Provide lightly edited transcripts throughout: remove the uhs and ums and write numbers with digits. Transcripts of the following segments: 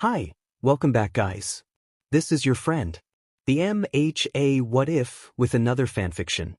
Hi, welcome back guys. This is your friend, the MHA What If with another fanfiction.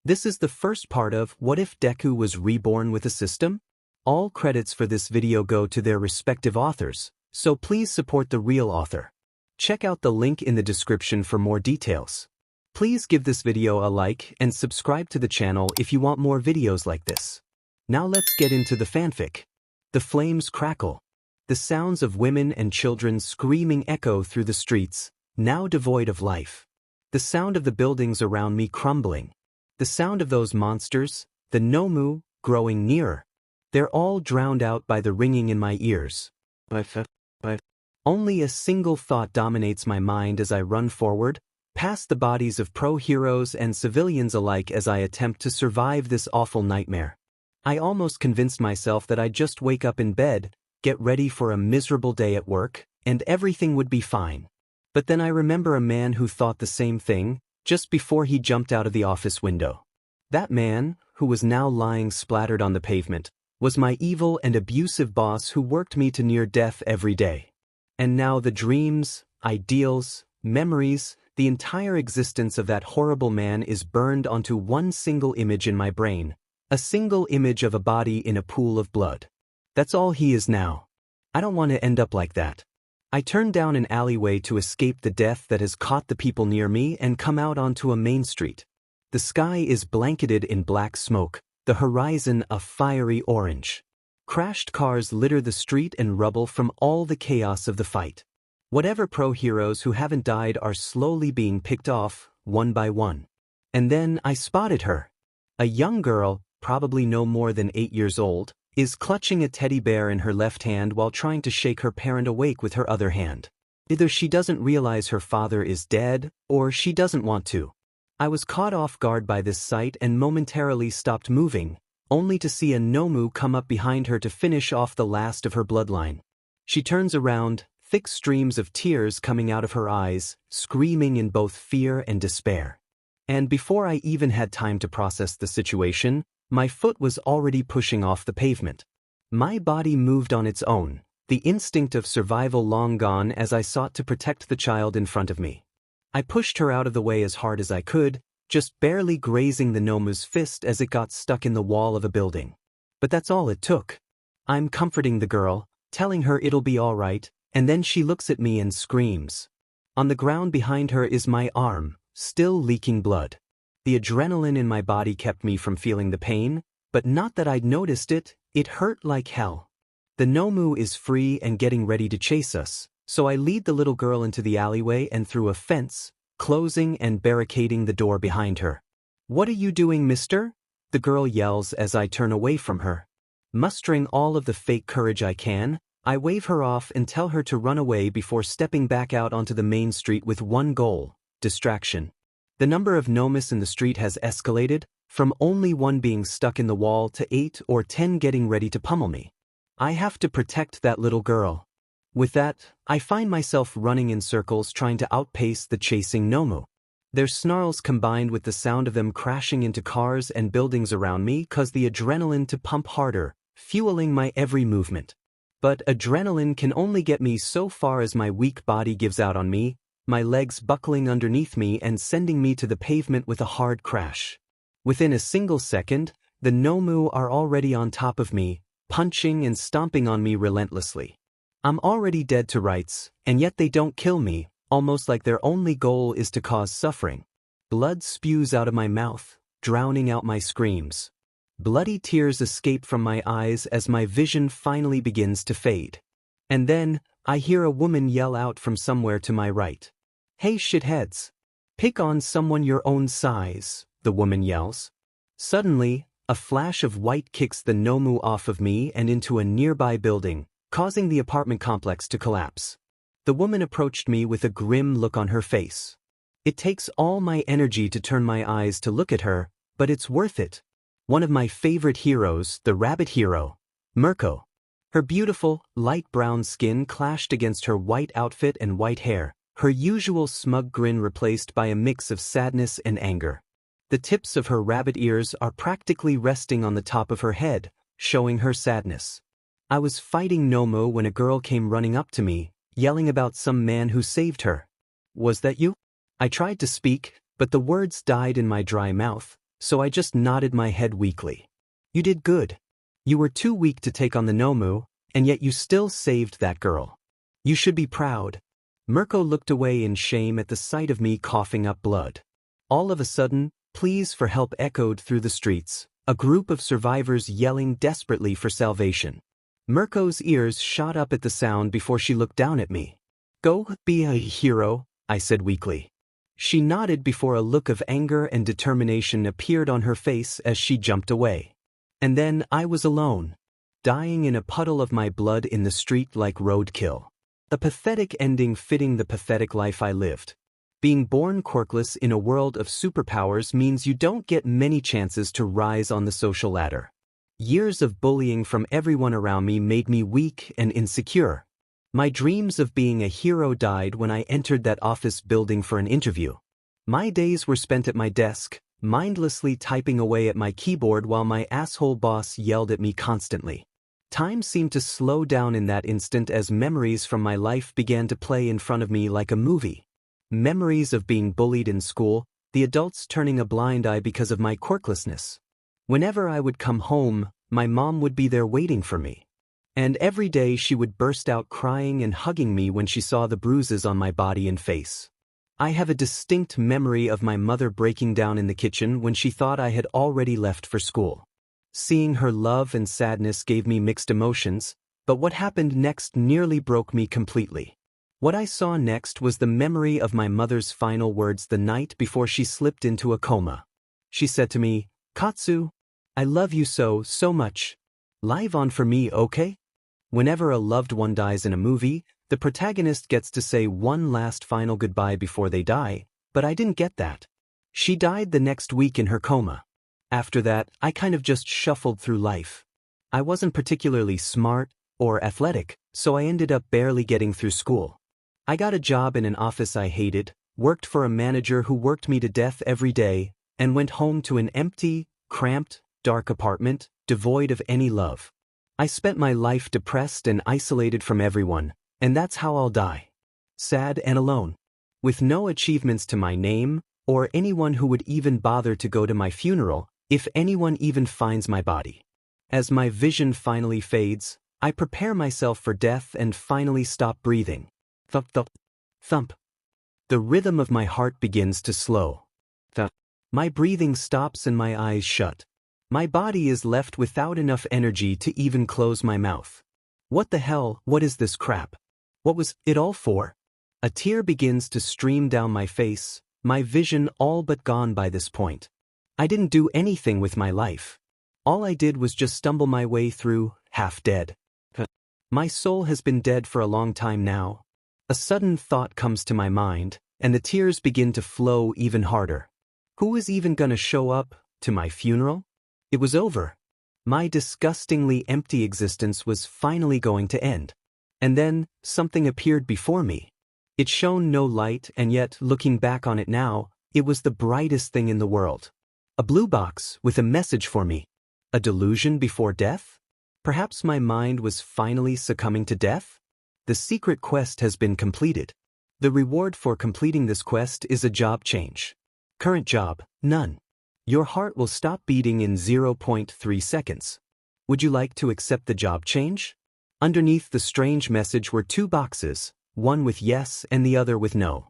This is the first part of What If Deku Was Reborn with a System? All credits for this video go to their respective authors, so please support the real author. Check out the link in the description for more details. Please give this video a like and subscribe to the channel if you want more videos like this. Now let's get into the fanfic. The flames crackle. The sounds of women and children screaming echo through the streets, now devoid of life. The sound of the buildings around me crumbling. The sound of those monsters, the Nomu, growing nearer. They're all drowned out by the ringing in my ears. Only a single thought dominates my mind as I run forward, past the bodies of pro-heroes and civilians alike as I attempt to survive this awful nightmare. I almost convinced myself that I'd just wake up in bed, get ready for a miserable day at work, and everything would be fine. But then I remember a man who thought the same thing, just before he jumped out of the office window. That man, who was now lying splattered on the pavement, was my evil and abusive boss who worked me to near death every day. And now the dreams, ideals, memories, the entire existence of that horrible man is burned onto one single image in my brain, a single image of a body in a pool of blood. That's all he is now. I don't want to end up like that. I turn down an alleyway to escape the death that has caught the people near me and come out onto a main street. The sky is blanketed in black smoke, the horizon a fiery orange. Crashed cars litter the street and rubble from all the chaos of the fight. Whatever pro-heroes who haven't died are slowly being picked off, one by one. And then I spotted her. A young girl, probably no more than 8 years old, is clutching a teddy bear in her left hand while trying to shake her parent awake with her other hand. Either she doesn't realize her father is dead, or she doesn't want to. I was caught off guard by this sight and momentarily stopped moving, only to see a Nomu come up behind her to finish off the last of her bloodline. She turns around, thick streams of tears coming out of her eyes, screaming in both fear and despair. And before I even had time to process the situation, my foot was already pushing off the pavement. My body moved on its own, the instinct of survival long gone as I sought to protect the child in front of me. I pushed her out of the way as hard as I could, just barely grazing the Nomu's fist as it got stuck in the wall of a building. But that's all it took. I'm comforting the girl, telling her it'll be all right, and then she looks at me and screams. On the ground behind her is my arm, still leaking blood. The adrenaline in my body kept me from feeling the pain, but not that I'd noticed it, it hurt like hell. The Nomu is free and getting ready to chase us, so I lead the little girl into the alleyway and through a fence, closing and barricading the door behind her. "What are you doing, mister?" the girl yells as I turn away from her. Mustering all of the fake courage I can, I wave her off and tell her to run away before stepping back out onto the main street with one goal: distraction. The number of Nomus in the street has escalated, from only one being stuck in the wall to 8 or 10 getting ready to pummel me. I have to protect that little girl. With that, I find myself running in circles trying to outpace the chasing Nomu. Their snarls combined with the sound of them crashing into cars and buildings around me cause the adrenaline to pump harder, fueling my every movement. But adrenaline can only get me so far as my weak body gives out on me, my legs buckling underneath me and sending me to the pavement with a hard crash. Within a single second, the Nomu are already on top of me, punching and stomping on me relentlessly. I'm already dead to rights, and yet they don't kill me, almost like their only goal is to cause suffering. Blood spews out of my mouth, drowning out my screams. Bloody tears escape from my eyes as my vision finally begins to fade. And then, I hear a woman yell out from somewhere to my right. "Hey shitheads! Pick on someone your own size," the woman yells. Suddenly, a flash of white kicks the Nomu off of me and into a nearby building, causing the apartment complex to collapse. The woman approached me with a grim look on her face. It takes all my energy to turn my eyes to look at her, but it's worth it. One of my favorite heroes, the rabbit hero, Mirko. Her beautiful, light brown skin clashed against her white outfit and white hair, her usual smug grin replaced by a mix of sadness and anger. The tips of her rabbit ears are practically resting on the top of her head, showing her sadness. I was fighting Nomu when a girl came running up to me, yelling about some man who saved her. Was that you? I tried to speak, but the words died in my dry mouth, so I just nodded my head weakly. You did good. You were too weak to take on the Nomu, and yet you still saved that girl. You should be proud. Mirko looked away in shame at the sight of me coughing up blood. All of a sudden, pleas for help echoed through the streets, a group of survivors yelling desperately for salvation. Mirko's ears shot up at the sound before she looked down at me. Go be a hero, I said weakly. She nodded before a look of anger and determination appeared on her face as she jumped away. And then I was alone, dying in a puddle of my blood in the street like roadkill. A pathetic ending fitting the pathetic life I lived. Being born quirkless in a world of superpowers means you don't get many chances to rise on the social ladder. Years of bullying from everyone around me made me weak and insecure. My dreams of being a hero died when I entered that office building for an interview. My days were spent at my desk, mindlessly typing away at my keyboard while my asshole boss yelled at me constantly. Time seemed to slow down in that instant as memories from my life began to play in front of me like a movie. Memories of being bullied in school, the adults turning a blind eye because of my quirklessness. Whenever I would come home, my mom would be there waiting for me. And every day she would burst out crying and hugging me when she saw the bruises on my body and face. I have a distinct memory of my mother breaking down in the kitchen when she thought I had already left for school. Seeing her love and sadness gave me mixed emotions, but what happened next nearly broke me completely. What I saw next was the memory of my mother's final words the night before she slipped into a coma. She said to me, "Katsu, I love you so much. Live on for me, okay?" Whenever a loved one dies in a movie, the protagonist gets to say one last final goodbye before they die, but I didn't get that. She died the next week in her coma. After that, I kind of just shuffled through life. I wasn't particularly smart or athletic, so I ended up barely getting through school. I got a job in an office I hated, worked for a manager who worked me to death every day, and went home to an empty, cramped, dark apartment, devoid of any love. I spent my life depressed and isolated from everyone, and that's how I'll die. Sad and alone. With no achievements to my name, or anyone who would even bother to go to my funeral, if anyone even finds my body. As my vision finally fades, I prepare myself for death and finally stop breathing. Thump, thump, thump. The rhythm of my heart begins to slow. Thump. My breathing stops and my eyes shut. My body is left without enough energy to even close my mouth. What the hell, what is this crap? What was it all for? A tear begins to stream down my face, my vision all but gone by this point. I didn't do anything with my life. All I did was just stumble my way through, half dead. My soul has been dead for a long time now. A sudden thought comes to my mind, and the tears begin to flow even harder. Who is even gonna show up to my funeral? It was over. My disgustingly empty existence was finally going to end. And then, something appeared before me. It shone no light, and yet, looking back on it now, it was the brightest thing in the world. A blue box with a message for me. A delusion before death? Perhaps my mind was finally succumbing to death? The secret quest has been completed. The reward for completing this quest is a job change. Current job, none. Your heart will stop beating in 0.3 seconds. Would you like to accept the job change? Underneath the strange message were two boxes, one with yes and the other with no.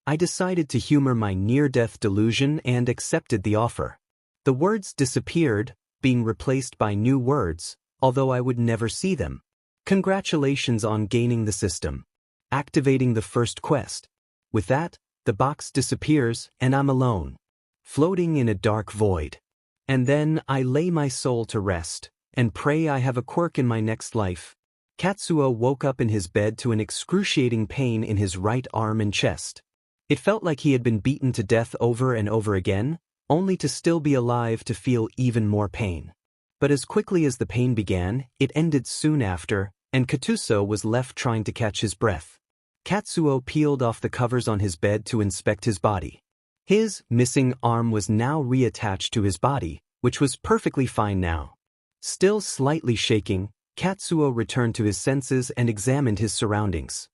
I decided to humor my near-death delusion and accepted the offer. The words disappeared, being replaced by new words, although I would never see them. Congratulations on gaining the system. Activating the first quest. With that, the box disappears and I'm alone, floating in a dark void. And then I lay my soul to rest and pray I have a quirk in my next life. Katsuo woke up in his bed to an excruciating pain in his right arm and chest. It felt like he had been beaten to death over and over again, only to still be alive to feel even more pain. But as quickly as the pain began, it ended soon after, and Katsuo was left trying to catch his breath. Katsuo peeled off the covers on his bed to inspect his body. His missing arm was now reattached to his body, which was perfectly fine now. Still slightly shaking, Katsuo returned to his senses and examined his surroundings.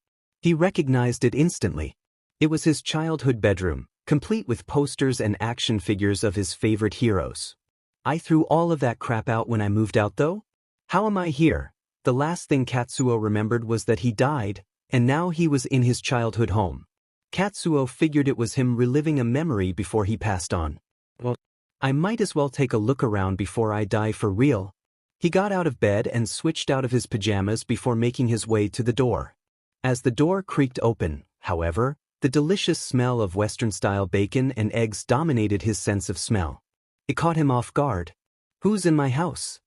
He recognized it instantly. It was his childhood bedroom, complete with posters and action figures of his favorite heroes. I threw all of that crap out when I moved out though? How am I here? The last thing Katsuo remembered was that he died, and now he was in his childhood home. Katsuo figured it was him reliving a memory before he passed on. Well, I might as well take a look around before I die for real. He got out of bed and switched out of his pajamas before making his way to the door. As the door creaked open, however, the delicious smell of Western-style bacon and eggs dominated his sense of smell. It caught him off guard. Who's in my house?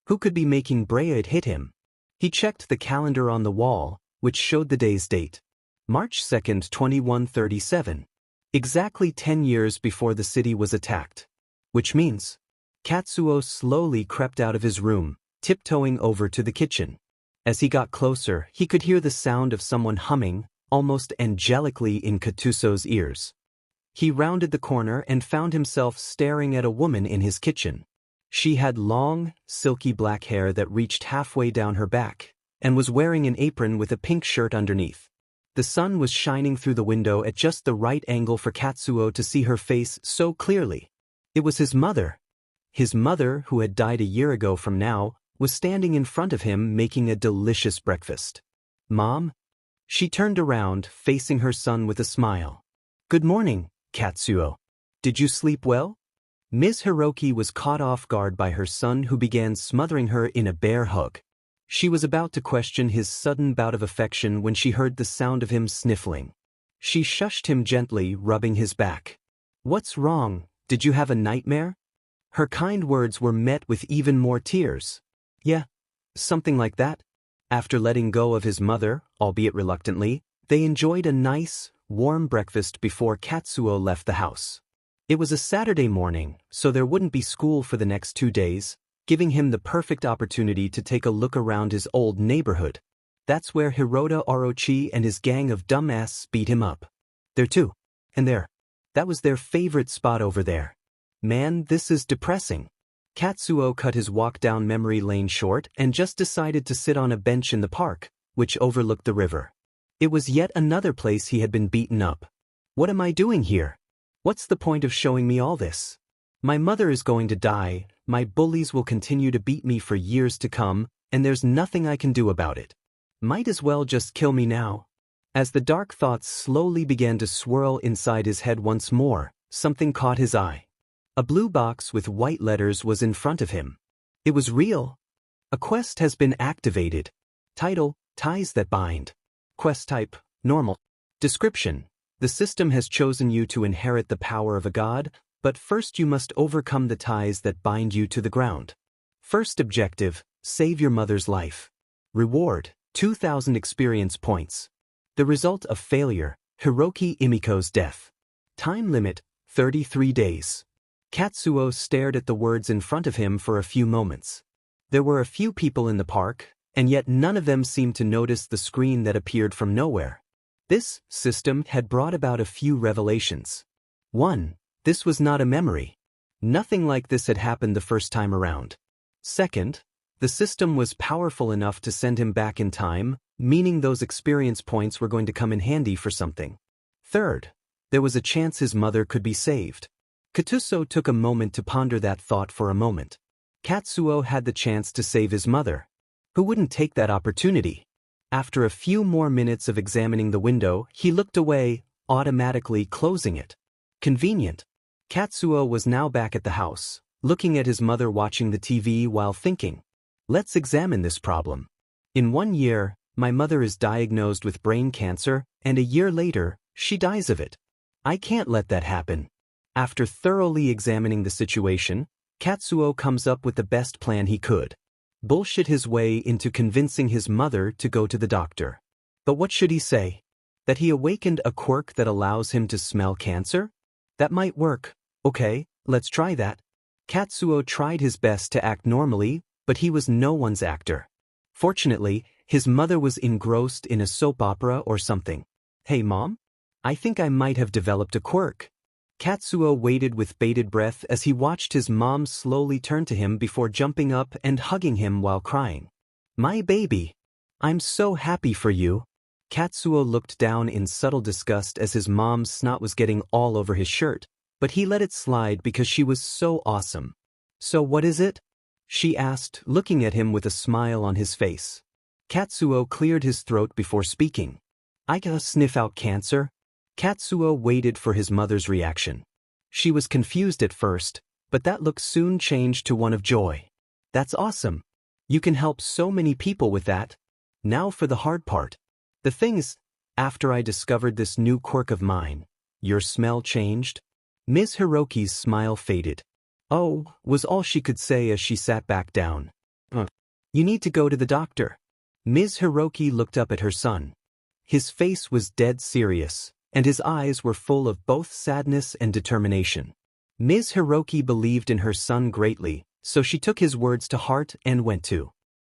Who could be making Brea? It hit him. He checked the calendar on the wall, which showed the day's date. March 2nd, 2137. Exactly 10 years before the city was attacked. Which means, Katsuo slowly crept out of his room, tiptoeing over to the kitchen. As he got closer, he could hear the sound of someone humming, almost angelically in Katsuo's ears. He rounded the corner and found himself staring at a woman in his kitchen. She had long, silky black hair that reached halfway down her back, and was wearing an apron with a pink shirt underneath. The sun was shining through the window at just the right angle for Katsuo to see her face so clearly. It was his mother. His mother, who had died a year ago from now, was standing in front of him making a delicious breakfast. Mom? She turned around, facing her son with a smile. Good morning, Katsuo. Did you sleep well? Ms. Hiroki was caught off guard by her son, who began smothering her in a bear hug. She was about to question his sudden bout of affection when she heard the sound of him sniffling. She shushed him gently, rubbing his back. What's wrong? Did you have a nightmare? Her kind words were met with even more tears. Yeah, something like that. After letting go of his mother, albeit reluctantly, they enjoyed a nice, warm breakfast before Katsuo left the house. It was a Saturday morning, so there wouldn't be school for the next 2 days, giving him the perfect opportunity to take a look around his old neighborhood. That's where Hirota Orochi and his gang of dumbasses beat him up. There too. And there. That was their favorite spot over there. Man, this is depressing. Katsuo cut his walk down memory lane short and just decided to sit on a bench in the park, which overlooked the river. It was yet another place he had been beaten up. What am I doing here? What's the point of showing me all this? My mother is going to die, my bullies will continue to beat me for years to come, and there's nothing I can do about it. Might as well just kill me now. As the dark thoughts slowly began to swirl inside his head once more, something caught his eye. A blue box with white letters was in front of him. It was real. A quest has been activated. Title, Ties That Bind. Quest type, Normal. Description, the system has chosen you to inherit the power of a god, but first you must overcome the ties that bind you to the ground. First objective, save your mother's life. Reward, 2,000 experience points. The result of failure, Hiroki Imiko's death. Time limit, 33 days. Katsuo stared at the words in front of him for a few moments. There were a few people in the park, and yet none of them seemed to notice the screen that appeared from nowhere. This system had brought about a few revelations. 1. This was not a memory. Nothing like this had happened the first time around. Second, the system was powerful enough to send him back in time, meaning those experience points were going to come in handy for something. Third, there was a chance his mother could be saved. Katsuo took a moment to ponder that thought for a moment. Katsuo had the chance to save his mother. Who wouldn't take that opportunity? After a few more minutes of examining the window, he looked away, automatically closing it. Convenient. Katsuo was now back at the house, looking at his mother watching the TV while thinking. Let's examine this problem. In 1 year, my mother is diagnosed with brain cancer, and a year later, she dies of it. I can't let that happen. After thoroughly examining the situation, Katsuo comes up with the best plan he could. Bullshit his way into convincing his mother to go to the doctor. But what should he say? That he awakened a quirk that allows him to smell cancer? That might work. Okay, let's try that. Katsuo tried his best to act normally, but he was no one's actor. Fortunately, his mother was engrossed in a soap opera or something. Hey Mom? I think I might have developed a quirk. Katsuo waited with bated breath as he watched his mom slowly turn to him before jumping up and hugging him while crying. My baby. I'm so happy for you. Katsuo looked down in subtle disgust as his mom's snot was getting all over his shirt, but he let it slide because she was so awesome. "So what is it?" she asked, looking at him with a smile on his face. Katsuo cleared his throat before speaking. "I gotta sniff out cancer." Katsuo waited for his mother's reaction. She was confused at first, but that look soon changed to one of joy. "That's awesome. You can help so many people with that. Now for the hard part. The thing is, after I discovered this new quirk of mine, your smell changed?" Ms. Hiroki's smile faded. "Oh," was all she could say as she sat back down. "You need to go to the doctor." Ms. Hiroki looked up at her son. His face was dead serious, and his eyes were full of both sadness and determination. Ms. Hiroki believed in her son greatly, so she took his words to heart and went to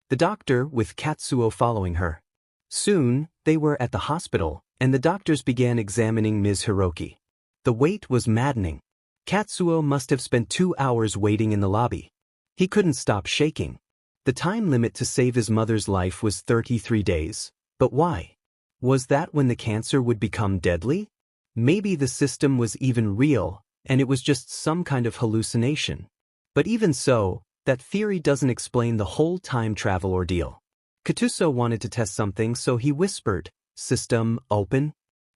the doctor, with Katsuo following her. Soon, they were at the hospital, and the doctors began examining Ms. Hiroki. The wait was maddening. Katsuo must have spent 2 hours waiting in the lobby. He couldn't stop shaking. The time limit to save his mother's life was 33 days. But why? Was that when the cancer would become deadly? Maybe the system was even real, and it was just some kind of hallucination. But even so, that theory doesn't explain the whole time travel ordeal. Katuso wanted to test something, so he whispered, "System, open."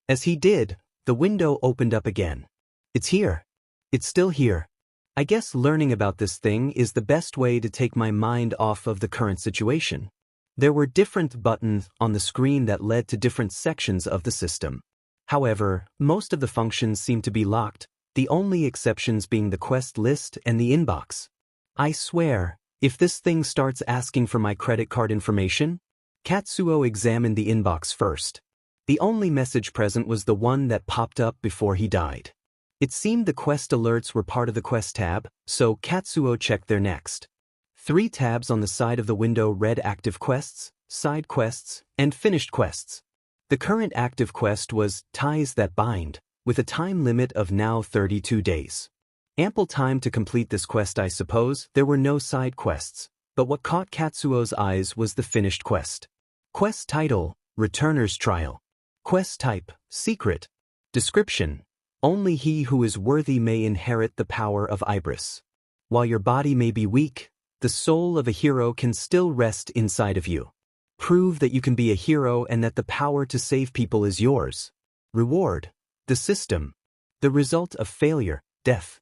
As he did, the window opened up again. "It's here. It's still here. I guess learning about this thing is the best way to take my mind off of the current situation." There were different buttons on the screen that led to different sections of the system. However, most of the functions seemed to be locked, the only exceptions being the quest list and the inbox. "I swear, if this thing starts asking for my credit card information..." Katsuo examined the inbox first. The only message present was the one that popped up before he died. It seemed the quest alerts were part of the quest tab, so Katsuo checked there next. 3 tabs on the side of the window read active quests, side quests, and finished quests. The current active quest was Ties That Bind, with a time limit of now 32 days. Ample time to complete this quest, I suppose. There were no side quests, but what caught Katsuo's eyes was the finished quest. Quest title, Returner's Trial. Quest type, Secret. Description, only he who is worthy may inherit the power of Ibris. While your body may be weak, the soul of a hero can still rest inside of you. Prove that you can be a hero and that the power to save people is yours. Reward, the system. The result of failure, death.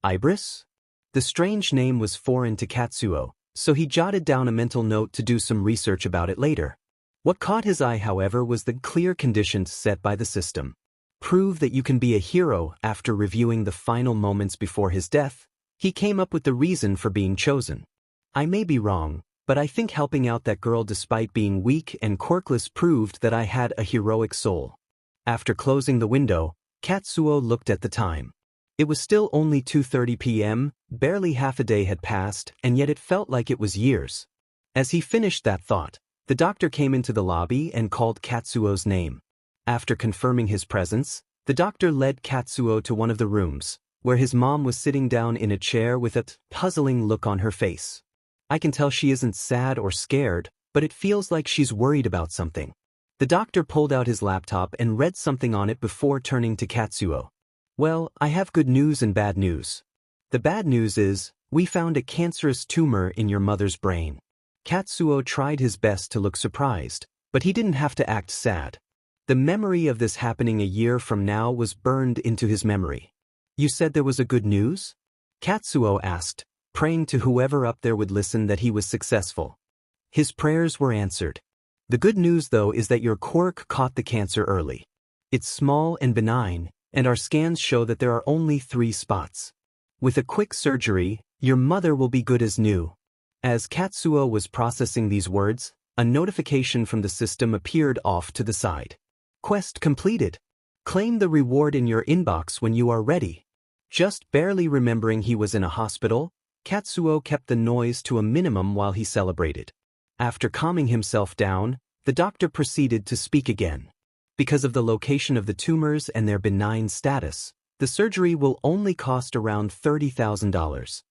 Ibris? The strange name was foreign to Katsuo, so he jotted down a mental note to do some research about it later. What caught his eye, however, was the clear conditions set by the system. Prove that you can be a hero. After reviewing the final moments before his death, he came up with the reason for being chosen. "I may be wrong, but I think helping out that girl despite being weak and quirkless proved that I had a heroic soul." After closing the window, Katsuo looked at the time. It was still only 2:30 p.m., barely half a day had passed, and yet it felt like it was years. As he finished that thought, the doctor came into the lobby and called Katsuo's name. After confirming his presence, the doctor led Katsuo to one of the rooms, where his mom was sitting down in a chair with a puzzling look on her face. "I can tell she isn't sad or scared, but it feels like she's worried about something." The doctor pulled out his laptop and read something on it before turning to Katsuo. "Well, I have good news and bad news. The bad news is, we found a cancerous tumor in your mother's brain." Katsuo tried his best to look surprised, but he didn't have to act sad. The memory of this happening a year from now was burned into his memory. "You said there was a good news?" Katsuo asked, praying to whoever up there would listen that he was successful. His prayers were answered. "The good news, though, is that your quirk caught the cancer early. It's small and benign, and our scans show that there are only 3 spots. With a quick surgery, your mother will be good as new." As Katsuo was processing these words, a notification from the system appeared off to the side. "Quest completed. Claim the reward in your inbox when you are ready." Just barely remembering he was in a hospital, Katsuo kept the noise to a minimum while he celebrated. After calming himself down, the doctor proceeded to speak again. "Because of the location of the tumors and their benign status, the surgery will only cost around $30,000.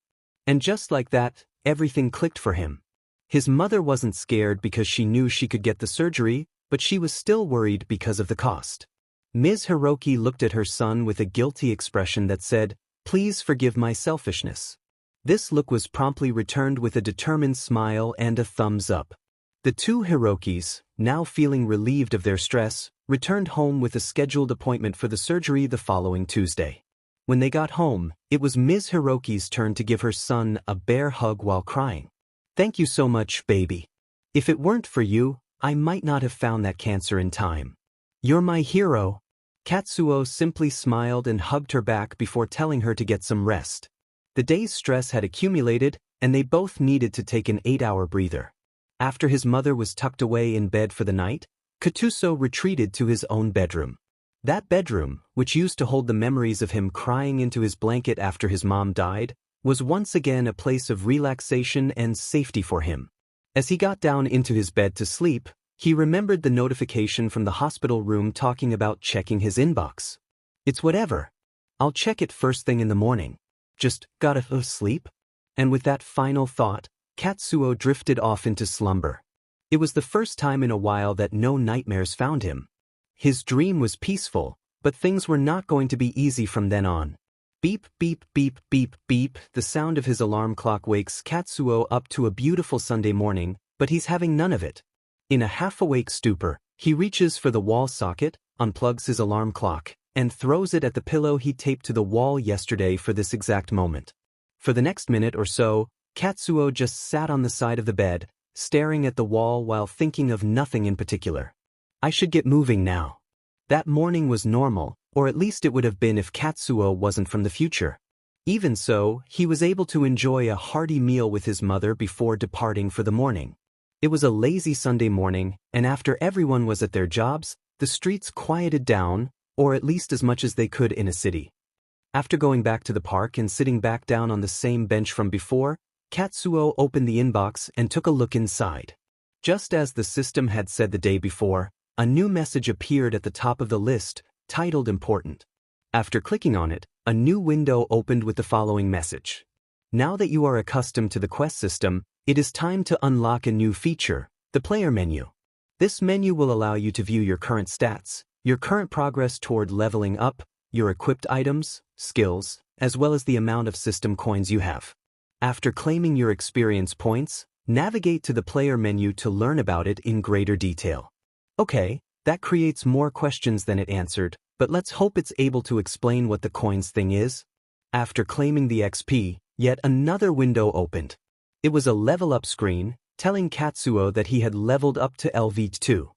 And just like that, everything clicked for him. His mother wasn't scared because she knew she could get the surgery, but she was still worried because of the cost. Ms. Hiroki looked at her son with a guilty expression that said, "Please forgive my selfishness." This look was promptly returned with a determined smile and a thumbs up. The two Hirokis, now feeling relieved of their stress, returned home with a scheduled appointment for the surgery the following Tuesday. When they got home, it was Ms. Hiroki's turn to give her son a bear hug while crying. "Thank you so much, baby. If it weren't for you, I might not have found that cancer in time. You're my hero." Katsuo simply smiled and hugged her back before telling her to get some rest. The day's stress had accumulated, and they both needed to take an 8-hour breather. After his mother was tucked away in bed for the night, Katsuo retreated to his own bedroom. That bedroom, which used to hold the memories of him crying into his blanket after his mom died, was once again a place of relaxation and safety for him. As he got down into his bed to sleep, he remembered the notification from the hospital room talking about checking his inbox. "It's whatever. I'll check it first thing in the morning. Just gotta sleep." And with that final thought, Katsuo drifted off into slumber. It was the first time in a while that no nightmares found him. His dream was peaceful, but things were not going to be easy from then on. Beep, beep, beep, beep, beep. The sound of his alarm clock wakes Katsuo up to a beautiful Sunday morning, but he's having none of it. In a half-awake stupor, he reaches for the wall socket, unplugs his alarm clock, and throws it at the pillow he taped to the wall yesterday for this exact moment. For the next minute or so, Katsuo just sat on the side of the bed, staring at the wall while thinking of nothing in particular. I should get moving now. That morning was normal, or at least it would have been if Katsuo wasn't from the future. Even so, he was able to enjoy a hearty meal with his mother before departing for the morning. It was a lazy Sunday morning, and after everyone was at their jobs, the streets quieted down, or at least as much as they could in a city. After going back to the park and sitting back down on the same bench from before, Katsuo opened the inbox and took a look inside. Just as the system had said the day before, a new message appeared at the top of the list, titled Important. After clicking on it, a new window opened with the following message. Now that you are accustomed to the quest system, it is time to unlock a new feature, the player menu. This menu will allow you to view your current stats, your current progress toward leveling up, your equipped items, skills, as well as the amount of system coins you have. After claiming your experience points, navigate to the player menu to learn about it in greater detail. Okay, that creates more questions than it answered, but let's hope it's able to explain what the coins thing is. After claiming the XP, yet another window opened. It was a level up screen, telling Katsuo that he had leveled up to LV2.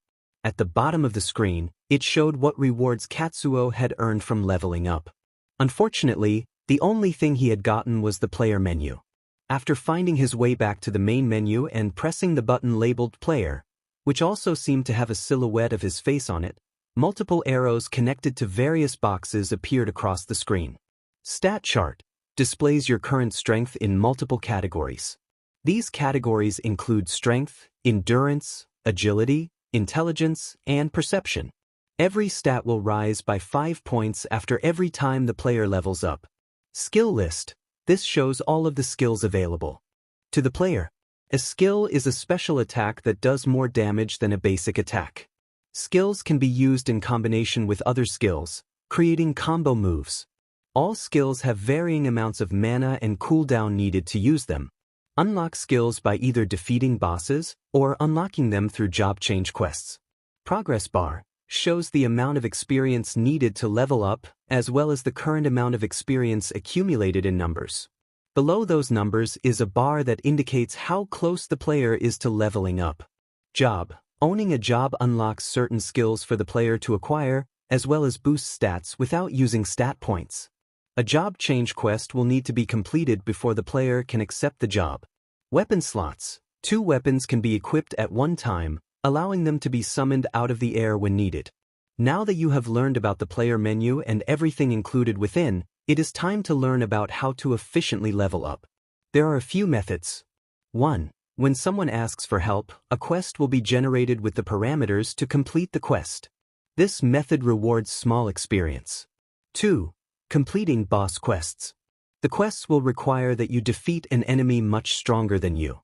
At the bottom of the screen, it showed what rewards Katsuo had earned from leveling up. Unfortunately, the only thing he had gotten was the player menu. After finding his way back to the main menu and pressing the button labeled Player, which also seemed to have a silhouette of his face on it, multiple arrows connected to various boxes appeared across the screen. Stat Chart displays your current strength in multiple categories. These categories include strength, endurance, agility, intelligence, and perception. Every stat will rise by 5 points after every time the player levels up. Skill List. This shows all of the skills available to the player. A skill is a special attack that does more damage than a basic attack. Skills can be used in combination with other skills, creating combo moves. All skills have varying amounts of mana and cooldown needed to use them. Unlock skills by either defeating bosses or unlocking them through job change quests. Progress bar shows the amount of experience needed to level up, as well as the current amount of experience accumulated in numbers. Below those numbers is a bar that indicates how close the player is to leveling up. Job. Owning a job unlocks certain skills for the player to acquire, as well as boosts stats without using stat points. A job change quest will need to be completed before the player can accept the job. Weapon slots. 2 weapons can be equipped at one time, allowing them to be summoned out of the air when needed. Now that you have learned about the player menu and everything included within, it is time to learn about how to efficiently level up. There are a few methods. 1. When someone asks for help, a quest will be generated with the parameters to complete the quest. This method rewards small experience. 2. Completing boss quests. The quests will require that you defeat an enemy much stronger than you.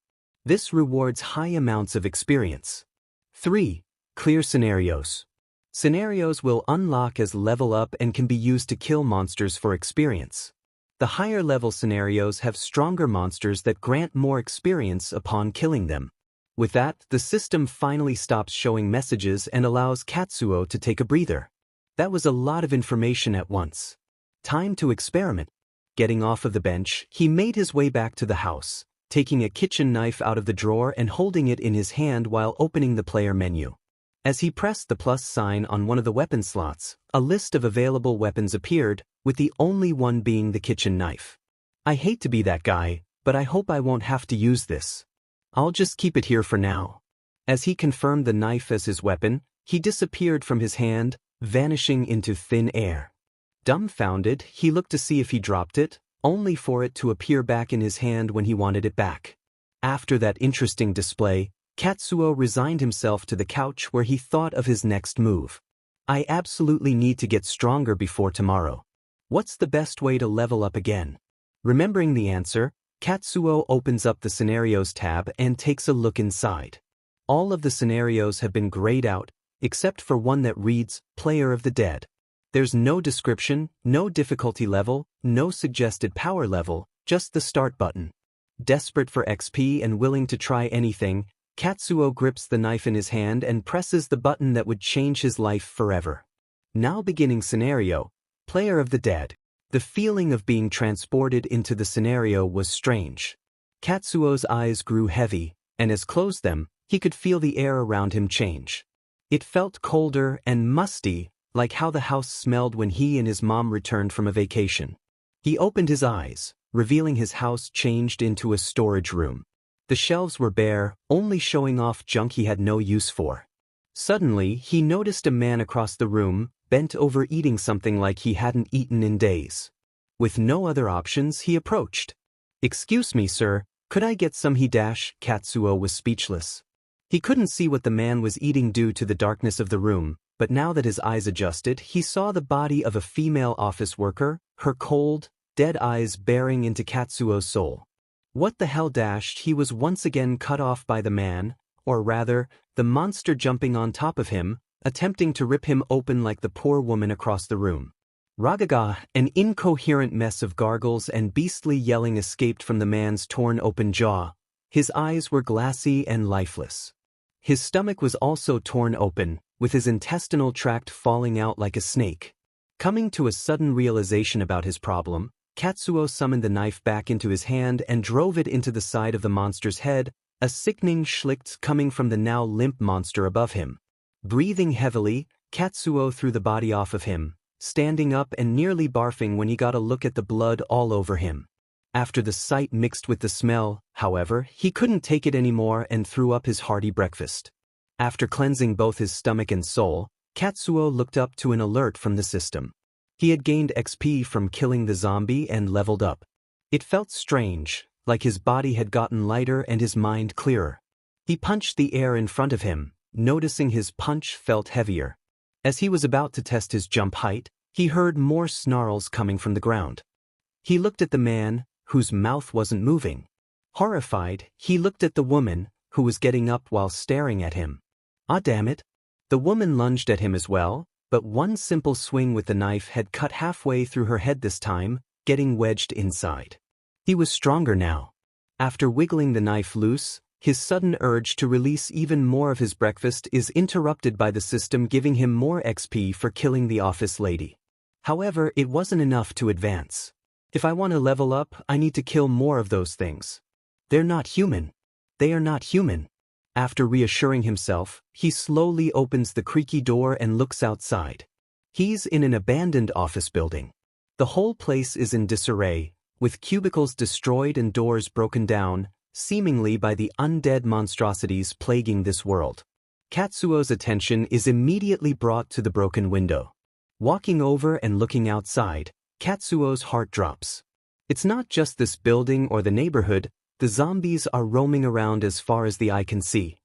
This rewards high amounts of experience. 3. Clear scenarios. Scenarios will unlock as level up and can be used to kill monsters for experience. The higher level scenarios have stronger monsters that grant more experience upon killing them. With that, the system finally stops showing messages and allows Katsuo to take a breather. That was a lot of information at once. Time to experiment. Getting off of the bench, he made his way back to the house, taking a kitchen knife out of the drawer and holding it in his hand while opening the player menu. As he pressed the plus sign on one of the weapon slots, a list of available weapons appeared, with the only one being the kitchen knife. I hate to be that guy, but I hope I won't have to use this. I'll just keep it here for now. As he confirmed the knife as his weapon, he disappeared from his hand, vanishing into thin air. Dumbfounded, he looked to see if he dropped it, only for it to appear back in his hand when he wanted it back. After that interesting display, Katsuo resigned himself to the couch where he thought of his next move. I absolutely need to get stronger before tomorrow. What's the best way to level up again? Remembering the answer, Katsuo opens up the Scenarios tab and takes a look inside. All of the scenarios have been grayed out, except for one that reads, Player of the Dead. There's no description, no difficulty level, no suggested power level, just the start button. Desperate for XP and willing to try anything, Katsuo grips the knife in his hand and presses the button that would change his life forever. Now beginning scenario, Player of the Dead. The feeling of being transported into the scenario was strange. Katsuo's eyes grew heavy, and as closed them, he could feel the air around him change. It felt colder and musty, like how the house smelled when he and his mom returned from a vacation. He opened his eyes, revealing his house changed into a storage room. The shelves were bare, only showing off junk he had no use for. Suddenly, he noticed a man across the room, bent over eating something like he hadn't eaten in days. With no other options, he approached. "Excuse me, sir, could I get some?" Katsuo was speechless. He couldn't see what the man was eating due to the darkness of the room, but now that his eyes adjusted, he saw the body of a female office worker, her cold, dead eyes bearing into Katsuo's soul. What the hell? He was once again cut off by the man, or rather, the monster jumping on top of him, attempting to rip him open like the poor woman across the room. Ragaga, an incoherent mess of gargles and beastly yelling escaped from the man's torn open jaw. His eyes were glassy and lifeless. His stomach was also torn open, with his intestinal tract falling out like a snake. Coming to a sudden realization about his problem, Katsuo summoned the knife back into his hand and drove it into the side of the monster's head, a sickening schlicht coming from the now limp monster above him. Breathing heavily, Katsuo threw the body off of him, standing up and nearly barfing when he got a look at the blood all over him. After the sight mixed with the smell, however, he couldn't take it anymore and threw up his hearty breakfast. After cleansing both his stomach and soul, Katsuo looked up to an alert from the system. He had gained XP from killing the zombie and leveled up. It felt strange, like his body had gotten lighter and his mind clearer. He punched the air in front of him, noticing his punch felt heavier. As he was about to test his jump height, he heard more snarls coming from the ground. He looked at the man, whose mouth wasn't moving. Horrified, he looked at the woman, who was getting up while staring at him. Ah, damn it! The woman lunged at him as well, but one simple swing with the knife had cut halfway through her head this time, getting wedged inside. He was stronger now. After wiggling the knife loose, his sudden urge to release even more of his breakfast is interrupted by the system giving him more XP for killing the office lady. However, it wasn't enough to advance. If I want to level up, I need to kill more of those things. They're not human. They are not human. After reassuring himself, he slowly opens the creaky door and looks outside. He's in an abandoned office building. The whole place is in disarray, with cubicles destroyed and doors broken down, seemingly by the undead monstrosities plaguing this world. Katsuo's attention is immediately brought to the broken window. Walking over and looking outside, Katsuo's heart drops. It's not just this building or the neighborhood, the zombies are roaming around as far as the eye can see.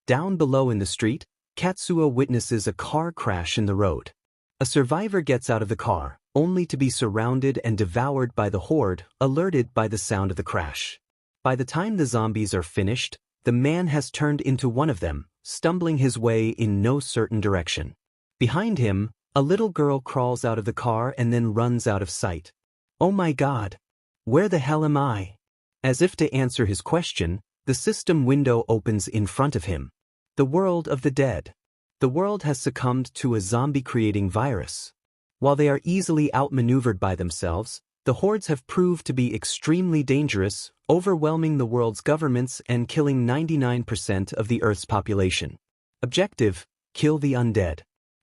Down below in the street, Katsuo witnesses a car crash in the road. A survivor gets out of the car, only to be surrounded and devoured by the horde, alerted by the sound of the crash. By the time the zombies are finished, the man has turned into one of them, stumbling his way in no certain direction. Behind him, a little girl crawls out of the car and then runs out of sight. Oh my God! Where the hell am I? As if to answer his question, the system window opens in front of him. The world of the dead. The world has succumbed to a zombie-creating virus. While they are easily outmaneuvered by themselves, the hordes have proved to be extremely dangerous, overwhelming the world's governments and killing 99% of the Earth's population. Objective: kill the undead.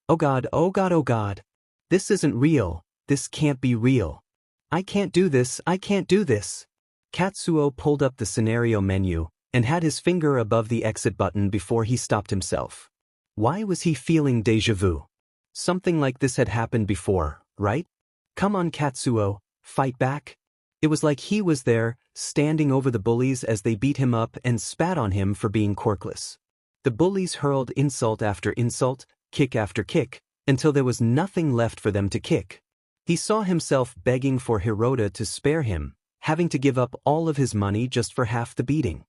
Oh God, oh God, oh God. This isn't real. This can't be real. I can't do this, I can't do this. Katsuo pulled up the scenario menu and had his finger above the exit button before he stopped himself. Why was he feeling déjà vu? Something like this had happened before, right? Come on, Katsuo, fight back. It was like he was there, standing over the bullies as they beat him up and spat on him for being quirkless. The bullies hurled insult after insult, kick after kick, until there was nothing left for them to kick. He saw himself begging for Hirota to spare him, having to give up all of his money just for half the beating.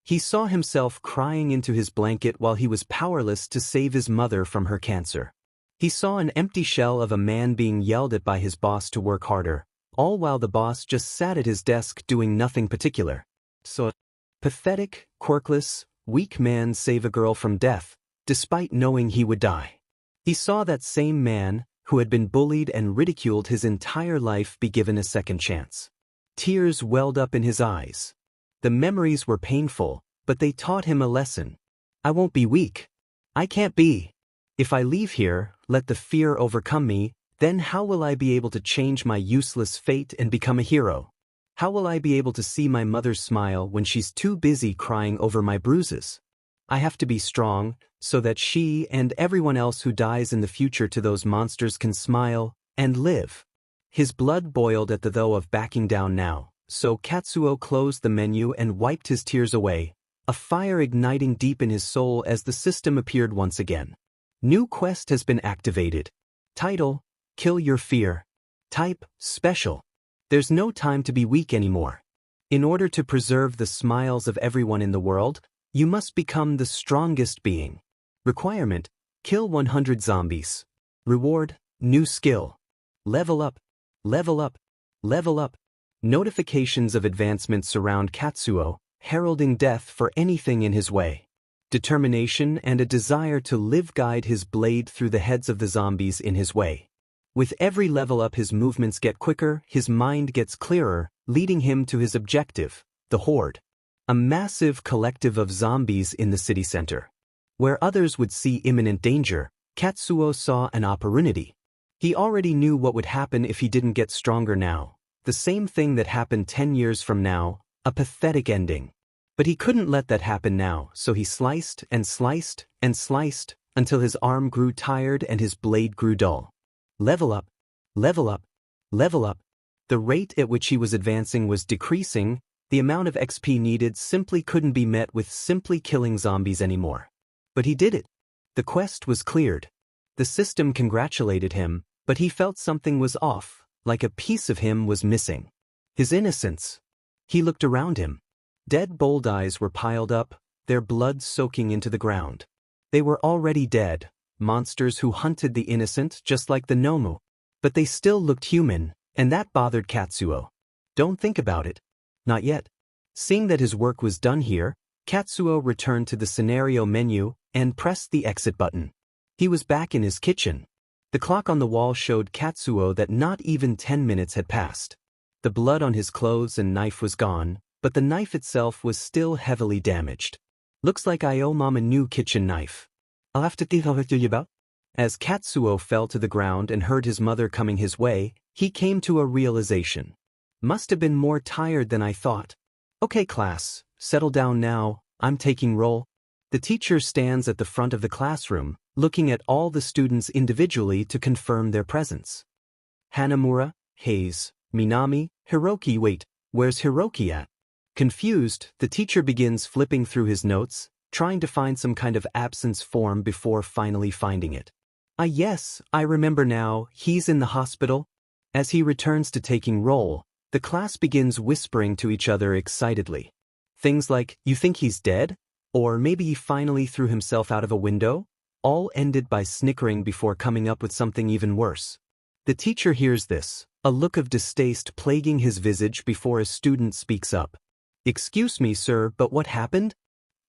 He saw himself crying into his blanket while he was powerless to save his mother from her cancer. He saw an empty shell of a man being yelled at by his boss to work harder, all while the boss just sat at his desk doing nothing particular. So, pathetic, quirkless, weak man save a girl from death, despite knowing he would die. He saw that same man, who had been bullied and ridiculed his entire life, be given a second chance. Tears welled up in his eyes. The memories were painful, but they taught him a lesson. I won't be weak. I can't be. If I leave here, let the fear overcome me, then how will I be able to change my useless fate and become a hero? How will I be able to see my mother smile when she's too busy crying over my bruises? I have to be strong, so that she and everyone else who dies in the future to those monsters can smile and live. His blood boiled at the thought of backing down now, so Katsuo closed the menu and wiped his tears away, a fire igniting deep in his soul as the system appeared once again. New quest has been activated. Title: Kill Your Fear. Type: Special. There's no time to be weak anymore. In order to preserve the smiles of everyone in the world, you must become the strongest being. Requirement: kill 100 zombies. Reward: new skill. Level up. Level up. Level up. Notifications of advancement surround Katsuo, heralding death for anything in his way. Determination and a desire to live guide his blade through the heads of the zombies in his way. With every level up, his movements get quicker, his mind gets clearer, leading him to his objective, the Horde. A massive collective of zombies in the city center. Where others would see imminent danger, Katsuo saw an opportunity. He already knew what would happen if he didn't get stronger now. The same thing that happened 10 years from now, a pathetic ending. But he couldn't let that happen now, so he sliced and sliced and sliced until his arm grew tired and his blade grew dull. Level up. Level up. Level up. The rate at which he was advancing was decreasing. The amount of XP needed simply couldn't be met with simply killing zombies anymore. But he did it. The quest was cleared. The system congratulated him, but he felt something was off, like a piece of him was missing. His innocence. He looked around him. Dead bold eyes were piled up, their blood soaking into the ground. They were already dead, monsters who hunted the innocent just like the Nomu. But they still looked human, and that bothered Katsuo. Don't think about it. Not yet. Seeing that his work was done here, Katsuo returned to the scenario menu and pressed the exit button. He was back in his kitchen. The clock on the wall showed Katsuo that not even 10 minutes had passed. The blood on his clothes and knife was gone, but the knife itself was still heavily damaged. Looks like I owe Mom a new kitchen knife. I'll have to think about. As Katsuo fell to the ground and heard his mother coming his way, he came to a realization. Must have been more tired than I thought. Okay class, settle down now, I'm taking roll. The teacher stands at the front of the classroom, looking at all the students individually to confirm their presence. Hanamura, Hayes, Minami, Hiroki. Wait, where's Hiroki at? Confused, the teacher begins flipping through his notes, trying to find some kind of absence form before finally finding it. Ah yes, I remember now, he's in the hospital. As he returns to taking roll, the class begins whispering to each other excitedly. Things like, you think he's dead? Or maybe he finally threw himself out of a window? All ended by snickering before coming up with something even worse. The teacher hears this, a look of distaste plaguing his visage before a student speaks up. "Excuse me, sir, but what happened?"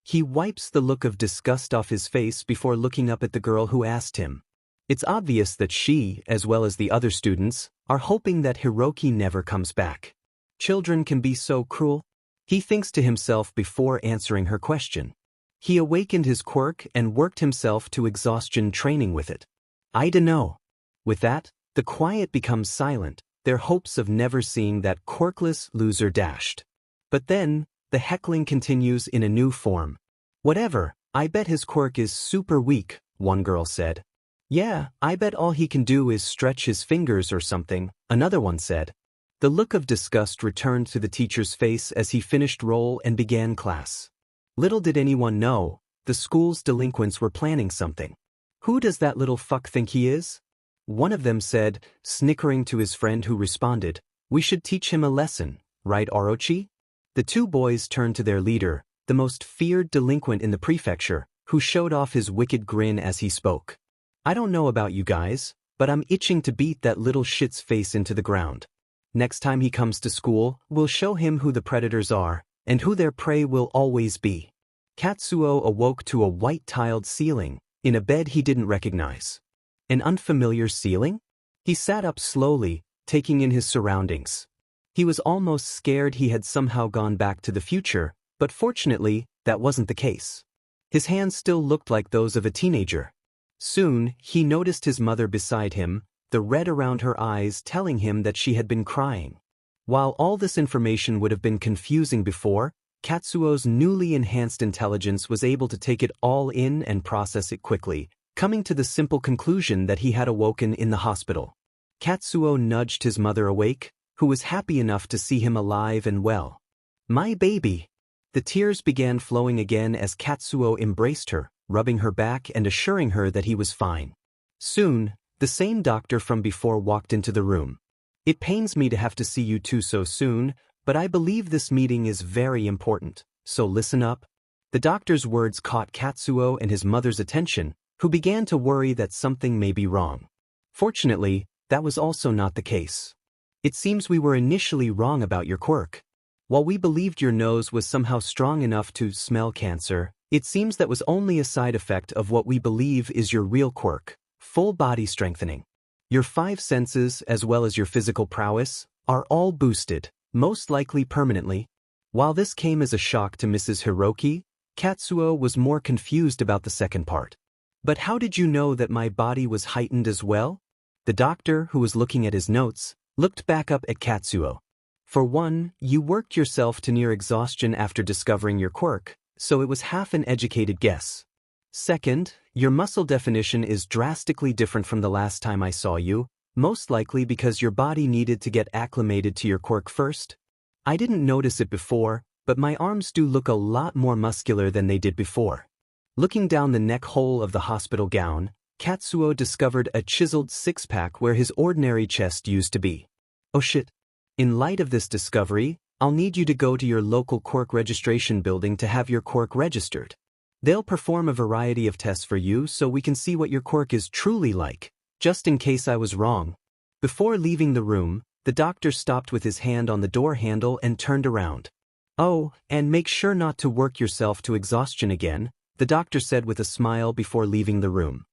He wipes the look of disgust off his face before looking up at the girl who asked him. It's obvious that she, as well as the other students, are hoping that Hiroki never comes back. Children can be so cruel. He thinks to himself before answering her question. He awakened his quirk and worked himself to exhaustion training with it. I dunno. With that, the quiet becomes silent, their hopes of never seeing that quirkless loser dashed. But then, the heckling continues in a new form. "Whatever, I bet his quirk is super weak," one girl said. "Yeah, I bet all he can do is stretch his fingers or something," another one said. The look of disgust returned to the teacher's face as he finished roll and began class. Little did anyone know, the school's delinquents were planning something. "Who does that little fuck think he is?" One of them said, snickering to his friend who responded, "We should teach him a lesson, right, Orochi?" The two boys turned to their leader, the most feared delinquent in the prefecture, who showed off his wicked grin as he spoke. "I don't know about you guys, but I'm itching to beat that little shit's face into the ground. Next time he comes to school, we'll show him who the predators are, and who their prey will always be." Katsuo awoke to a white-tiled ceiling, in a bed he didn't recognize. An unfamiliar ceiling? He sat up slowly, taking in his surroundings. He was almost scared he had somehow gone back to the future, but fortunately, that wasn't the case. His hands still looked like those of a teenager. Soon, he noticed his mother beside him, the red around her eyes telling him that she had been crying. While all this information would have been confusing before, Katsuo's newly enhanced intelligence was able to take it all in and process it quickly, coming to the simple conclusion that he had awoken in the hospital. Katsuo nudged his mother awake, who was happy enough to see him alive and well. "My baby!" The tears began flowing again as Katsuo embraced her, rubbing her back and assuring her that he was fine. Soon, the same doctor from before walked into the room. "It pains me to have to see you two so soon, but I believe this meeting is very important, so listen up." The doctor's words caught Katsuo and his mother's attention, who began to worry that something may be wrong. Fortunately, that was also not the case. "It seems we were initially wrong about your quirk. While we believed your nose was somehow strong enough to smell cancer, it seems that was only a side effect of what we believe is your real quirk, full body strengthening. Your 5 senses, as well as your physical prowess, are all boosted, most likely permanently." While this came as a shock to Mrs. Hiroki, Katsuo was more confused about the second part. "But how did you know that my body was heightened as well?" The doctor, who was looking at his notes, looked back up at Katsuo. "For one, you worked yourself to near exhaustion after discovering your quirk, so it was half an educated guess. Second, your muscle definition is drastically different from the last time I saw you, most likely because your body needed to get acclimated to your quirk first. I didn't notice it before, but my arms do look a lot more muscular than they did before." Looking down the neck hole of the hospital gown, Katsuo discovered a chiseled six-pack where his ordinary chest used to be. "Oh shit. In light of this discovery, I'll need you to go to your local quirk registration building to have your quirk registered. They'll perform a variety of tests for you so we can see what your quirk is truly like, just in case I was wrong." Before leaving the room, the doctor stopped with his hand on the door handle and turned around. "Oh, and make sure not to work yourself to exhaustion again," the doctor said with a smile before leaving the room.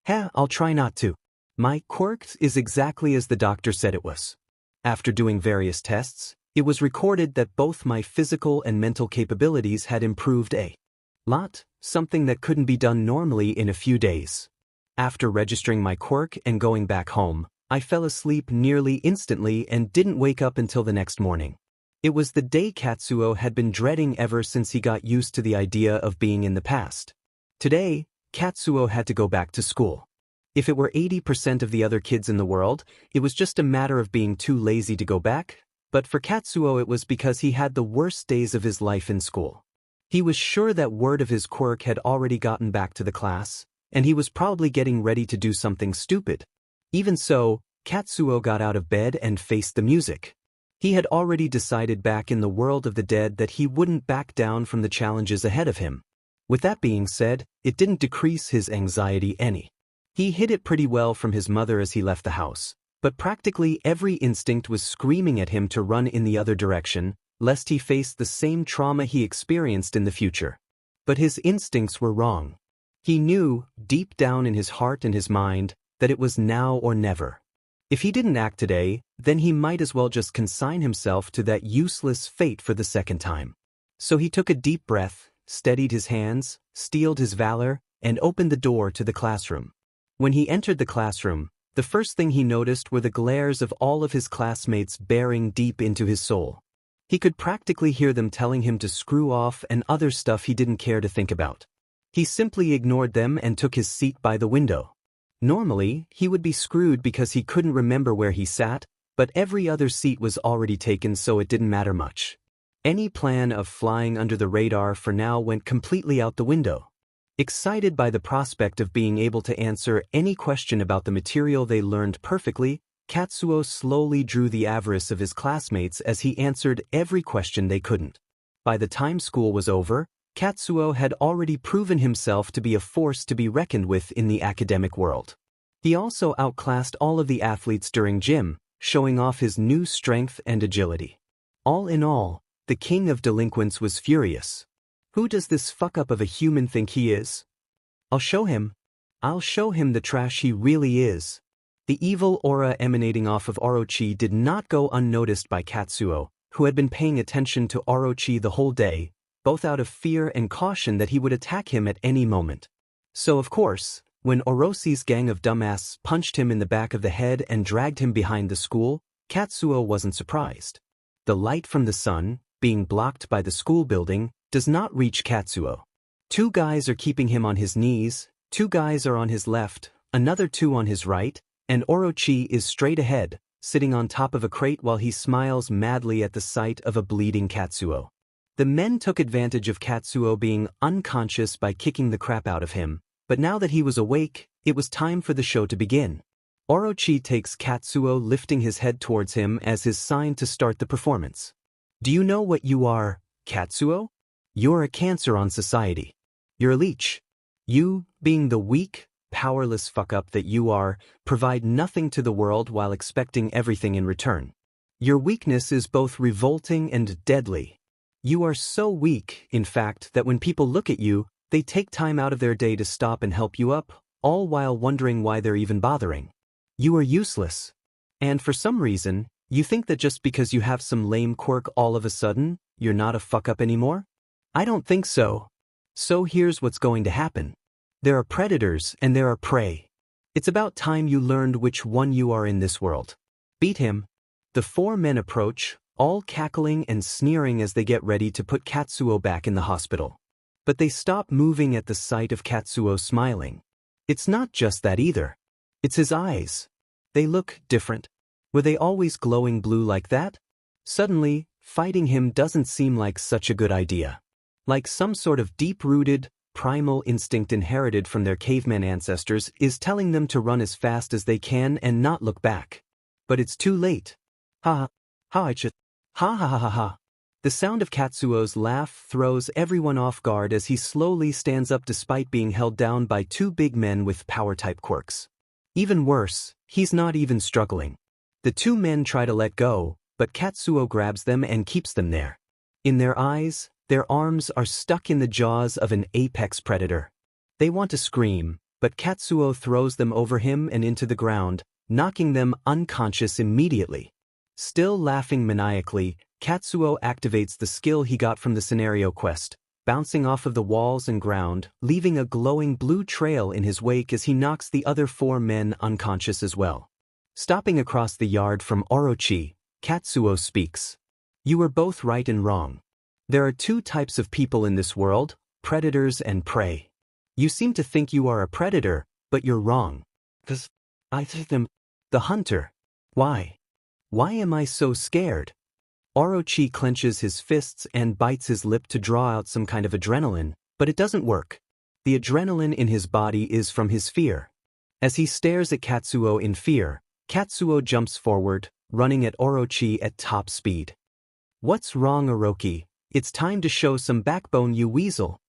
I'll try not to. My quirk is exactly as the doctor said it was." After doing various tests, it was recorded that both my physical and mental capabilities had improved a lot, something that couldn't be done normally in a few days. After registering my quirk and going back home, I fell asleep nearly instantly and didn't wake up until the next morning. It was the day Katsuo had been dreading ever since he got used to the idea of being in the past. Today, Katsuo had to go back to school. If it were 80% of the other kids in the world, it was just a matter of being too lazy to go back, but for Katsuo it was because he had the worst days of his life in school. He was sure that word of his quirk had already gotten back to the class, and he was probably getting ready to do something stupid. Even so, Katsuo got out of bed and faced the music. He had already decided back in the world of the dead that he wouldn't back down from the challenges ahead of him. With that being said, it didn't decrease his anxiety any. He hid it pretty well from his mother as he left the house, but practically every instinct was screaming at him to run in the other direction, lest he face the same trauma he experienced in the future. But his instincts were wrong. He knew, deep down in his heart and his mind, that it was now or never. If he didn't act today, then he might as well just consign himself to that useless fate for the second time. So he took a deep breath, steadied his hands, steeled his valor, and opened the door to the classroom. When he entered the classroom, the first thing he noticed were the glares of all of his classmates bearing deep into his soul. He could practically hear them telling him to screw off and other stuff he didn't care to think about. He simply ignored them and took his seat by the window. Normally, he would be screwed because he couldn't remember where he sat, but every other seat was already taken, so it didn't matter much. Any plan of flying under the radar for now went completely out the window. Excited by the prospect of being able to answer any question about the material they learned perfectly, Katsuo slowly drew the avarice of his classmates as he answered every question they couldn't. By the time school was over, Katsuo had already proven himself to be a force to be reckoned with in the academic world. He also outclassed all of the athletes during gym, showing off his new strength and agility. All in all, the king of delinquents was furious. Who does this fuck-up of a human think he is? I'll show him the trash he really is. The evil aura emanating off of Orochi did not go unnoticed by Katsuo, who had been paying attention to Orochi the whole day, both out of fear and caution that he would attack him at any moment. So of course, when Orochi's gang of dumbasses punched him in the back of the head and dragged him behind the school, Katsuo wasn't surprised. The light from the sun, being blocked by the school building, does not reach Katsuo. 2 guys are keeping him on his knees, 2 guys are on his left, another 2 on his right, and Orochi is straight ahead, sitting on top of a crate while he smiles madly at the sight of a bleeding Katsuo. The men took advantage of Katsuo being unconscious by kicking the crap out of him, but now that he was awake, it was time for the show to begin. Orochi takes Katsuo lifting his head towards him as his sign to start the performance. Do you know what you are, Katsuo? You're a cancer on society. You're a leech. You, being the weak, powerless fuck-up that you are, provide nothing to the world while expecting everything in return. Your weakness is both revolting and deadly. You are so weak, in fact, that when people look at you, they take time out of their day to stop and help you up, all while wondering why they're even bothering. You are useless. And for some reason, you think that just because you have some lame quirk all of a sudden, you're not a fuck-up anymore? I don't think so. So here's what's going to happen. There are predators and there are prey. It's about time you learned which one you are in this world. Beat him. The 4 men approach, all cackling and sneering as they get ready to put Katsuo back in the hospital. But they stop moving at the sight of Katsuo smiling. It's not just that either. It's his eyes. They look different. Were they always glowing blue like that? Suddenly, fighting him doesn't seem like such a good idea. Like some sort of deep-rooted, primal instinct inherited from their caveman ancestors is telling them to run as fast as they can and not look back. But it's too late. Ha ha ha. The sound of Katsuo's laugh throws everyone off guard as he slowly stands up despite being held down by 2 big men with power-type quirks. Even worse, he's not even struggling. The 2 men try to let go, but Katsuo grabs them and keeps them there. In their eyes, their arms are stuck in the jaws of an apex predator. They want to scream, but Katsuo throws them over him and into the ground, knocking them unconscious immediately. Still laughing maniacally, Katsuo activates the skill he got from the scenario quest, bouncing off of the walls and ground, leaving a glowing blue trail in his wake as he knocks the other 4 men unconscious as well. Stopping across the yard from Orochi, Katsuo speaks. You were both right and wrong. There are 2 types of people in this world, predators and prey. You seem to think you are a predator, but you're wrong. The hunter. Why? Why am I so scared? Orochi clenches his fists and bites his lip to draw out some kind of adrenaline, but it doesn't work. The adrenaline in his body is from his fear. As he stares at Katsuo in fear, Katsuo jumps forward, running at Orochi at top speed. What's wrong, Orochi? It's time to show some backbone, you weasel.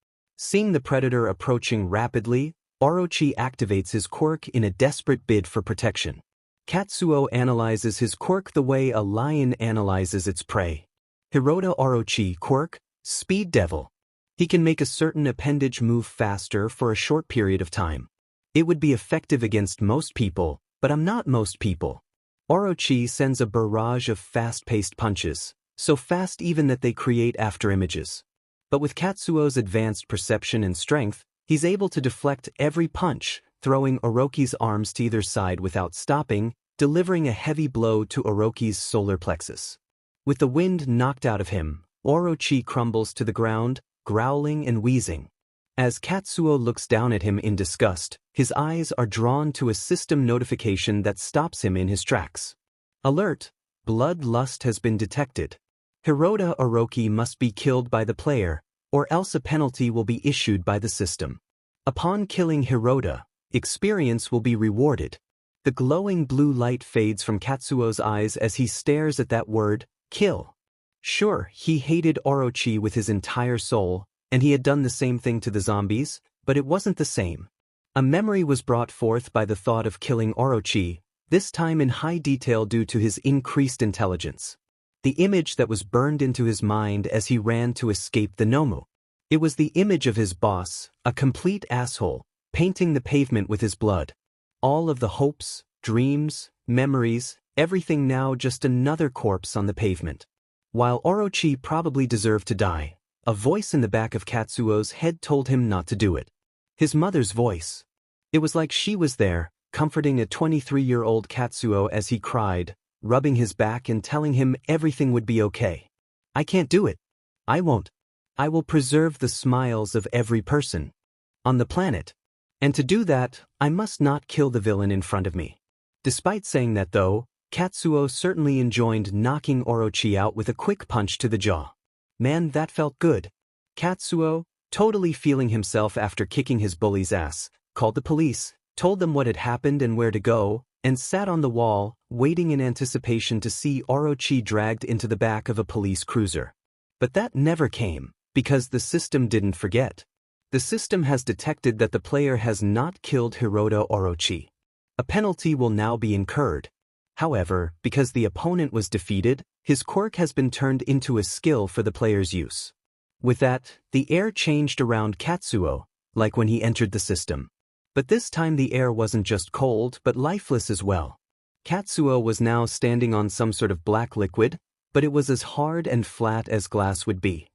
Seeing the predator approaching rapidly, Orochi activates his quirk in a desperate bid for protection. Katsuo analyzes his quirk the way a lion analyzes its prey. Hirota Orochi quirk, Speed Devil. He can make a certain appendage move faster for a short period of time. It would be effective against most people, but I'm not most people. Orochi sends a barrage of fast-paced punches, so fast even that they create afterimages. But with Katsuo's advanced perception and strength, he's able to deflect every punch, throwing Orochi's arms to either side without stopping, delivering a heavy blow to Orochi's solar plexus. With the wind knocked out of him, Orochi crumbles to the ground, growling and wheezing. As Katsuo looks down at him in disgust, his eyes are drawn to a system notification that stops him in his tracks. Alert! Bloodlust has been detected. Hirota Orochi must be killed by the player, or else a penalty will be issued by the system. Upon killing Hirota, experience will be rewarded. The glowing blue light fades from Katsuo's eyes as he stares at that word, kill. Sure, he hated Orochi with his entire soul, and he had done the same thing to the zombies, but it wasn't the same. A memory was brought forth by the thought of killing Orochi, this time in high detail due to his increased intelligence. The image that was burned into his mind as he ran to escape the Nomu. It was the image of his boss, a complete asshole, painting the pavement with his blood. All of the hopes, dreams, memories, everything now just another corpse on the pavement. While Orochi probably deserved to die, a voice in the back of Katsuo's head told him not to do it. His mother's voice. It was like she was there, comforting a 23-year-old Katsuo as he cried, rubbing his back and telling him everything would be okay. I can't do it. I won't. I will preserve the smiles of every person on the planet. And to do that, I must not kill the villain in front of me. Despite saying that though, Katsuo certainly enjoyed knocking Orochi out with a quick punch to the jaw. Man, that felt good. Katsuo, totally feeling himself after kicking his bully's ass, called the police, told them what had happened and where to go, and sat on the wall, waiting in anticipation to see Orochi dragged into the back of a police cruiser. But that never came, because the system didn't forget. The system has detected that the player has not killed Hirota Orochi. A penalty will now be incurred. However, because the opponent was defeated, his quirk has been turned into a skill for the player's use. With that, the air changed around Katsuo, like when he entered the system. But this time the air wasn't just cold but lifeless as well. Katsuo was now standing on some sort of black liquid, but it was as hard and flat as glass would be.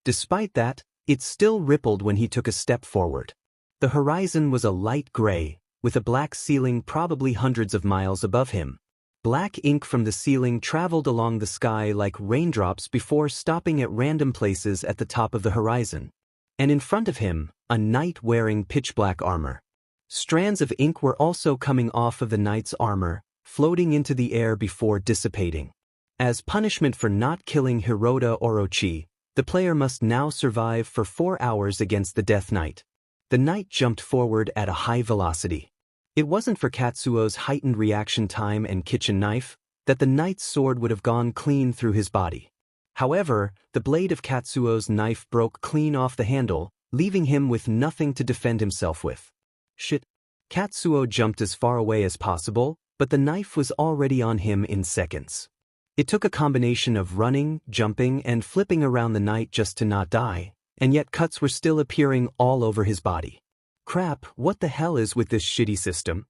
Despite that, it still rippled when he took a step forward. The horizon was a light gray, with a black ceiling probably hundreds of miles above him. Black ink from the ceiling traveled along the sky like raindrops before stopping at random places at the top of the horizon. And in front of him, a knight wearing pitch-black armor. Strands of ink were also coming off of the knight's armor, floating into the air before dissipating. As punishment for not killing Hirota Orochi, the player must now survive for 4 hours against the Death Knight. The knight jumped forward at a high velocity. It wasn't for Katsuo's heightened reaction time and kitchen knife that the knight's sword would have gone clean through his body. However, the blade of Katsuo's knife broke clean off the handle, leaving him with nothing to defend himself with. Shit. Katsuo jumped as far away as possible, but the knife was already on him in seconds. It took a combination of running, jumping, and flipping around the knight just to not die, and yet cuts were still appearing all over his body. Crap, what the hell is with this shitty system?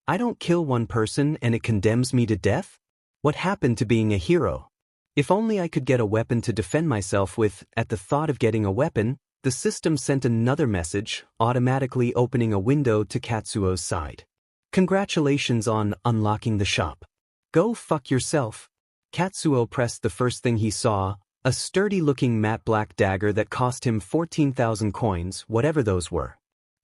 I don't kill one person and it condemns me to death? What happened to being a hero? If only I could get a weapon to defend myself with. At the thought of getting a weapon, the system sent another message, automatically opening a window to Katsuo's side. Congratulations on unlocking the shop. Go fuck yourself. Katsuo pressed the first thing he saw, a sturdy-looking matte black dagger that cost him 14,000 coins, whatever those were.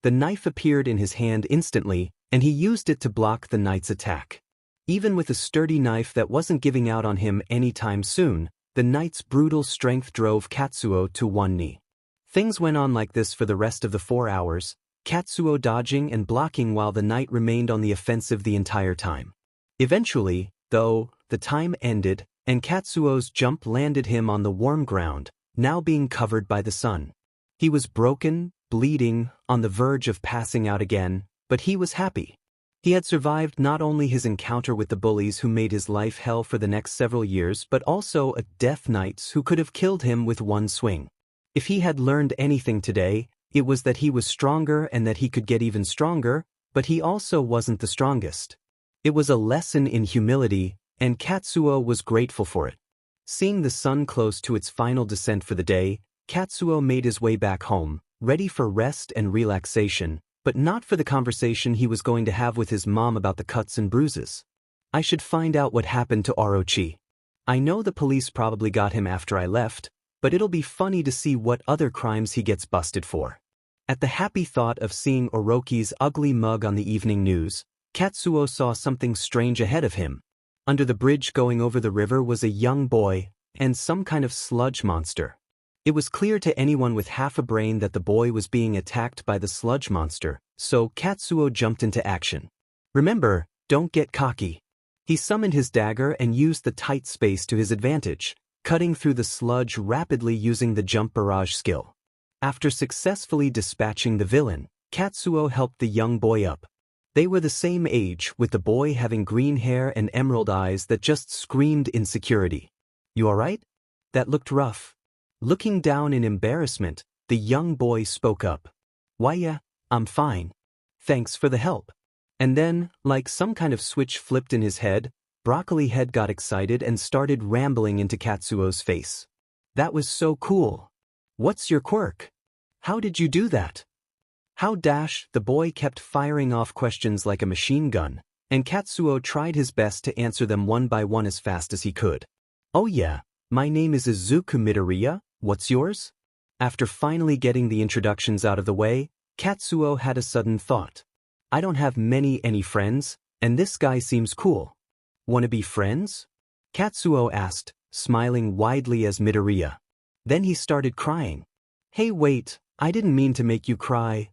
The knife appeared in his hand instantly, and he used it to block the knight's attack. Even with a sturdy knife that wasn't giving out on him anytime soon, the knight's brutal strength drove Katsuo to one knee. Things went on like this for the rest of the 4 hours, Katsuo dodging and blocking while the knight remained on the offensive the entire time. Eventually, though, the time ended, and Katsuo's jump landed him on the warm ground, now being covered by the sun. He was broken, bleeding, on the verge of passing out again, but he was happy. He had survived not only his encounter with the bullies who made his life hell for the next several years but also a Death Knights who could have killed him with one swing. If he had learned anything today, it was that he was stronger and that he could get even stronger, but he also wasn't the strongest. It was a lesson in humility, and Katsuo was grateful for it. Seeing the sun close to its final descent for the day, Katsuo made his way back home, ready for rest and relaxation, but not for the conversation he was going to have with his mom about the cuts and bruises. I should find out what happened to Orochi. I know the police probably got him after I left, but it'll be funny to see what other crimes he gets busted for. At the happy thought of seeing Orochi's ugly mug on the evening news, Katsuo saw something strange ahead of him. Under the bridge going over the river was a young boy, and some kind of sludge monster. It was clear to anyone with half a brain that the boy was being attacked by the sludge monster, so Katsuo jumped into action. Remember, don't get cocky. He summoned his dagger and used the tight space to his advantage, cutting through the sludge rapidly using the jump barrage skill. After successfully dispatching the villain, Katsuo helped the young boy up. They were the same age, with the boy having green hair and emerald eyes that just screamed insecurity. "You alright? That looked rough." Looking down in embarrassment, the young boy spoke up. "Why yeah, I'm fine. Thanks for the help." And then, like some kind of switch flipped in his head, Broccoli Head got excited and started rambling into Katsuo's face. "That was so cool. What's your quirk? How did you do that?" How dash, the boy kept firing off questions like a machine gun, and Katsuo tried his best to answer them one by one as fast as he could. "Oh yeah, my name is Izuku Midoriya, what's yours?" After finally getting the introductions out of the way, Katsuo had a sudden thought. "I don't have any friends, and this guy seems cool. Wanna be friends?" Katsuo asked, smiling widely as Midoriya. Then he started crying. "Hey wait, I didn't mean to make you cry."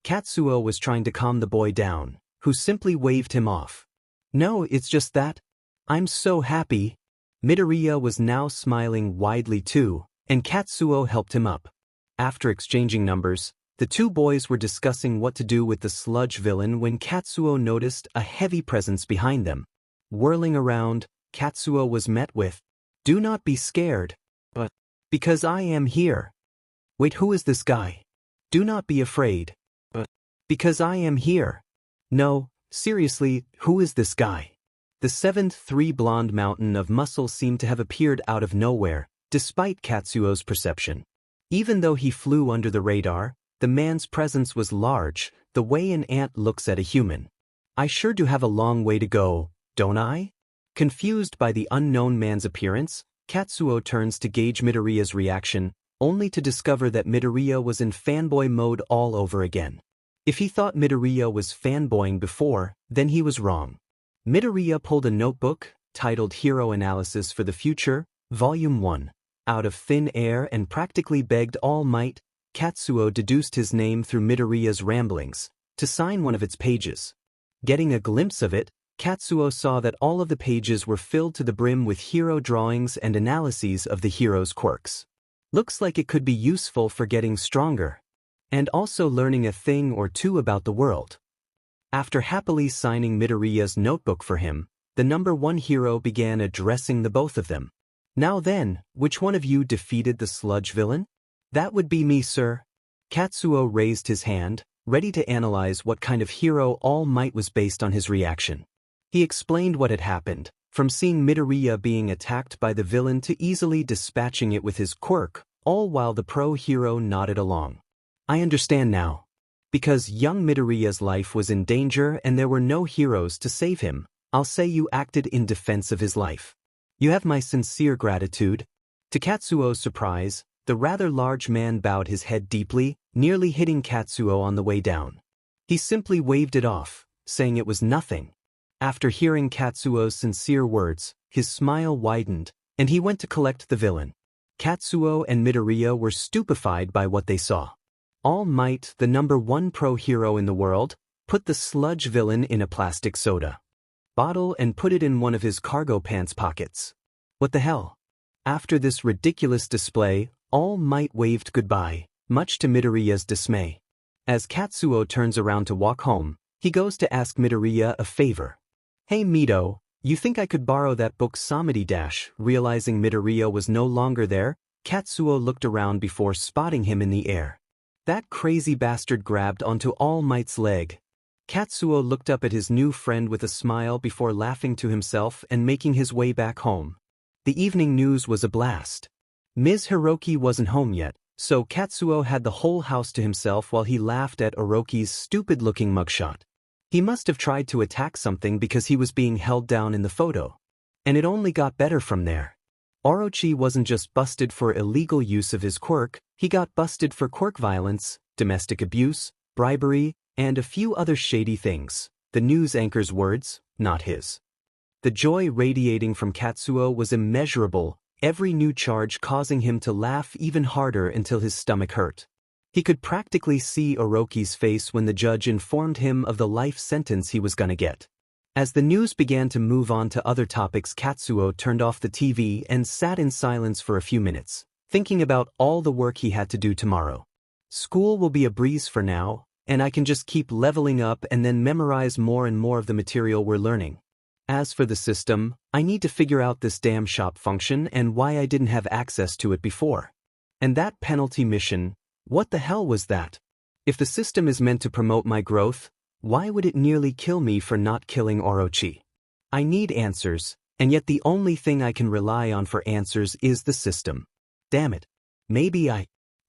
Katsuo was trying to calm the boy down, who simply waved him off. "No, it's just that. I'm so happy." Midoriya was now smiling widely too, and Katsuo helped him up. After exchanging numbers, the two boys were discussing what to do with the sludge villain when Katsuo noticed a heavy presence behind them. Whirling around, Katsuo was met with, "Do not be scared." "But, because I am here." "Wait, who is this guy?" "Do not be afraid." "But, because I am here." "No, seriously, who is this guy?" The seventh three-blonde mountain of muscle seemed to have appeared out of nowhere, despite Katsuo's perception. Even though he flew under the radar, the man's presence was large, the way an ant looks at a human. "I sure do have a long way to go, don't I?" Confused by the unknown man's appearance, Katsuo turns to gauge Midoriya's reaction, only to discover that Midoriya was in fanboy mode all over again. If he thought Midoriya was fanboying before, then he was wrong. Midoriya pulled a notebook, titled Hero Analysis for the Future, Volume 1, out of thin air and practically begged All Might, Katsuo deduced his name through Midoriya's ramblings, to sign one of its pages. Getting a glimpse of it, Katsuo saw that all of the pages were filled to the brim with hero drawings and analyses of the hero's quirks. Looks like it could be useful for getting stronger. And also learning a thing or two about the world. After happily signing Midoriya's notebook for him, the number one hero began addressing the both of them. "Now then, which one of you defeated the sludge villain?" "That would be me, sir." Katsuo raised his hand, ready to analyze what kind of hero All Might was based on his reaction. He explained what had happened, from seeing Midoriya being attacked by the villain to easily dispatching it with his quirk, all while the pro hero nodded along. "I understand now. Because young Midoriya's life was in danger and there were no heroes to save him, I'll say you acted in defense of his life. You have my sincere gratitude." To Katsuo's surprise, the rather large man bowed his head deeply, nearly hitting Katsuo on the way down. He simply waved it off, saying it was nothing. After hearing Katsuo's sincere words, his smile widened, and he went to collect the villain. Katsuo and Midoriya were stupefied by what they saw. All Might, the number one pro hero in the world, put the sludge villain in a plastic soda bottle and put it in one of his cargo pants pockets. What the hell? After this ridiculous display, All Might waved goodbye, much to Midoriya's dismay. As Katsuo turns around to walk home, he goes to ask Midoriya a favor. "Hey Mido, you think I could borrow that book Samedi Dash?" Realizing Midoriya was no longer there, Katsuo looked around before spotting him in the air. That crazy bastard grabbed onto All Might's leg. Katsuo looked up at his new friend with a smile before laughing to himself and making his way back home. The evening news was a blast. Ms. Hiroki wasn't home yet, so Katsuo had the whole house to himself while he laughed at Orochi's stupid-looking mugshot. He must have tried to attack something because he was being held down in the photo. And it only got better from there. Orochi wasn't just busted for illegal use of his quirk, he got busted for quirk violence, domestic abuse, bribery, and a few other shady things. The news anchor's words, not his. The joy radiating from Katsuo was immeasurable, every new charge causing him to laugh even harder until his stomach hurt. He could practically see Orochi's face when the judge informed him of the life sentence he was gonna get. As the news began to move on to other topics, Katsuo turned off the TV and sat in silence for a few minutes, thinking about all the work he had to do tomorrow. School will be a breeze for now, and I can just keep leveling up and then memorize more and more of the material we're learning. As for the system, I need to figure out this damn shop function and why I didn't have access to it before. And that penalty mission, what the hell was that? If the system is meant to promote my growth, why would it nearly kill me for not killing Orochi? I need answers, and yet the only thing I can rely on for answers is the system. Damn it. Maybe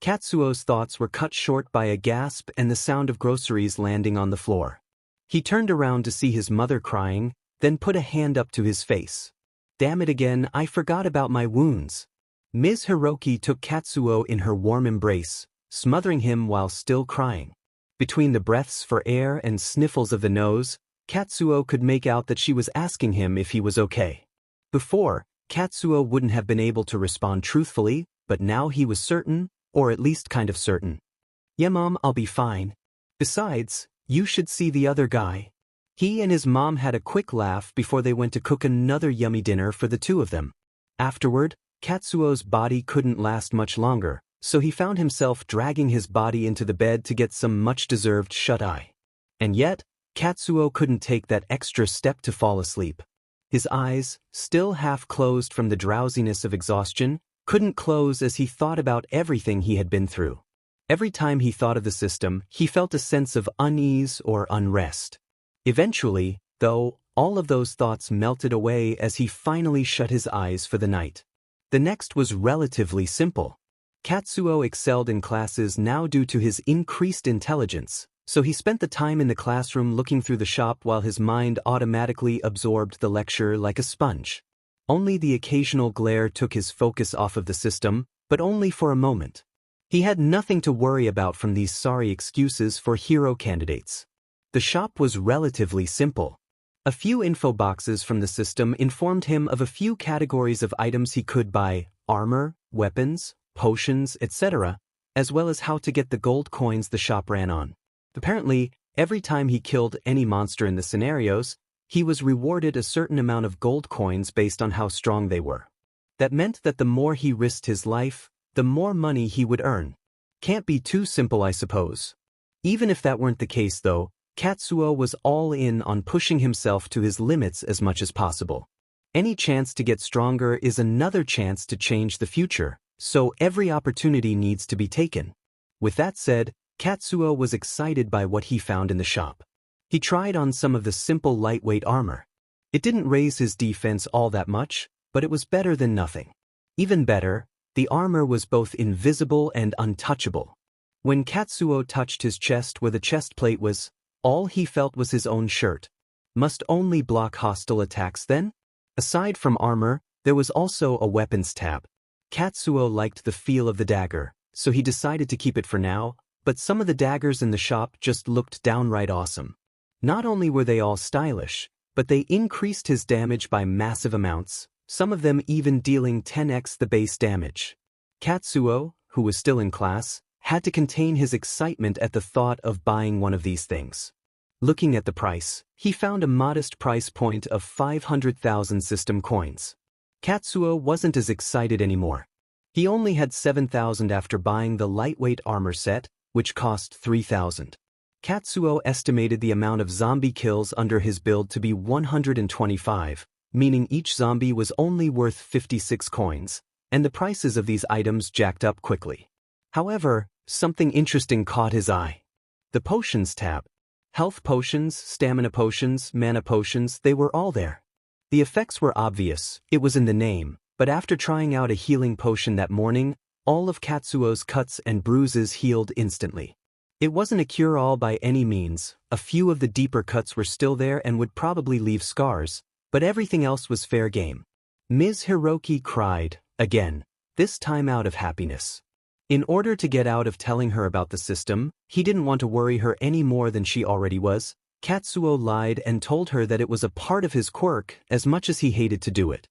Katsuo's thoughts were cut short by a gasp and the sound of groceries landing on the floor. He turned around to see his mother crying, then put a hand up to his face. Damn it again, I forgot about my wounds. Ms. Hiroki took Katsuo in her warm embrace, smothering him while still crying. Between the breaths for air and sniffles of the nose, Katsuo could make out that she was asking him if he was okay. Before, Katsuo wouldn't have been able to respond truthfully, but now he was certain, or at least kind of certain. "Yeah mom, I'll be fine. Besides, you should see the other guy." He and his mom had a quick laugh before they went to cook another yummy dinner for the two of them. Afterward, Katsuo's body couldn't last much longer, so he found himself dragging his body into the bed to get some much-deserved shut-eye. And yet, Katsuo couldn't take that extra step to fall asleep. His eyes, still half closed from the drowsiness of exhaustion, couldn't close as he thought about everything he had been through. Every time he thought of the system, he felt a sense of unease or unrest. Eventually, though, all of those thoughts melted away as he finally shut his eyes for the night. The next was relatively simple. Katsuo excelled in classes now due to his increased intelligence, so he spent the time in the classroom looking through the shop while his mind automatically absorbed the lecture like a sponge. Only the occasional glare took his focus off of the system, but only for a moment. He had nothing to worry about from these sorry excuses for hero candidates. The shop was relatively simple. A few info boxes from the system informed him of a few categories of items he could buy: armor, weapons, potions, etc., as well as how to get the gold coins the shop ran on. Apparently, every time he killed any monster in the scenarios, he was rewarded a certain amount of gold coins based on how strong they were. That meant that the more he risked his life, the more money he would earn. Can't be too simple, I suppose. Even if that weren't the case though, Katsuo was all in on pushing himself to his limits as much as possible. Any chance to get stronger is another chance to change the future, so every opportunity needs to be taken. With that said, Katsuo was excited by what he found in the shop. He tried on some of the simple lightweight armor. It didn't raise his defense all that much, but it was better than nothing. Even better, the armor was both invisible and untouchable. When Katsuo touched his chest where the chest plate was, all he felt was his own shirt. Must only block hostile attacks then? Aside from armor, there was also a weapons tab. Katsuo liked the feel of the dagger, so he decided to keep it for now, but some of the daggers in the shop just looked downright awesome. Not only were they all stylish, but they increased his damage by massive amounts, some of them even dealing 10x the base damage. Katsuo, who was still in class, had to contain his excitement at the thought of buying one of these things. Looking at the price, he found a modest price point of 500,000 system coins. Katsuo wasn't as excited anymore. He only had 7,000 after buying the lightweight armor set, which cost 3,000. Katsuo estimated the amount of zombie kills under his build to be 125, meaning each zombie was only worth 56 coins, and the prices of these items jacked up quickly. However, something interesting caught his eye. The potions tab. Health potions, stamina potions, mana potions, they were all there. The effects were obvious, it was in the name, but after trying out a healing potion that morning, all of Katsuo's cuts and bruises healed instantly. It wasn't a cure-all by any means, a few of the deeper cuts were still there and would probably leave scars, but everything else was fair game. Ms. Hiroki cried, again, this time out of happiness. In order to get out of telling her about the system, he didn't want to worry her any more than she already was. Katsuo lied and told her that it was a part of his quirk as much as he hated to do it.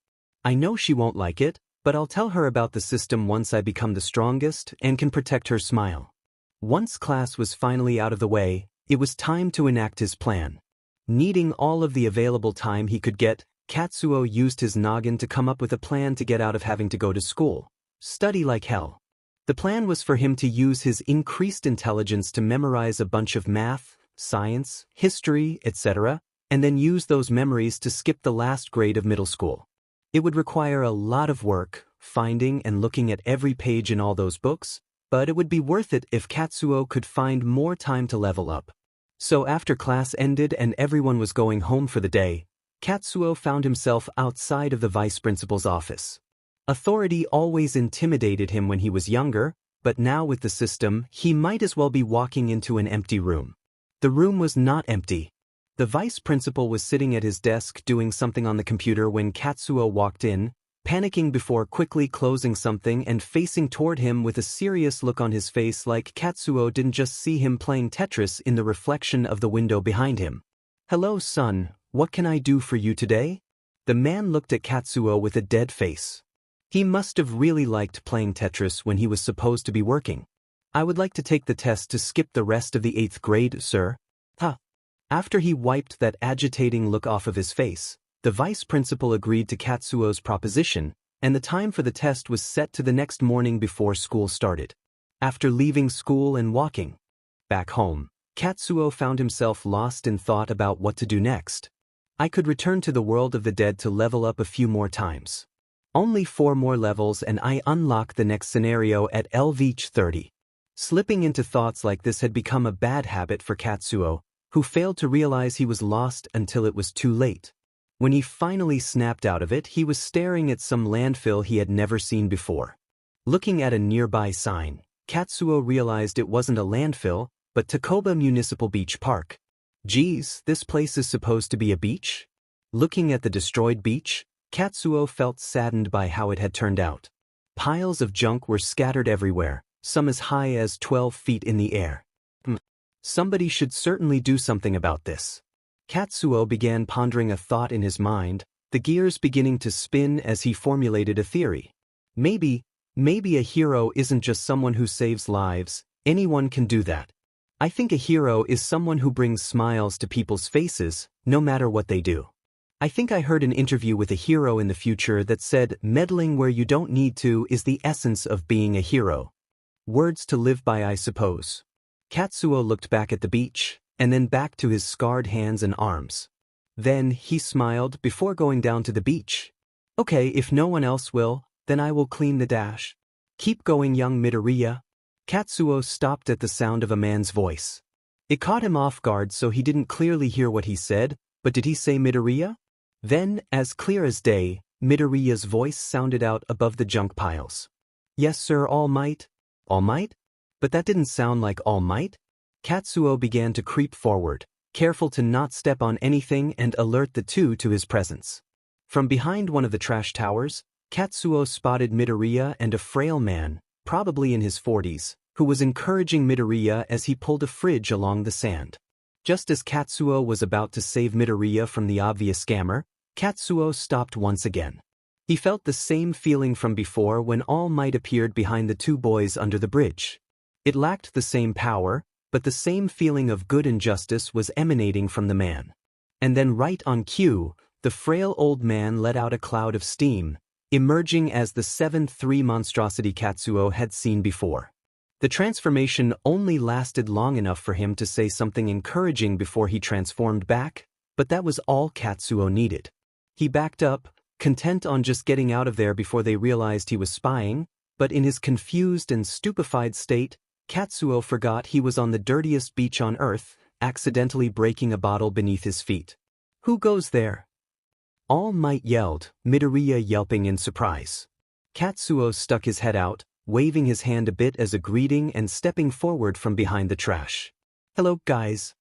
I know she won't like it, but I'll tell her about the system once I become the strongest and can protect her smile. Once class was finally out of the way, it was time to enact his plan. Needing all of the available time he could get, Katsuo used his noggin to come up with a plan to get out of having to go to school. Study like hell. The plan was for him to use his increased intelligence to memorize a bunch of math, science, history, etc., and then use those memories to skip the last grade of middle school. It would require a lot of work, finding and looking at every page in all those books, but it would be worth it if Katsuo could find more time to level up. So after class ended and everyone was going home for the day, Katsuo found himself outside of the vice principal's office. Authority always intimidated him when he was younger, but now with the system, he might as well be walking into an empty room. The room was not empty. The vice principal was sitting at his desk doing something on the computer when Katsuo walked in, panicking before quickly closing something and facing toward him with a serious look on his face like Katsuo didn't just see him playing Tetris in the reflection of the window behind him. "Hello, son, what can I do for you today?" The man looked at Katsuo with a dead face. He must have really liked playing Tetris when he was supposed to be working. "I would like to take the test to skip the rest of the 8th grade, sir." Huh. After he wiped that agitating look off of his face, the vice principal agreed to Katsuo's proposition, and the time for the test was set to the next morning before school started. After leaving school and walking back home, Katsuo found himself lost in thought about what to do next. I could return to the world of the dead to level up a few more times. Only 4 more levels and I unlock the next scenario at LV 30. Slipping into thoughts like this had become a bad habit for Katsuo, who failed to realize he was lost until it was too late. When he finally snapped out of it, he was staring at some landfill he had never seen before. Looking at a nearby sign, Katsuo realized it wasn't a landfill, but Takoba Municipal Beach Park. Geez, this place is supposed to be a beach? Looking at the destroyed beach, Katsuo felt saddened by how it had turned out. Piles of junk were scattered everywhere, some as high as 12 feet in the air. Somebody should certainly do something about this. Katsuo began pondering a thought in his mind, the gears beginning to spin as he formulated a theory. Maybe a hero isn't just someone who saves lives, anyone can do that. I think a hero is someone who brings smiles to people's faces, no matter what they do. I think I heard an interview with a hero in the future that said meddling where you don't need to is the essence of being a hero. Words to live by, I suppose. Katsuo looked back at the beach, and then back to his scarred hands and arms. Then he smiled before going down to the beach. "Okay, if no one else will, then I will clean the dash. Keep going, young Midoriya." Katsuo stopped at the sound of a man's voice. It caught him off guard, so he didn't clearly hear what he said, but did he say Midoriya? Then, as clear as day, Midoriya's voice sounded out above the junk piles. "Yes, sir, All Might." "All Might? But that didn't sound like All Might." Katsuo began to creep forward, careful to not step on anything and alert the two to his presence. From behind one of the trash towers, Katsuo spotted Midoriya and a frail man, probably in his 40s, who was encouraging Midoriya as he pulled a fridge along the sand. Just as Katsuo was about to save Midoriya from the obvious scammer, Katsuo stopped once again. He felt the same feeling from before when All Might appeared behind the two boys under the bridge. It lacked the same power, but the same feeling of good and justice was emanating from the man. And then right on cue, the frail old man let out a cloud of steam, emerging as the 7th monstrosity Katsuo had seen before. The transformation only lasted long enough for him to say something encouraging before he transformed back, but that was all Katsuo needed. He backed up, content on just getting out of there before they realized he was spying, but in his confused and stupefied state, Katsuo forgot he was on the dirtiest beach on Earth, accidentally breaking a bottle beneath his feet. "Who goes there?" All Might yelled, Midoriya yelping in surprise. Katsuo stuck his head out, waving his hand a bit as a greeting and stepping forward from behind the trash. "Hello, guys."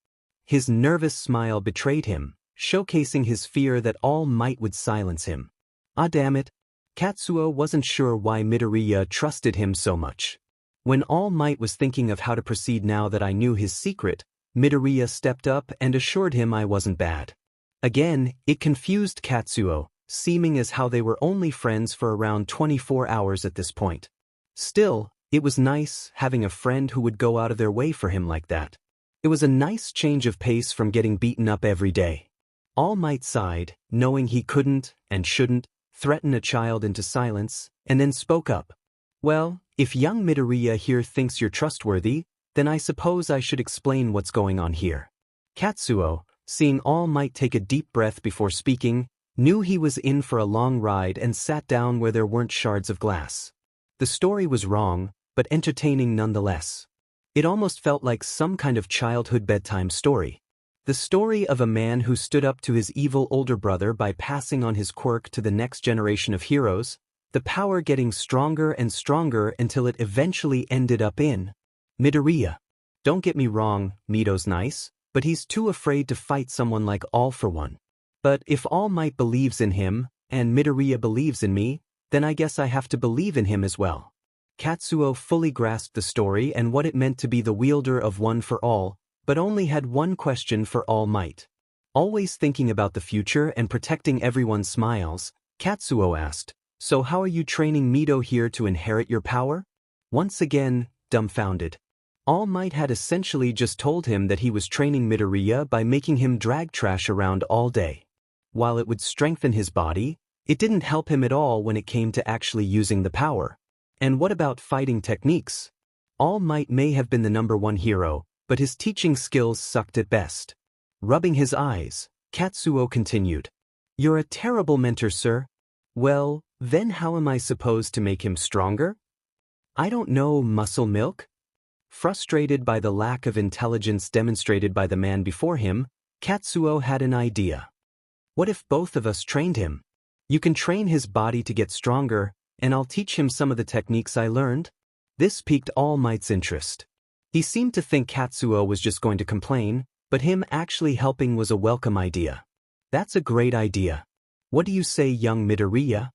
His nervous smile betrayed him, showcasing his fear that All Might would silence him. Ah, damn it. Katsuo wasn't sure why Midoriya trusted him so much. When All Might was thinking of how to proceed now that I knew his secret, Midoriya stepped up and assured him I wasn't bad. Again, it confused Katsuo, seeming as how they were only friends for around 24 hours at this point. Still, it was nice having a friend who would go out of their way for him like that. It was a nice change of pace from getting beaten up every day. All Might sighed, knowing he couldn't, and shouldn't, threaten a child into silence, and then spoke up. "Well, if young Midoriya here thinks you're trustworthy, then I suppose I should explain what's going on here." Katsuo, seeing All Might take a deep breath before speaking, knew he was in for a long ride and sat down where there weren't shards of glass. The story was wrong, but entertaining nonetheless. It almost felt like some kind of childhood bedtime story. The story of a man who stood up to his evil older brother by passing on his quirk to the next generation of heroes, the power getting stronger and stronger until it eventually ended up in Midoriya. Don't get me wrong, Mido's nice, but he's too afraid to fight someone like All for One. But if All Might believes in him, and Midoriya believes in me, then I guess I have to believe in him as well. Katsuo fully grasped the story and what it meant to be the wielder of One for All, but only had one question for All Might. Always thinking about the future and protecting everyone's smiles, Katsuo asked, "So how are you training Mido here to inherit your power?" Once again, dumbfounded. All Might had essentially just told him that he was training Midoriya by making him drag trash around all day. While it would strengthen his body, it didn't help him at all when it came to actually using the power. And what about fighting techniques? All Might may have been the #1 hero, but his teaching skills sucked at best. Rubbing his eyes, Katsuo continued. "You're a terrible mentor, sir." "Well, then how am I supposed to make him stronger?" "I don't know, muscle milk." Frustrated by the lack of intelligence demonstrated by the man before him, Katsuo had an idea. "What if both of us trained him? You can train his body to get stronger, and I'll teach him some of the techniques I learned." This piqued All Might's interest. He seemed to think Katsuo was just going to complain, but him actually helping was a welcome idea. "That's a great idea. What do you say, young Midoriya?"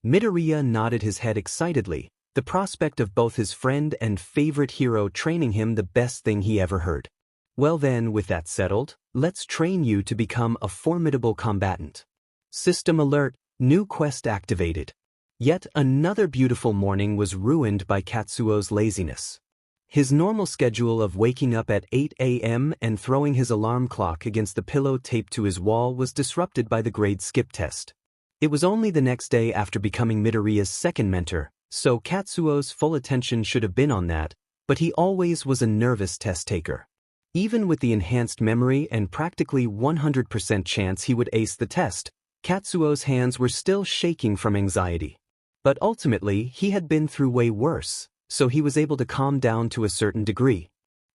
Midoriya nodded his head excitedly, the prospect of both his friend and favorite hero training him the best thing he ever heard. "Well then, with that settled, let's train you to become a formidable combatant." System alert, new quest activated. Yet another beautiful morning was ruined by Katsuo's laziness. His normal schedule of waking up at 8 a.m. and throwing his alarm clock against the pillow taped to his wall was disrupted by the grade skip test. It was only the next day after becoming Midoriya's second mentor, so Katsuo's full attention should have been on that, but he always was a nervous test taker. Even with the enhanced memory and practically 100% chance he would ace the test, Katsuo's hands were still shaking from anxiety. But ultimately, he had been through way worse, so he was able to calm down to a certain degree.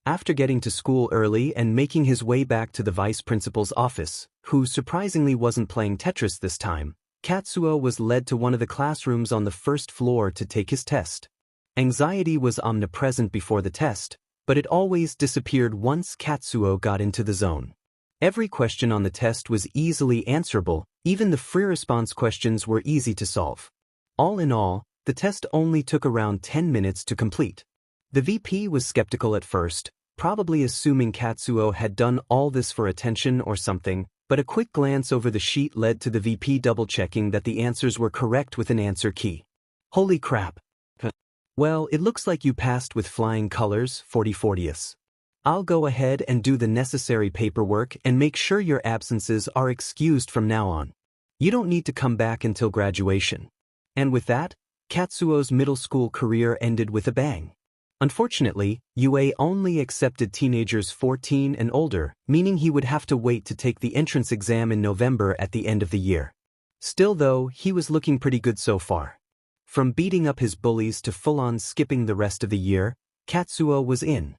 After getting to school early and making his way back to the vice principal's office, who surprisingly wasn't playing Tetris this time, Katsuo was led to one of the classrooms on the first floor to take his test. Anxiety was omnipresent before the test, but it always disappeared once Katsuo got into the zone. Every question on the test was easily answerable, even the free response questions were easy to solve. All in all, the test only took around 10 minutes to complete. The VP was skeptical at first, probably assuming Katsuo had done all this for attention or something, but a quick glance over the sheet led to the VP double-checking that the answers were correct with an answer key. "Holy crap. Well, it looks like you passed with flying colors, 40/40. I'll go ahead and do the necessary paperwork and make sure your absences are excused from now on. You don't need to come back until graduation." And with that, Katsuo's middle school career ended with a bang. Unfortunately, UA only accepted teenagers 14 and older, meaning he would have to wait to take the entrance exam in November at the end of the year. Still though, he was looking pretty good so far. From beating up his bullies to full-on skipping the rest of the year, Katsuo was in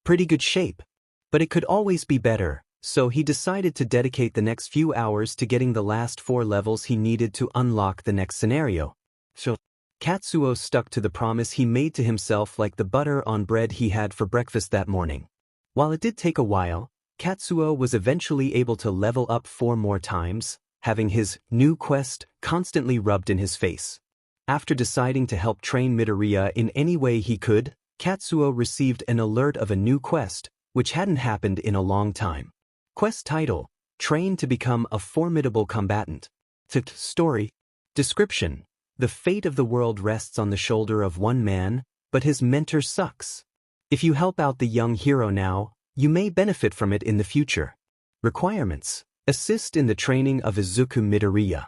pretty good shape. But it could always be better, so he decided to dedicate the next few hours to getting the last 4 levels he needed to unlock the next scenario. So, Katsuo stuck to the promise he made to himself like the butter on bread he had for breakfast that morning. While it did take a while, Katsuo was eventually able to level up 4 more times, having his new quest constantly rubbed in his face. After deciding to help train Midoriya in any way he could, Katsuo received an alert of a new quest, which hadn't happened in a long time. Quest title: Train to become a formidable combatant. Story. Description: The fate of the world rests on the shoulder of one man, but his mentor sucks. If you help out the young hero now, you may benefit from it in the future. Requirements: Assist in the training of Izuku Midoriya.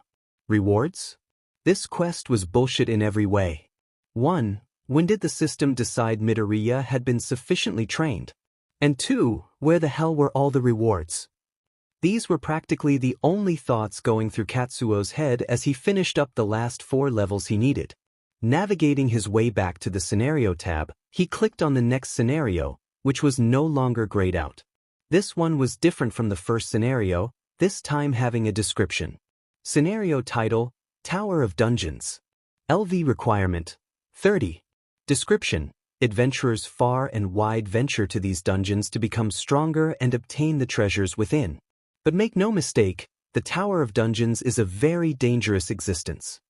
Rewards? This quest was bullshit in every way. 1. When did the system decide Midoriya had been sufficiently trained? And 2. Where the hell were all the rewards? These were practically the only thoughts going through Katsuo's head as he finished up the last 4 levels he needed. Navigating his way back to the scenario tab, he clicked on the next scenario, which was no longer grayed out. This one was different from the first scenario, this time having a description. Scenario title: Tower of Dungeons. LV requirement: 30. Description: Adventurers far and wide venture to these dungeons to become stronger and obtain the treasures within. But make no mistake, the Tower of Dungeons is a very dangerous existence.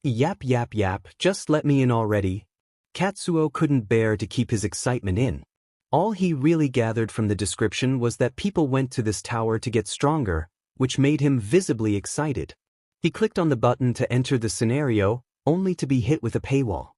Yap, just let me in already. Katsuo couldn't bear to keep his excitement in. All he really gathered from the description was that people went to this tower to get stronger, which made him visibly excited. He clicked on the button to enter the scenario, only to be hit with a paywall.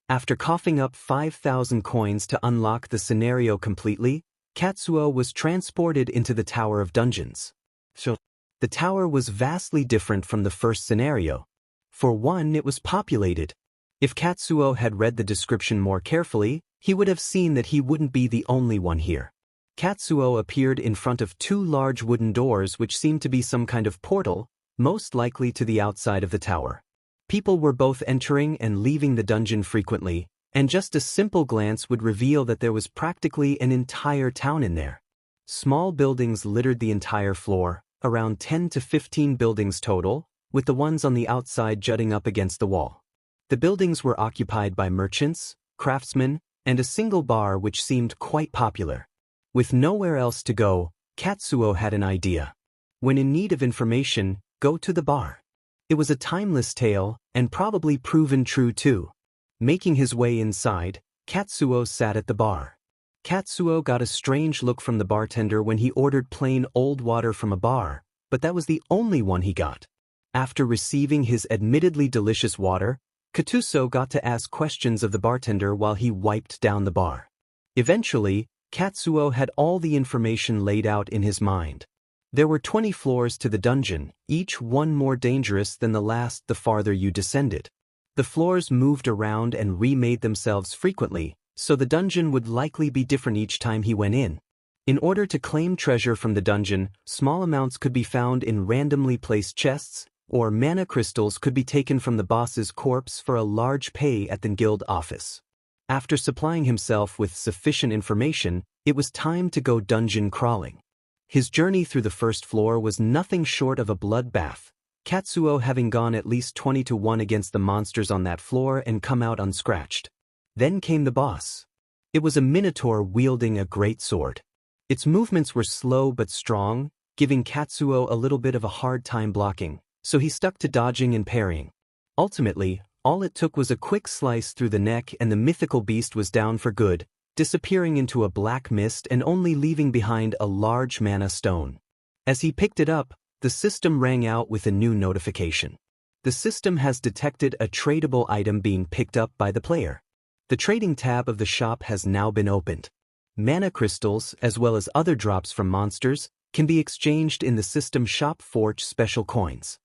After coughing up 5,000 coins to unlock the scenario completely, Katsuo was transported into the Tower of Dungeons. So, the tower was vastly different from the first scenario. For one, it was populated. If Katsuo had read the description more carefully, he would have seen that he wouldn't be the only one here. Katsuo appeared in front of 2 large wooden doors which seemed to be some kind of portal, most likely to the outside of the tower. People were both entering and leaving the dungeon frequently, and just a simple glance would reveal that there was practically an entire town in there. Small buildings littered the entire floor, around 10 to 15 buildings total, with the ones on the outside jutting up against the wall. The buildings were occupied by merchants, craftsmen, and a single bar which seemed quite popular. With nowhere else to go, Katsuo had an idea. When in need of information, go to the bar. It was a timeless tale, and probably proven true too. Making his way inside, Katsuo sat at the bar. Katsuo got a strange look from the bartender when he ordered plain old water from a bar, but that was the only one he got. After receiving his admittedly delicious water, Katsuo got to ask questions of the bartender while he wiped down the bar. Eventually, Katsuo had all the information laid out in his mind. There were 20 floors to the dungeon, each one more dangerous than the last the farther you descended. The floors moved around and remade themselves frequently, so the dungeon would likely be different each time he went in. In order to claim treasure from the dungeon, small amounts could be found in randomly placed chests, or mana crystals could be taken from the boss's corpse for a large pay at the guild office. After supplying himself with sufficient information, it was time to go dungeon crawling. His journey through the first floor was nothing short of a bloodbath, Katsuo having gone at least 20 to 1 against the monsters on that floor and come out unscratched. Then came the boss. It was a minotaur wielding a great sword. Its movements were slow but strong, giving Katsuo a little bit of a hard time blocking, so he stuck to dodging and parrying. Ultimately, all it took was a quick slice through the neck and the mythical beast was down for good, disappearing into a black mist and only leaving behind a large mana stone. As he picked it up, the system rang out with a new notification. The system has detected a tradable item being picked up by the player. The trading tab of the shop has now been opened. Mana crystals, as well as other drops from monsters, can be exchanged in the system shop for special coins.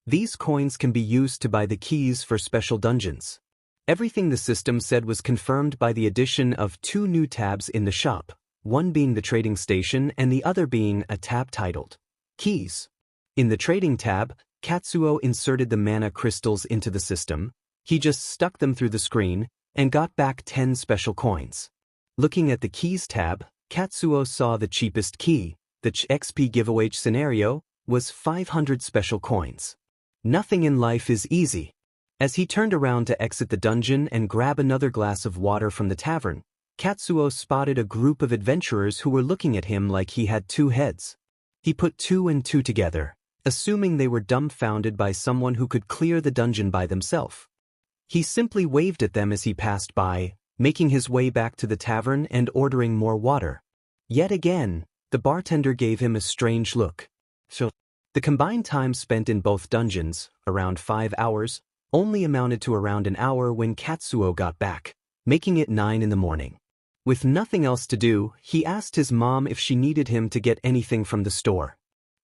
These coins can be used to buy the keys for special dungeons. Everything the system said was confirmed by the addition of 2 new tabs in the shop, one being the trading station and the other being a tab titled Keys. In the trading tab, Katsuo inserted the mana crystals into the system. He just stuck them through the screen and got back 10 special coins. Looking at the Keys tab, Katsuo saw the cheapest key, the XP giveaway scenario, was 500 special coins. Nothing in life is easy. As he turned around to exit the dungeon and grab another glass of water from the tavern, Katsuo spotted a group of adventurers who were looking at him like he had 2 heads. He put 2 and 2 together, assuming they were dumbfounded by someone who could clear the dungeon by themselves. He simply waved at them as he passed by, making his way back to the tavern and ordering more water. Yet again, the bartender gave him a strange look. So, the combined time spent in both dungeons, around 5 hours, only amounted to around an hour when Katsuo got back, making it 9 in the morning. With nothing else to do, he asked his mom if she needed him to get anything from the store.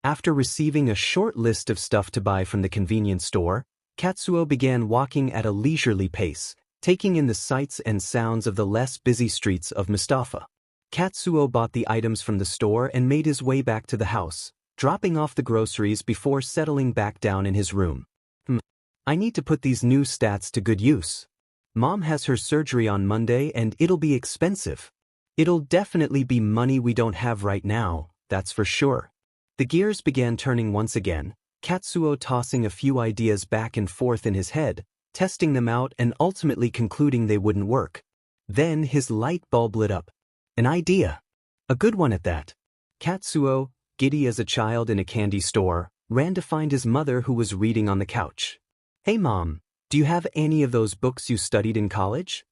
After receiving a short list of stuff to buy from the convenience store, Katsuo began walking at a leisurely pace, taking in the sights and sounds of the less busy streets of Mustafa. Katsuo bought the items from the store and made his way back to the house, dropping off the groceries before settling back down in his room. I need to put these new stats to good use. Mom has her surgery on Monday and it'll be expensive. It'll definitely be money we don't have right now, that's for sure. The gears began turning once again, Katsuo tossing a few ideas back and forth in his head, testing them out and ultimately concluding they wouldn't work. Then his light bulb lit up. An idea. A good one at that. Katsuo, giddy as a child in a candy store, ran to find his mother who was reading on the couch. Hey Mom, do you have any of those books you studied in college?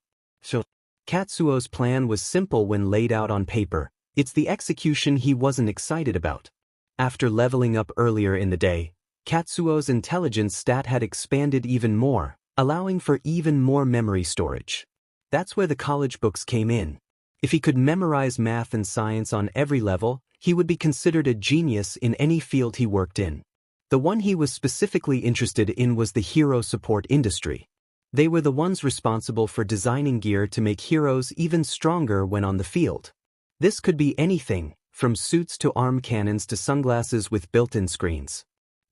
So, Katsuo's plan was simple when laid out on paper. It's the execution he wasn't excited about. After leveling up earlier in the day, Katsuo's intelligence stat had expanded even more, allowing for even more memory storage. That's where the college books came in. If he could memorize math and science on every level, he would be considered a genius in any field he worked in. The one he was specifically interested in was the hero support industry. They were the ones responsible for designing gear to make heroes even stronger when on the field. This could be anything, from suits to arm cannons to sunglasses with built-in screens.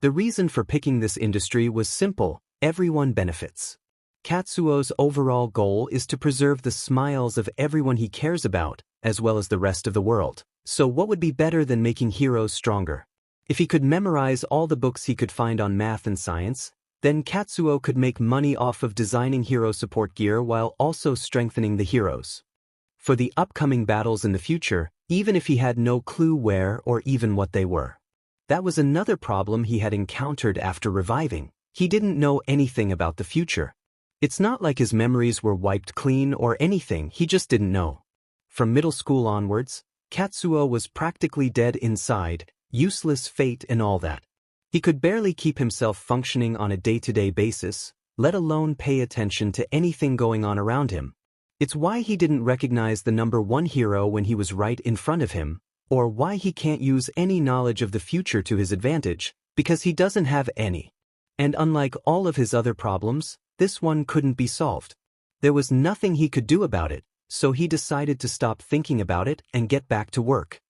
The reason for picking this industry was simple: everyone benefits. Katsuo's overall goal is to preserve the smiles of everyone he cares about, as well as the rest of the world. So what would be better than making heroes stronger? If he could memorize all the books he could find on math and science, then Katsuo could make money off of designing hero support gear while also strengthening the heroes. For the upcoming battles in the future, even if he had no clue where or even what they were. That was another problem he had encountered after reviving. He didn't know anything about the future. It's not like his memories were wiped clean or anything, he just didn't know. From middle school onwards, Katsuo was practically dead inside, useless fate and all that. He could barely keep himself functioning on a day-to-day basis, let alone pay attention to anything going on around him. It's why he didn't recognize the number 1 hero when he was right in front of him, or why he can't use any knowledge of the future to his advantage, because he doesn't have any. And unlike all of his other problems, this one couldn't be solved. There was nothing he could do about it, so he decided to stop thinking about it and get back to work.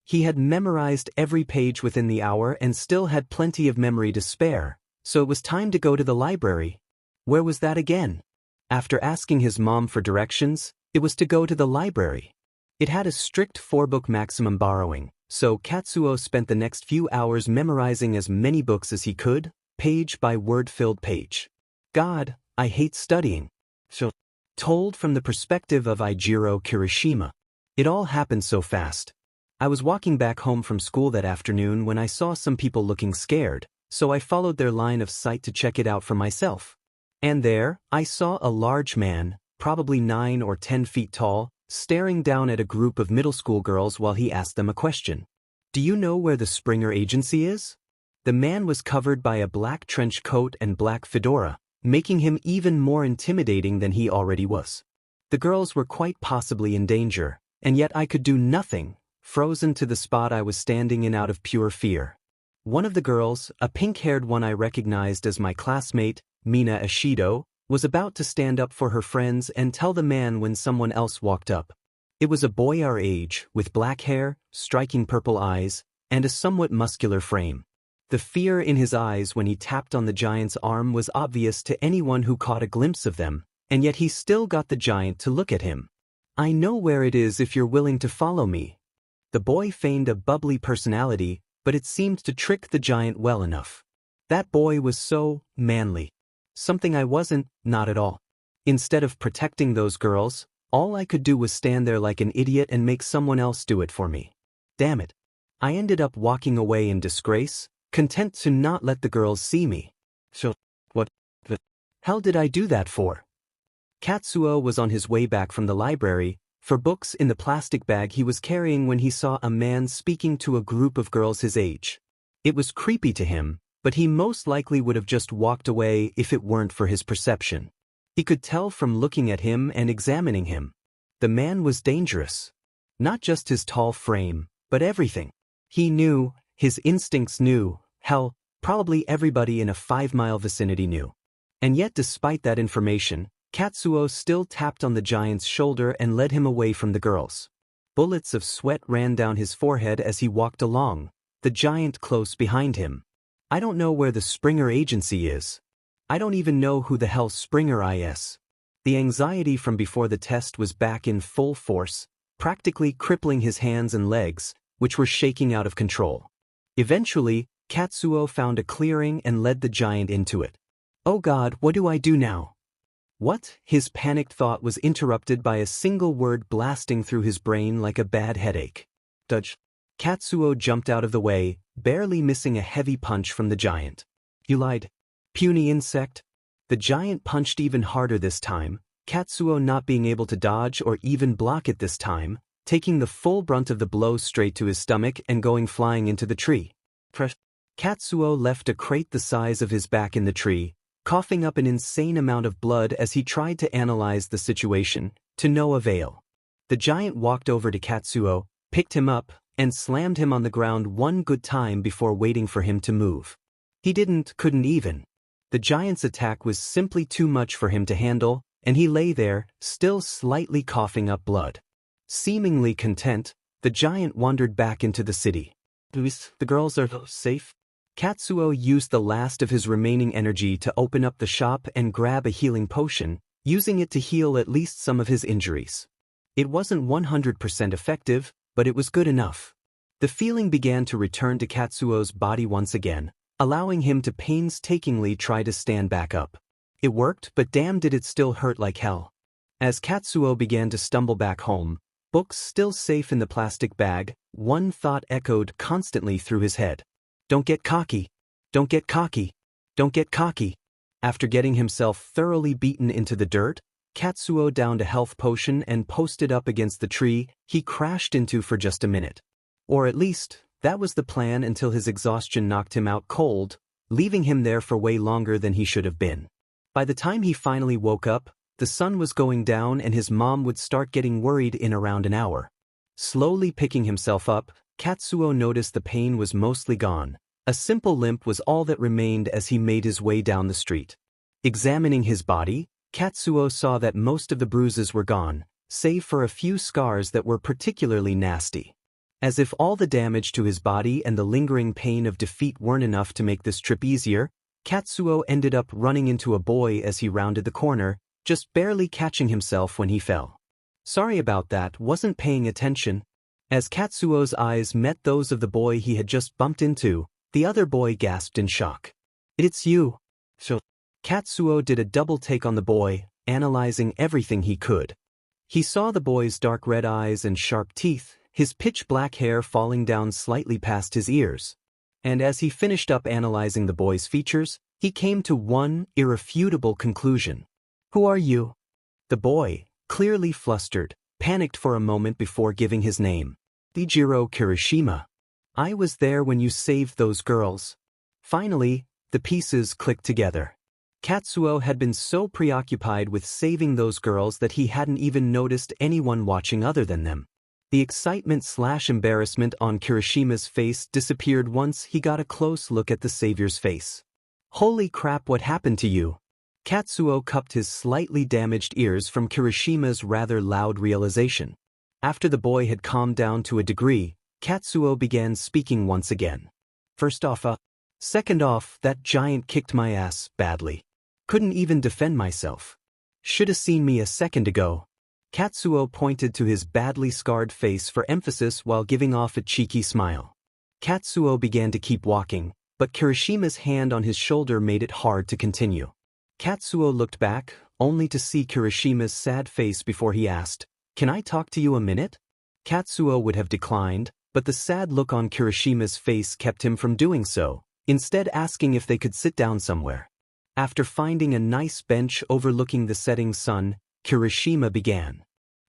He had memorized every page within the hour and still had plenty of memory to spare, so it was time to go to the library. Where was that again? After asking his mom for directions, it was to go to the library. It had a strict 4-book maximum borrowing, so Katsuo spent the next few hours memorizing as many books as he could, page by word-filled page. God, I hate studying. So, told from the perspective of Eijiro Kirishima. It all happened so fast. I was walking back home from school that afternoon when I saw some people looking scared, so I followed their line of sight to check it out for myself. And there, I saw a large man, probably 9 or 10 feet tall, staring down at a group of middle school girls while he asked them a question. Do you know where the Springer Agency is? The man was covered by a black trench coat and black fedora, making him even more intimidating than he already was. The girls were quite possibly in danger, and yet I could do nothing, frozen to the spot I was standing in out of pure fear. One of the girls, a pink-haired one I recognized as my classmate, Mina Ashido, was about to stand up for her friends and tell the man when someone else walked up. It was a boy our age, with black hair, striking purple eyes, and a somewhat muscular frame. The fear in his eyes when he tapped on the giant's arm was obvious to anyone who caught a glimpse of them, and yet he still got the giant to look at him. "I know where it is if you're willing to follow me." The boy feigned a bubbly personality, but it seemed to trick the giant well enough. That boy was so manly. Something I wasn't, not at all. Instead of protecting those girls, all I could do was stand there like an idiot and make someone else do it for me. Damn it. I ended up walking away in disgrace, content to not let the girls see me. So, what the hell did I do that for? Katsuo was on his way back from the library, for books in the plastic bag he was carrying when he saw a man speaking to a group of girls his age. It was creepy to him, but he most likely would have just walked away if it weren't for his perception. He could tell from looking at him and examining him. The man was dangerous. Not just his tall frame, but everything. He knew, his instincts knew, hell, probably everybody in a 5-mile vicinity knew. And yet despite that information, Katsuo still tapped on the giant's shoulder and led him away from the girls. Bullets of sweat ran down his forehead as he walked along, the giant close behind him. I don't know where the Springer Agency is. I don't even know who the hell Springer is. The anxiety from before the test was back in full force, practically crippling his hands and legs, which were shaking out of control. Eventually, Katsuo found a clearing and led the giant into it. Oh God, what do I do now? What? His panicked thought was interrupted by a single word blasting through his brain like a bad headache. Dodge. Katsuo jumped out of the way, barely missing a heavy punch from the giant. You lied. Puny insect. The giant punched even harder this time, Katsuo not being able to dodge or even block it this time, taking the full brunt of the blow straight to his stomach and going flying into the tree. Katsuo left a crate the size of his back in the tree, coughing up an insane amount of blood as he tried to analyze the situation, to no avail. The giant walked over to Katsuo, picked him up, and slammed him on the ground one good time before waiting for him to move. He couldn't even. The giant's attack was simply too much for him to handle, and he lay there, still slightly coughing up blood. Seemingly content, the giant wandered back into the city. The girls are safe? Katsuo used the last of his remaining energy to open up the shop and grab a healing potion, using it to heal at least some of his injuries. It wasn't 100% effective, but it was good enough. The feeling began to return to Katsuo's body once again, allowing him to painstakingly try to stand back up. It worked, but damn did it still hurt like hell. As Katsuo began to stumble back home, books still safe in the plastic bag, one thought echoed constantly through his head. Don't get cocky. Don't get cocky. Don't get cocky. After getting himself thoroughly beaten into the dirt, Katsuo downed a health potion and posted up against the tree he crashed into for just a minute. Or at least, that was the plan until his exhaustion knocked him out cold, leaving him there for way longer than he should have been. By the time he finally woke up, the sun was going down and his mom would start getting worried in around an hour. Slowly picking himself up, Katsuo noticed the pain was mostly gone. A simple limp was all that remained as he made his way down the street. Examining his body, Katsuo saw that most of the bruises were gone, save for a few scars that were particularly nasty. As if all the damage to his body and the lingering pain of defeat weren't enough to make this trip easier, Katsuo ended up running into a boy as he rounded the corner, just barely catching himself when he fell. Sorry about that, wasn't paying attention. As Katsuo's eyes met those of the boy he had just bumped into, the other boy gasped in shock. It's you. So, Katsuo did a double take on the boy, analyzing everything he could. He saw the boy's dark red eyes and sharp teeth, his pitch black hair falling down slightly past his ears. And as he finished up analyzing the boy's features, he came to one irrefutable conclusion. Who are you? The boy, clearly flustered, panicked for a moment before giving his name. Ijiro Kirishima. I was there when you saved those girls. Finally, the pieces clicked together. Katsuo had been so preoccupied with saving those girls that he hadn't even noticed anyone watching other than them. The excitement/embarrassment on Kirishima's face disappeared once he got a close look at the savior's face. Holy crap, what happened to you? Katsuo cupped his slightly damaged ears from Kirishima's rather loud realization. After the boy had calmed down to a degree, Katsuo began speaking once again. First off, second off, that giant kicked my ass badly. Couldn't even defend myself. Shoulda seen me a second ago. Katsuo pointed to his badly scarred face for emphasis while giving off a cheeky smile. Katsuo began to keep walking, but Kirishima's hand on his shoulder made it hard to continue. Katsuo looked back, only to see Kirishima's sad face before he asked, "Can I talk to you a minute?" Katsuo would have declined, but the sad look on Kirishima's face kept him from doing so, instead asking if they could sit down somewhere. After finding a nice bench overlooking the setting sun, Kirishima began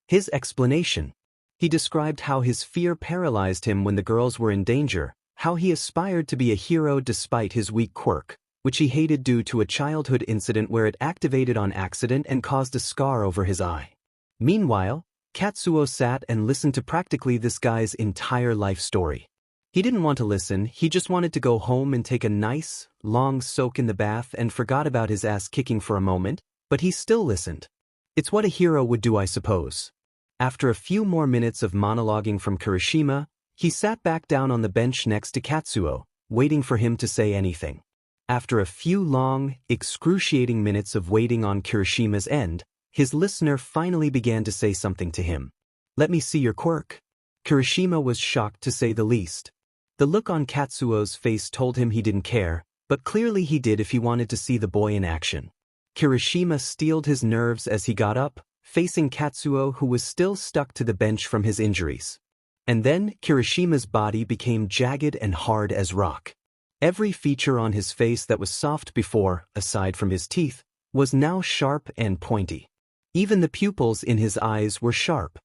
his explanation. He described how his fear paralyzed him when the girls were in danger, how he aspired to be a hero despite his weak quirk, which he hated due to a childhood incident where it activated on accident and caused a scar over his eye. Meanwhile, Katsuo sat and listened to practically this guy's entire life story. He didn't want to listen, he just wanted to go home and take a nice, long soak in the bath and forgot about his ass kicking for a moment, but he still listened. It's what a hero would do, I suppose. After a few more minutes of monologuing from Kirishima, he sat back down on the bench next to Katsuo, waiting for him to say anything. After a few long, excruciating minutes of waiting on Kirishima's end, his listener finally began to say something to him. "Let me see your quirk." Kirishima was shocked to say the least. The look on Katsuo's face told him he didn't care, but clearly he did if he wanted to see the boy in action. Kirishima steeled his nerves as he got up, facing Katsuo who was still stuck to the bench from his injuries. And then, Kirishima's body became jagged and hard as rock. Every feature on his face that was soft before, aside from his teeth, was now sharp and pointy. Even the pupils in his eyes were sharp.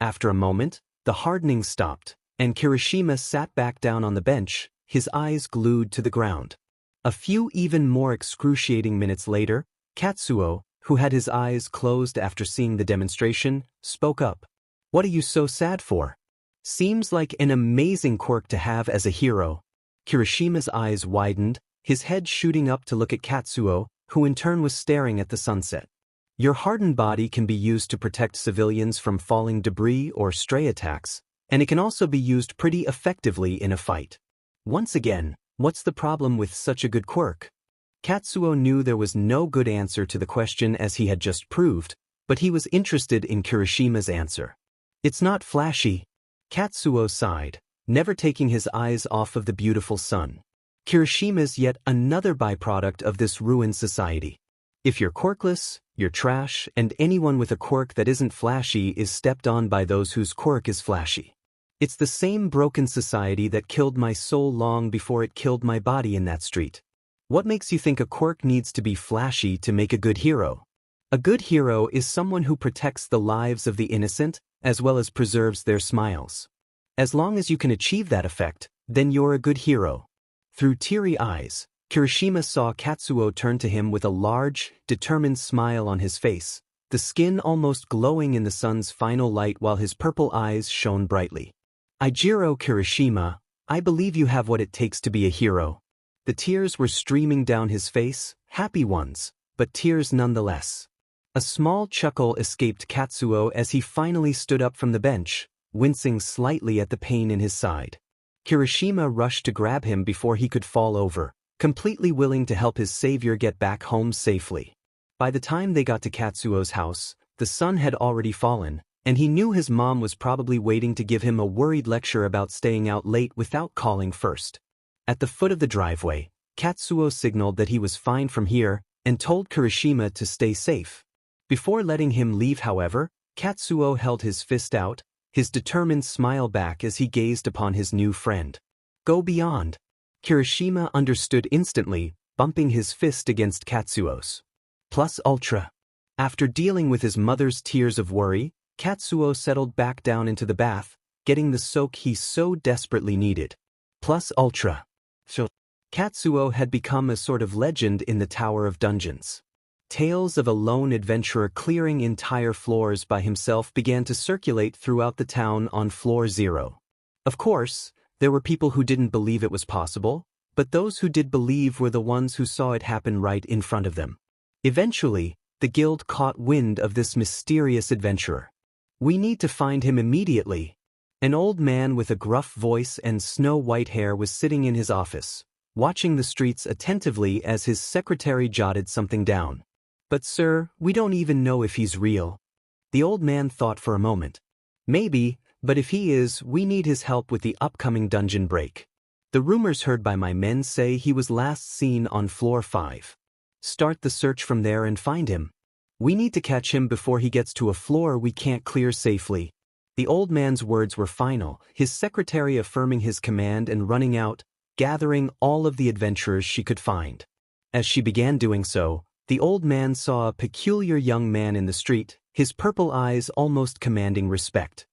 After a moment, the hardening stopped, and Kirishima sat back down on the bench, his eyes glued to the ground. A few even more excruciating minutes later, Katsuo, who had his eyes closed after seeing the demonstration, spoke up. "What are you so sad for? Seems like an amazing quirk to have as a hero." Kirishima's eyes widened, his head shooting up to look at Katsuo, who in turn was staring at the sunset. "Your hardened body can be used to protect civilians from falling debris or stray attacks, and it can also be used pretty effectively in a fight. Once again, what's the problem with such a good quirk?" Katsuo knew there was no good answer to the question as he had just proved, but he was interested in Kirishima's answer. "It's not flashy." Katsuo sighed, never taking his eyes off of the beautiful sun. Kirishima's yet another byproduct of this ruined society. If you're quirkless, you're trash, and anyone with a quirk that isn't flashy is stepped on by those whose quirk is flashy. It's the same broken society that killed my soul long before it killed my body in that street. What makes you think a quirk needs to be flashy to make a good hero? A good hero is someone who protects the lives of the innocent, as well as preserves their smiles. As long as you can achieve that effect, then you're a good hero. Through teary eyes, Kirishima saw Katsuo turn to him with a large, determined smile on his face, the skin almost glowing in the sun's final light while his purple eyes shone brightly. "Ijiro Kirishima, I believe you have what it takes to be a hero." The tears were streaming down his face, happy ones, but tears nonetheless. A small chuckle escaped Katsuo as he finally stood up from the bench, wincing slightly at the pain in his side. Kirishima rushed to grab him before he could fall over, completely willing to help his savior get back home safely. By the time they got to Katsuo's house, the sun had already fallen, and he knew his mom was probably waiting to give him a worried lecture about staying out late without calling first. At the foot of the driveway, Katsuo signaled that he was fine from here and told Kirishima to stay safe. Before letting him leave, however, Katsuo held his fist out, his determined smile back as he gazed upon his new friend. "Go beyond." Kirishima understood instantly, bumping his fist against Katsuo's. Plus ultra. After dealing with his mother's tears of worry, Katsuo settled back down into the bath, getting the soak he so desperately needed. Plus ultra. So, Katsuo had become a sort of legend in the Tower of Dungeons. Tales of a lone adventurer clearing entire floors by himself began to circulate throughout the town on floor 0. Of course, there were people who didn't believe it was possible, but those who did believe were the ones who saw it happen right in front of them. Eventually, the guild caught wind of this mysterious adventurer. "We need to find him immediately." An old man with a gruff voice and snow-white hair was sitting in his office, watching the streets attentively as his secretary jotted something down. "But sir, we don't even know if he's real." The old man thought for a moment. "Maybe, but if he is, we need his help with the upcoming dungeon break. The rumors heard by my men say he was last seen on floor 5. Start the search from there and find him. We need to catch him before he gets to a floor we can't clear safely." The old man's words were final, his secretary affirming his command and running out, gathering all of the adventurers she could find. As she began doing so, the old man saw a peculiar young man in the street, his purple eyes almost commanding respect.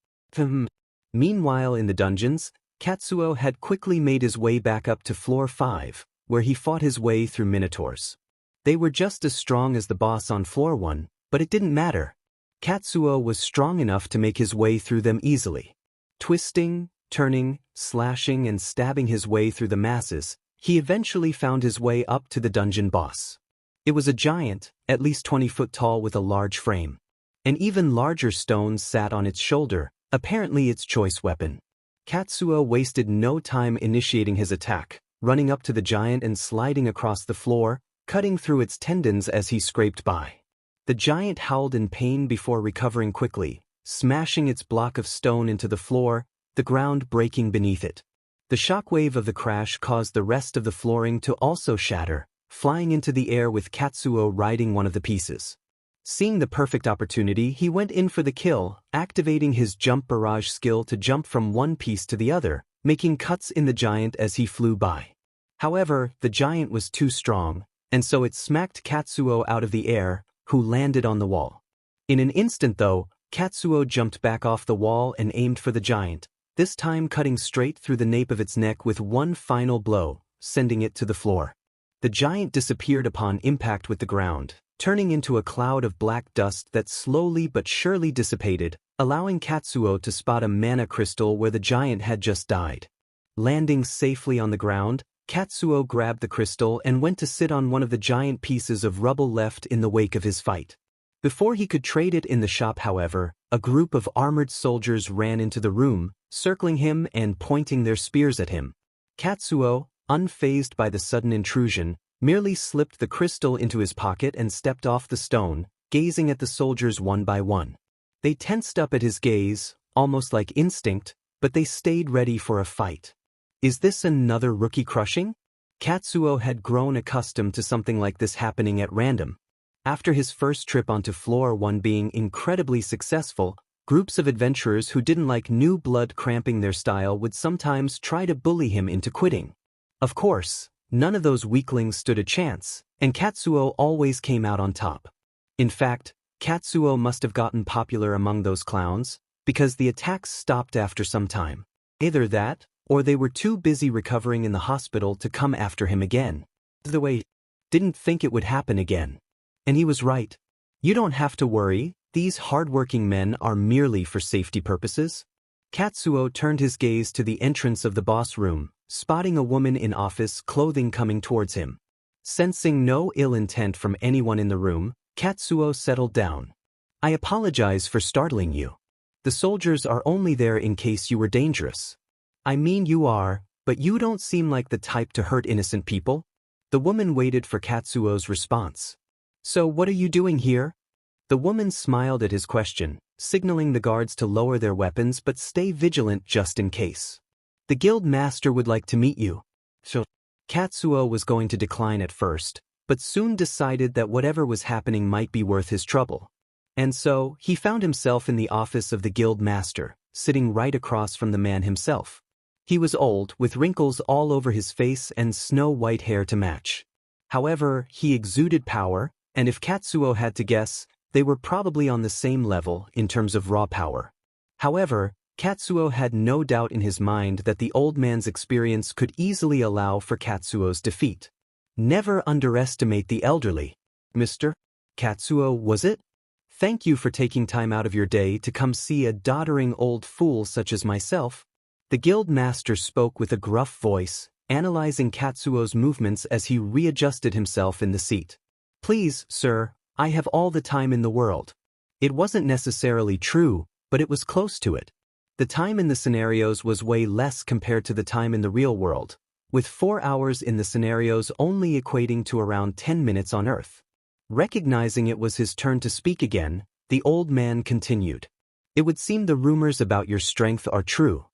Meanwhile in the dungeons, Katsuo had quickly made his way back up to floor 5, where he fought his way through minotaurs. They were just as strong as the boss on floor 1, but it didn't matter. Katsuo was strong enough to make his way through them easily. Twisting, turning, slashing and stabbing his way through the masses, he eventually found his way up to the dungeon boss. It was a giant, at least 20 foot tall with a large frame. An even larger stone sat on its shoulder, apparently its choice weapon. Katsuo wasted no time initiating his attack, running up to the giant and sliding across the floor, cutting through its tendons as he scraped by. The giant howled in pain before recovering quickly, smashing its block of stone into the floor, the ground breaking beneath it. The shockwave of the crash caused the rest of the flooring to also shatter, flying into the air with Katsuo riding one of the pieces. Seeing the perfect opportunity, he went in for the kill, activating his jump barrage skill to jump from one piece to the other, making cuts in the giant as he flew by. However, the giant was too strong, and so it smacked Katsuo out of the air, who landed on the wall. In an instant though, Katsuo jumped back off the wall and aimed for the giant, this time cutting straight through the nape of its neck with one final blow, sending it to the floor. The giant disappeared upon impact with the ground, turning into a cloud of black dust that slowly but surely dissipated, allowing Katsuo to spot a mana crystal where the giant had just died. Landing safely on the ground, Katsuo grabbed the crystal and went to sit on one of the giant pieces of rubble left in the wake of his fight. Before he could trade it in the shop, however, a group of armored soldiers ran into the room, circling him and pointing their spears at him. Katsuo, unfazed by the sudden intrusion, merely slipped the crystal into his pocket and stepped off the stone, gazing at the soldiers one by one. They tensed up at his gaze, almost like instinct, but they stayed ready for a fight. Is this another rookie crushing? Katsuo had grown accustomed to something like this happening at random. After his first trip onto floor 1 being incredibly successful, groups of adventurers who didn't like new blood cramping their style would sometimes try to bully him into quitting. Of course, none of those weaklings stood a chance, and Katsuo always came out on top. In fact, Katsuo must have gotten popular among those clowns, because the attacks stopped after some time. Either that, or they were too busy recovering in the hospital to come after him again. The way didn't think it would happen again. And he was right. You don't have to worry, these hardworking men are merely for safety purposes. Katsuo turned his gaze to the entrance of the boss room, spotting a woman in office clothing coming towards him. Sensing no ill intent from anyone in the room, Katsuo settled down. "I apologize for startling you. The soldiers are only there in case you were dangerous." "I mean you are, but you don't seem like the type to hurt innocent people." The woman waited for Katsuo's response. "So what are you doing here?" The woman smiled at his question, signaling the guards to lower their weapons but stay vigilant just in case. "The guild master would like to meet you." So, Katsuo was going to decline at first, but soon decided that whatever was happening might be worth his trouble. And so, he found himself in the office of the guild master, sitting right across from the man himself. He was old, with wrinkles all over his face and snow-white hair to match. However, he exuded power, and if Katsuo had to guess, they were probably on the same level in terms of raw power. However, Katsuo had no doubt in his mind that the old man's experience could easily allow for Katsuo's defeat. Never underestimate the elderly. "Mr. Katsuo, was it? Thank you for taking time out of your day to come see a doddering old fool such as myself. The guild master spoke with a gruff voice, analyzing Katsuo's movements as he readjusted himself in the seat. Please, sir, I have all the time in the world. It wasn't necessarily true, but it was close to it. The time in the scenarios was way less compared to the time in the real world, with 4 hours in the scenarios only equating to around 10 minutes on Earth. Recognizing it was his turn to speak again, the old man continued. It would seem the rumors about your strength are true.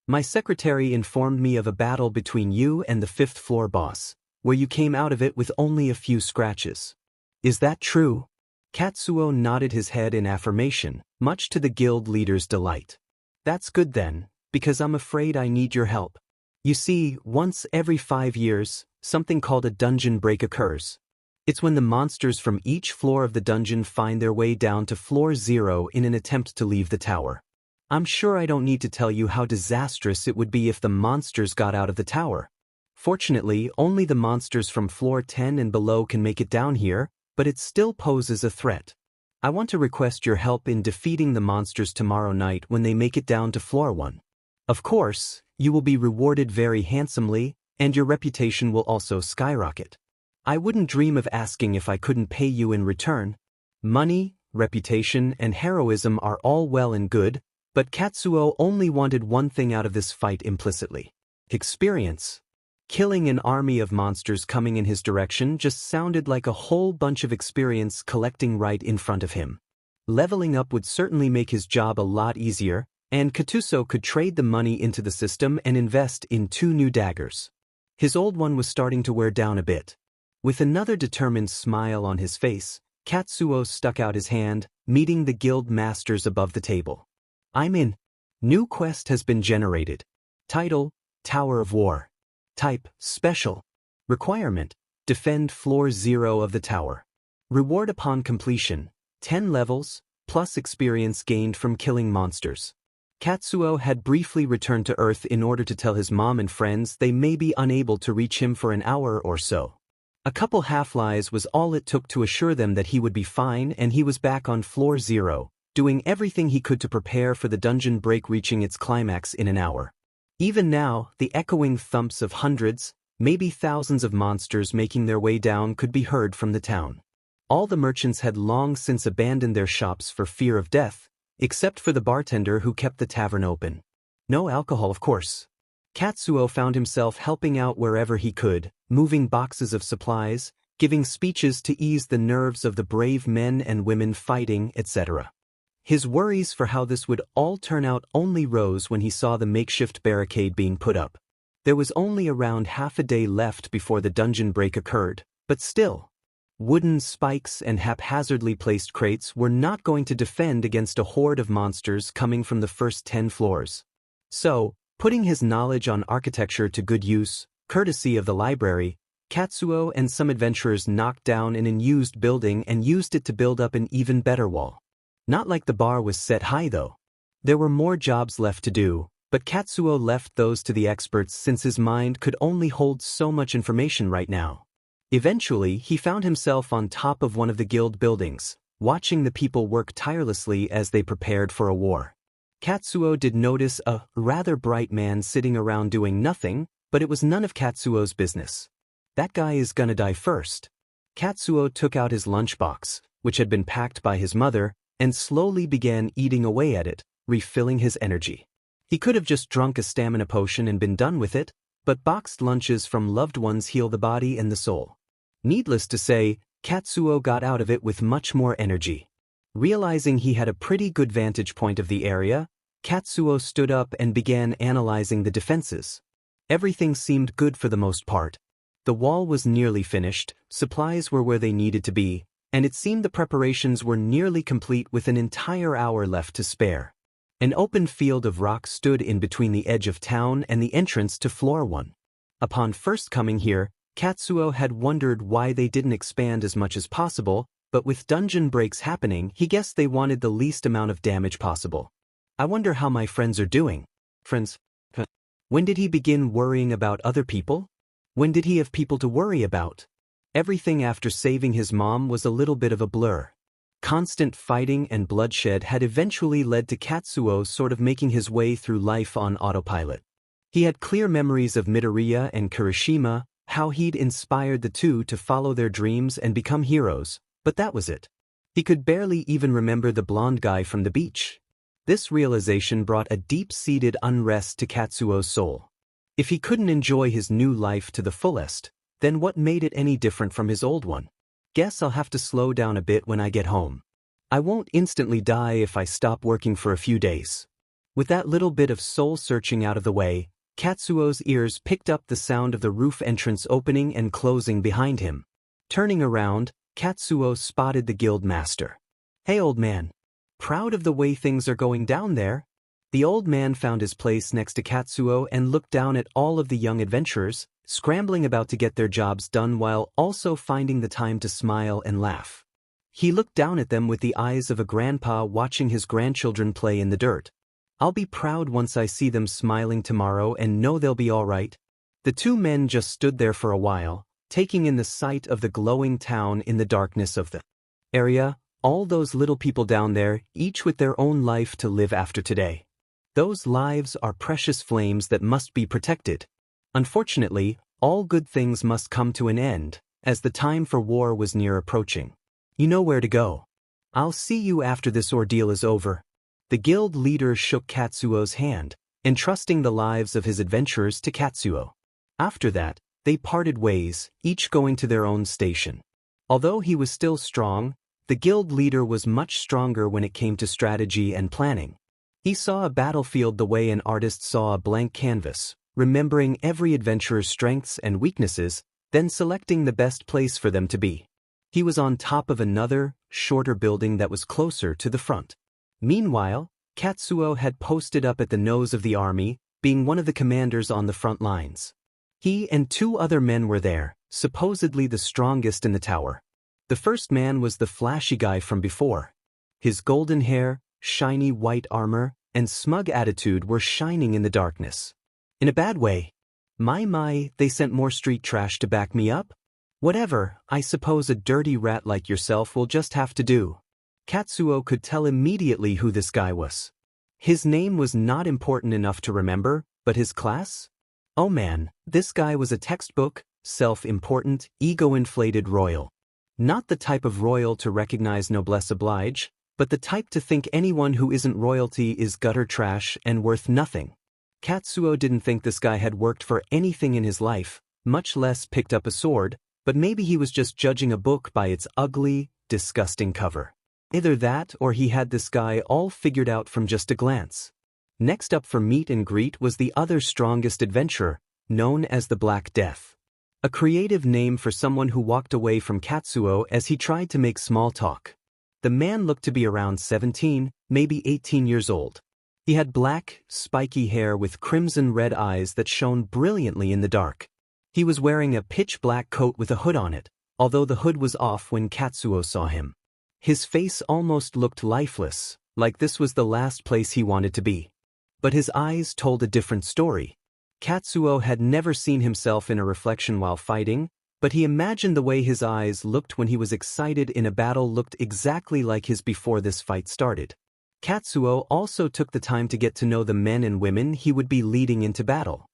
My secretary informed me of a battle between you and the 5th floor boss, where you came out of it with only a few scratches. Is that true? Katsuo nodded his head in affirmation, much to the guild leader's delight. That's good then, because I'm afraid I need your help. You see, once every 5 years, something called a dungeon break occurs. It's when the monsters from each floor of the dungeon find their way down to floor 0 in an attempt to leave the tower. I'm sure I don't need to tell you how disastrous it would be if the monsters got out of the tower. Fortunately, only the monsters from floor 10 and below can make it down here, but it still poses a threat. I want to request your help in defeating the monsters tomorrow night when they make it down to floor 1. Of course, you will be rewarded very handsomely, and your reputation will also skyrocket. I wouldn't dream of asking if I couldn't pay you in return. Money, reputation, and heroism are all well and good, but Katsuo only wanted one thing out of this fight implicitly: experience. Killing an army of monsters coming in his direction just sounded like a whole bunch of experience collecting right in front of him. Leveling up would certainly make his job a lot easier, and Katsuo could trade the money into the system and invest in 2 new daggers. His old one was starting to wear down a bit. With another determined smile on his face, Katsuo stuck out his hand, meeting the guild masters above the table. I'm in. New quest has been generated. Title: Tower of War. Type: Special. Requirement: Defend floor 0 of the tower. Reward upon completion: 10 levels, plus experience gained from killing monsters. Katsuo had briefly returned to Earth in order to tell his mom and friends they may be unable to reach him for an hour or so. A couple half-lies was all it took to assure them that he would be fine, and he was back on floor 0, doing everything he could to prepare for the dungeon break reaching its climax in an hour. Even now, the echoing thumps of hundreds, maybe thousands of monsters making their way down could be heard from the town. All the merchants had long since abandoned their shops for fear of death, except for the bartender who kept the tavern open. No alcohol, of course. Katsuo found himself helping out wherever he could, moving boxes of supplies, giving speeches to ease the nerves of the brave men and women fighting, etc. His worries for how this would all turn out only rose when he saw the makeshift barricade being put up. There was only around half a day left before the dungeon break occurred, but still. Wooden spikes and haphazardly placed crates were not going to defend against a horde of monsters coming from the first 10 floors. So, putting his knowledge on architecture to good use, courtesy of the library, Katsuo and some adventurers knocked down an unused building and used it to build up an even better wall. Not like the bar was set high though. There were more jobs left to do, but Katsuo left those to the experts since his mind could only hold so much information right now. Eventually, he found himself on top of one of the guild buildings, watching the people work tirelessly as they prepared for a war. Katsuo did notice a rather bright man sitting around doing nothing, but it was none of Katsuo's business. That guy is gonna die first. Katsuo took out his lunchbox, which had been packed by his mother, and slowly began eating away at it, refilling his energy. He could have just drunk a stamina potion and been done with it, but boxed lunches from loved ones heal the body and the soul. Needless to say, Katsuo got out of it with much more energy. Realizing he had a pretty good vantage point of the area, Katsuo stood up and began analyzing the defenses. Everything seemed good for the most part. The wall was nearly finished, supplies were where they needed to be, and it seemed the preparations were nearly complete with an entire hour left to spare. An open field of rock stood in between the edge of town and the entrance to floor 1. Upon first coming here, Katsuo had wondered why they didn't expand as much as possible, but with dungeon breaks happening, he guessed they wanted the least amount of damage possible. I wonder how my friends are doing. Friends? When did he begin worrying about other people? When did he have people to worry about? Everything after saving his mom was a little bit of a blur. Constant fighting and bloodshed had eventually led to Katsuo sort of making his way through life on autopilot. He had clear memories of Midoriya and Kirishima, how he'd inspired the two to follow their dreams and become heroes, but that was it. He could barely even remember the blonde guy from the beach. This realization brought a deep-seated unrest to Katsuo's soul. If he couldn't enjoy his new life to the fullest, then what made it any different from his old one? Guess I'll have to slow down a bit when I get home. I won't instantly die if I stop working for a few days. With that little bit of soul-searching out of the way, Katsuo's ears picked up the sound of the roof entrance opening and closing behind him. Turning around, Katsuo spotted the guild master. "Hey, old man. Proud of the way things are going down there?" The old man found his place next to Katsuo and looked down at all of the young adventurers, scrambling about to get their jobs done while also finding the time to smile and laugh. He looked down at them with the eyes of a grandpa watching his grandchildren play in the dirt. "I'll be proud once I see them smiling tomorrow and know they'll be all right." The two men just stood there for a while, taking in the sight of the glowing town in the darkness of the area, all those little people down there, each with their own life to live after today. Those lives are precious flames that must be protected. Unfortunately, all good things must come to an end, as the time for war was near approaching. "You know where to go. I'll see you after this ordeal is over." The guild leader shook Katsuo's hand, entrusting the lives of his adventurers to Katsuo. After that, they parted ways, each going to their own station. Although he was still strong, the guild leader was much stronger when it came to strategy and planning. He saw a battlefield the way an artist saw a blank canvas, remembering every adventurer's strengths and weaknesses, then selecting the best place for them to be. He was on top of another, shorter building that was closer to the front. Meanwhile, Katsuo had posted up at the nose of the army, being one of the commanders on the front lines. He and two other men were there, supposedly the strongest in the tower. The first man was the flashy guy from before. His golden hair, shiny white armor, and smug attitude were shining in the darkness. In a bad way. My, they sent more street trash to back me up? Whatever, I suppose a dirty rat like yourself will just have to do. Katsuo could tell immediately who this guy was. His name was not important enough to remember, but his class? Oh man, this guy was a textbook, self-important, ego-inflated royal. Not the type of royal to recognize noblesse oblige, but the type to think anyone who isn't royalty is gutter trash and worth nothing. Katsuo didn't think this guy had worked for anything in his life, much less picked up a sword, but maybe he was just judging a book by its ugly, disgusting cover. Either that or he had this guy all figured out from just a glance. Next up for meet and greet was the other strongest adventurer, known as the Black Death. A creative name for someone who walked away from Katsuo as he tried to make small talk. The man looked to be around 17, maybe 18 years old. He had black, spiky hair with crimson-red eyes that shone brilliantly in the dark. He was wearing a pitch-black coat with a hood on it, although the hood was off when Katsuo saw him. His face almost looked lifeless, like this was the last place he wanted to be. But his eyes told a different story. Katsuo had never seen himself in a reflection while fighting, but he imagined the way his eyes looked when he was excited in a battle looked exactly like his before this fight started. Katsuo also took the time to get to know the men and women he would be leading into battle.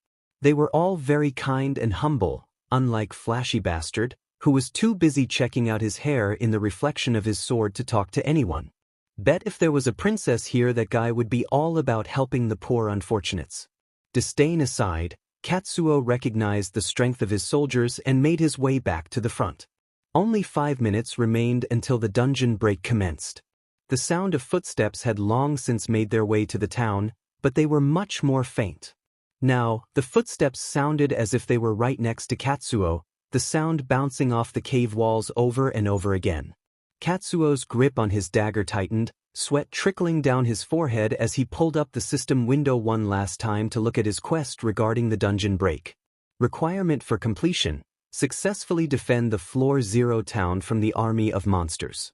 They were all very kind and humble, unlike Flashy Bastard, who was too busy checking out his hair in the reflection of his sword to talk to anyone. Bet if there was a princess here that guy would be all about helping the poor unfortunates. Disdain aside, Katsuo recognized the strength of his soldiers and made his way back to the front. Only 5 minutes remained until the dungeon break commenced. The sound of footsteps had long since made their way to the town, but they were much more faint. Now, the footsteps sounded as if they were right next to Katsuo, the sound bouncing off the cave walls over and over again. Katsuo's grip on his dagger tightened, sweat trickling down his forehead as he pulled up the system window one last time to look at his quest regarding the dungeon break. Requirement for completion: successfully defend the Floor 0 town from the army of monsters.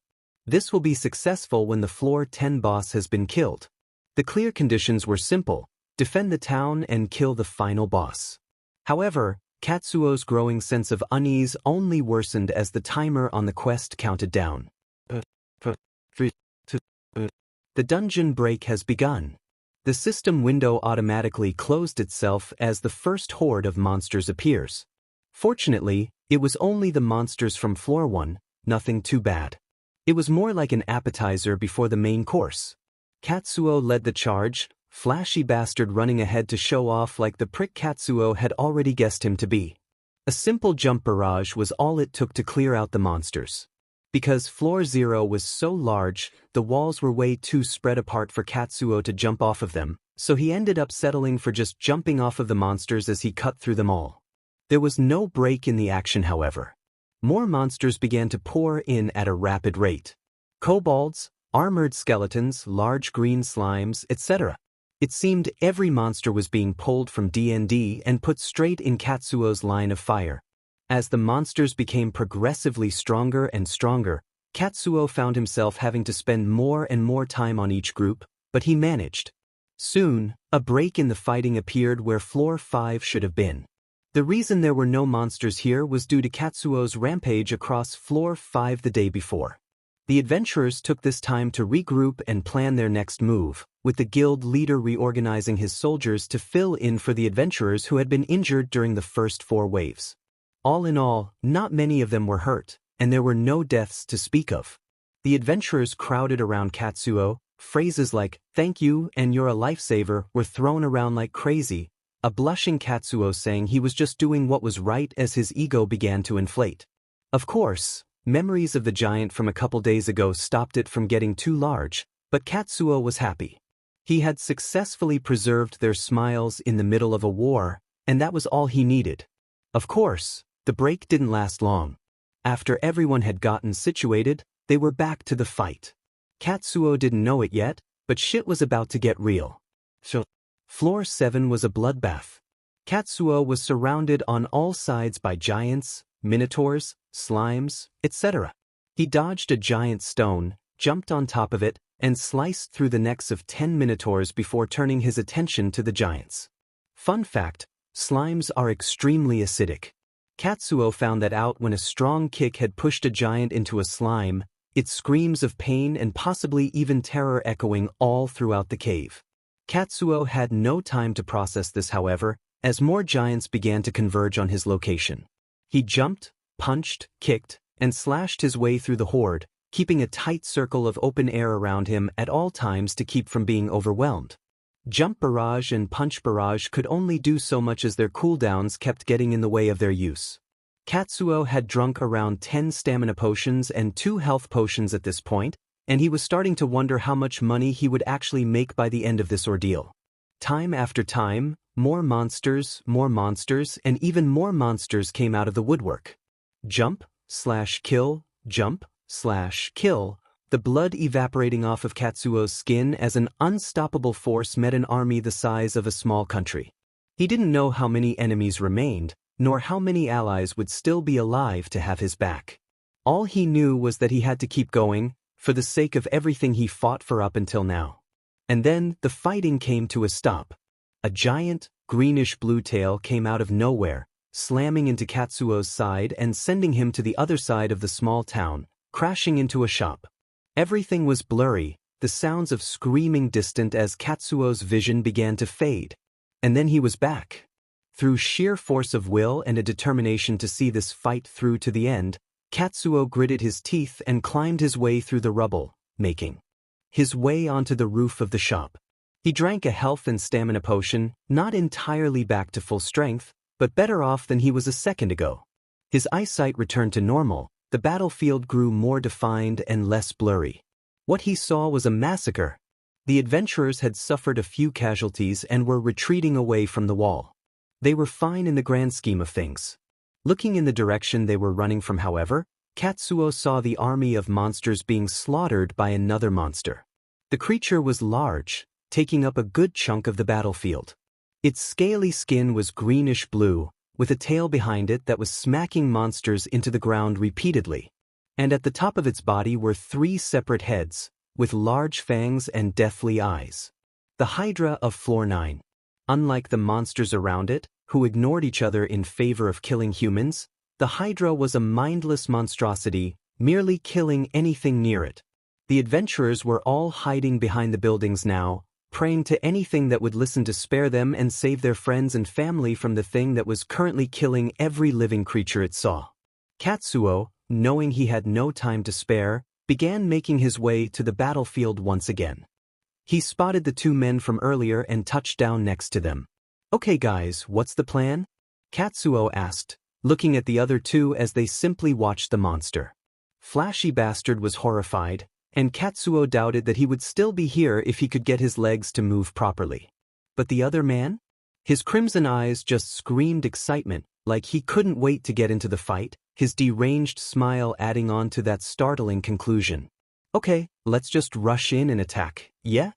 This will be successful when the Floor 10 boss has been killed. The clear conditions were simple: defend the town and kill the final boss. However, Katsuo's growing sense of unease only worsened as the timer on the quest counted down. The dungeon break has begun. The system window automatically closed itself as the first horde of monsters appears. Fortunately, it was only the monsters from floor 1, nothing too bad. It was more like an appetizer before the main course. Katsuo led the charge, flashy bastard running ahead to show off like the prick Katsuo had already guessed him to be. A simple jump barrage was all it took to clear out the monsters. Because floor 0 was so large, the walls were way too spread apart for Katsuo to jump off of them, so he ended up settling for just jumping off of the monsters as he cut through them all. There was no break in the action, however. More monsters began to pour in at a rapid rate. Kobolds, armored skeletons, large green slimes, etc. It seemed every monster was being pulled from D&D and put straight in Katsuo's line of fire. As the monsters became progressively stronger and stronger, Katsuo found himself having to spend more and more time on each group, but he managed. Soon, a break in the fighting appeared where floor 5 should have been. The reason there were no monsters here was due to Katsuo's rampage across floor 5 the day before. The adventurers took this time to regroup and plan their next move, with the guild leader reorganizing his soldiers to fill in for the adventurers who had been injured during the first 4 waves. All in all, not many of them were hurt, and there were no deaths to speak of. The adventurers crowded around Katsuo, phrases like, "Thank you" and "You're a lifesaver" were thrown around like crazy, a blushing Katsuo saying he was just doing what was right as his ego began to inflate. Of course, memories of the giant from a couple days ago stopped it from getting too large, but Katsuo was happy. He had successfully preserved their smiles in the middle of a war, and that was all he needed. Of course, the break didn't last long. After everyone had gotten situated, they were back to the fight. Katsuo didn't know it yet, but shit was about to get real. Floor 7 was a bloodbath. Katsuo was surrounded on all sides by giants, minotaurs, slimes, etc. He dodged a giant stone, jumped on top of it, and sliced through the necks of 10 minotaurs before turning his attention to the giants. Fun fact, slimes are extremely acidic. Katsuo found that out when a strong kick had pushed a giant into a slime, its screams of pain and possibly even terror echoing all throughout the cave. Katsuo had no time to process this, however, as more giants began to converge on his location. He jumped, punched, kicked, and slashed his way through the horde, keeping a tight circle of open air around him at all times to keep from being overwhelmed. Jump barrage and punch barrage could only do so much as their cooldowns kept getting in the way of their use. Katsuo had drunk around 10 stamina potions and 2 health potions at this point, and he was starting to wonder how much money he would actually make by the end of this ordeal. Time after time, more monsters, and even more monsters came out of the woodwork. Jump/kill, jump/kill, the blood evaporating off of Katsuo's skin as an unstoppable force met an army the size of a small country. He didn't know how many enemies remained, nor how many allies would still be alive to have his back. All he knew was that he had to keep going, for the sake of everything he fought for up until now. And then, the fighting came to a stop. A giant, greenish-blue tail came out of nowhere, slamming into Katsuo's side and sending him to the other side of the small town, crashing into a shop. Everything was blurry, the sounds of screaming distant as Katsuo's vision began to fade. And then he was back. Through sheer force of will and a determination to see this fight through to the end, Katsuo gritted his teeth and climbed his way through the rubble, making his way onto the roof of the shop. He drank a health and stamina potion, not entirely back to full strength, but better off than he was a second ago. His eyesight returned to normal, the battlefield grew more defined and less blurry. What he saw was a massacre. The adventurers had suffered a few casualties and were retreating away from the wall. They were fine in the grand scheme of things. Looking in the direction they were running from, however, Katsuo saw the army of monsters being slaughtered by another monster. The creature was large, taking up a good chunk of the battlefield. Its scaly skin was greenish-blue, with a tail behind it that was smacking monsters into the ground repeatedly. And at the top of its body were 3 separate heads, with large fangs and deathly eyes. The hydra of floor 9. Unlike the monsters around it, who ignored each other in favor of killing humans, the hydra was a mindless monstrosity, merely killing anything near it. The adventurers were all hiding behind the buildings now, praying to anything that would listen to spare them and save their friends and family from the thing that was currently killing every living creature it saw. Katsuo, knowing he had no time to spare, began making his way to the battlefield once again. He spotted the two men from earlier and touched down next to them. "Okay guys, what's the plan?" Katsuo asked, looking at the other two as they simply watched the monster. Flashy Bastard was horrified, and Katsuo doubted that he would still be here if he could get his legs to move properly. But the other man? His crimson eyes just screamed excitement, like he couldn't wait to get into the fight, his deranged smile adding on to that startling conclusion. "Okay, let's just rush in and attack, yeah?"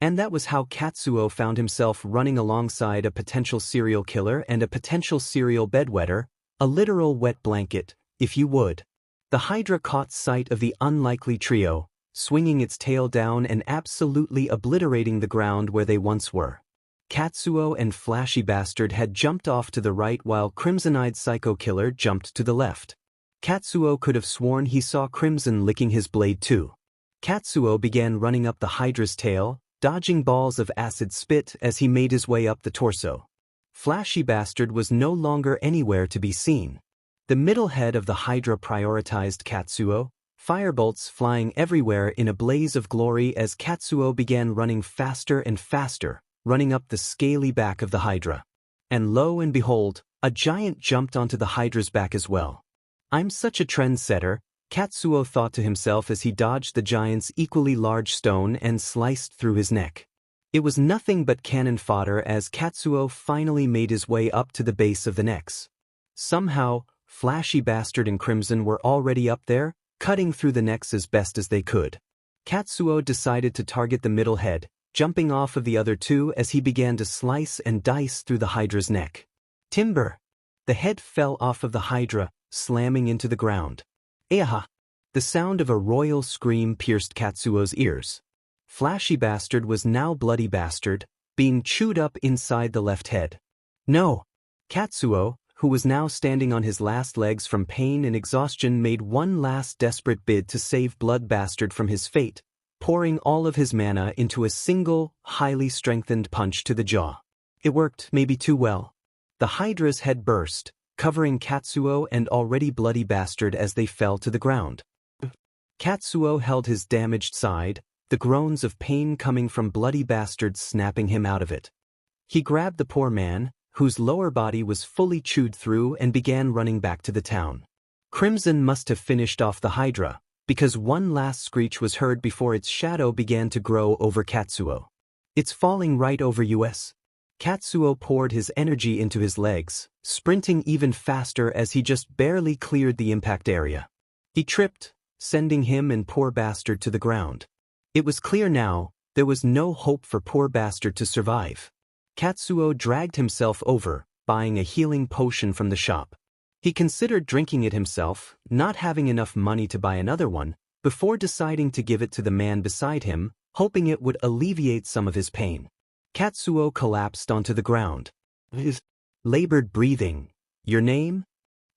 And that was how Katsuo found himself running alongside a potential serial killer and a potential serial bedwetter, a literal wet blanket, if you would. The hydra caught sight of the unlikely trio, swinging its tail down and absolutely obliterating the ground where they once were. Katsuo and Flashy Bastard had jumped off to the right while Crimson-Eyed Psycho Killer jumped to the left. Katsuo could have sworn he saw Crimson licking his blade too. Katsuo began running up the hydra's tail, dodging balls of acid spit as he made his way up the torso. Flashy Bastard was no longer anywhere to be seen. The middle head of the hydra prioritized Katsuo, firebolts flying everywhere in a blaze of glory as Katsuo began running faster and faster, running up the scaly back of the hydra. And lo and behold, a giant jumped onto the hydra's back as well. "I'm such a trendsetter," Katsuo thought to himself as he dodged the giant's equally large stone and sliced through his neck. It was nothing but cannon fodder as Katsuo finally made his way up to the base of the necks. Somehow, Flashy Bastard and Crimson were already up there, cutting through the necks as best as they could. Katsuo decided to target the middle head, jumping off of the other two as he began to slice and dice through the hydra's neck. Timber! The head fell off of the hydra, slamming into the ground. Eaha! The sound of a royal scream pierced Katsuo's ears. Flashy Bastard was now Bloody Bastard, being chewed up inside the left head. No! Katsuo, who was now standing on his last legs from pain and exhaustion, made one last desperate bid to save Blood Bastard from his fate, pouring all of his mana into a single, highly strengthened punch to the jaw. It worked maybe too well. The hydra's head burst, covering Katsuo and already Bloody Bastard as they fell to the ground. Katsuo held his damaged side, the groans of pain coming from Bloody Bastard snapping him out of it. He grabbed the poor man, whose lower body was fully chewed through, and began running back to the town. Crimson must have finished off the hydra, because one last screech was heard before its shadow began to grow over Katsuo. "It's falling right over us." Katsuo poured his energy into his legs, sprinting even faster as he just barely cleared the impact area. He tripped, sending him and poor Bastard to the ground. It was clear now, there was no hope for poor Bastard to survive. Katsuo dragged himself over, buying a healing potion from the shop. He considered drinking it himself, not having enough money to buy another one, before deciding to give it to the man beside him, hoping it would alleviate some of his pain. Katsuo collapsed onto the ground. His labored breathing. "Your name?"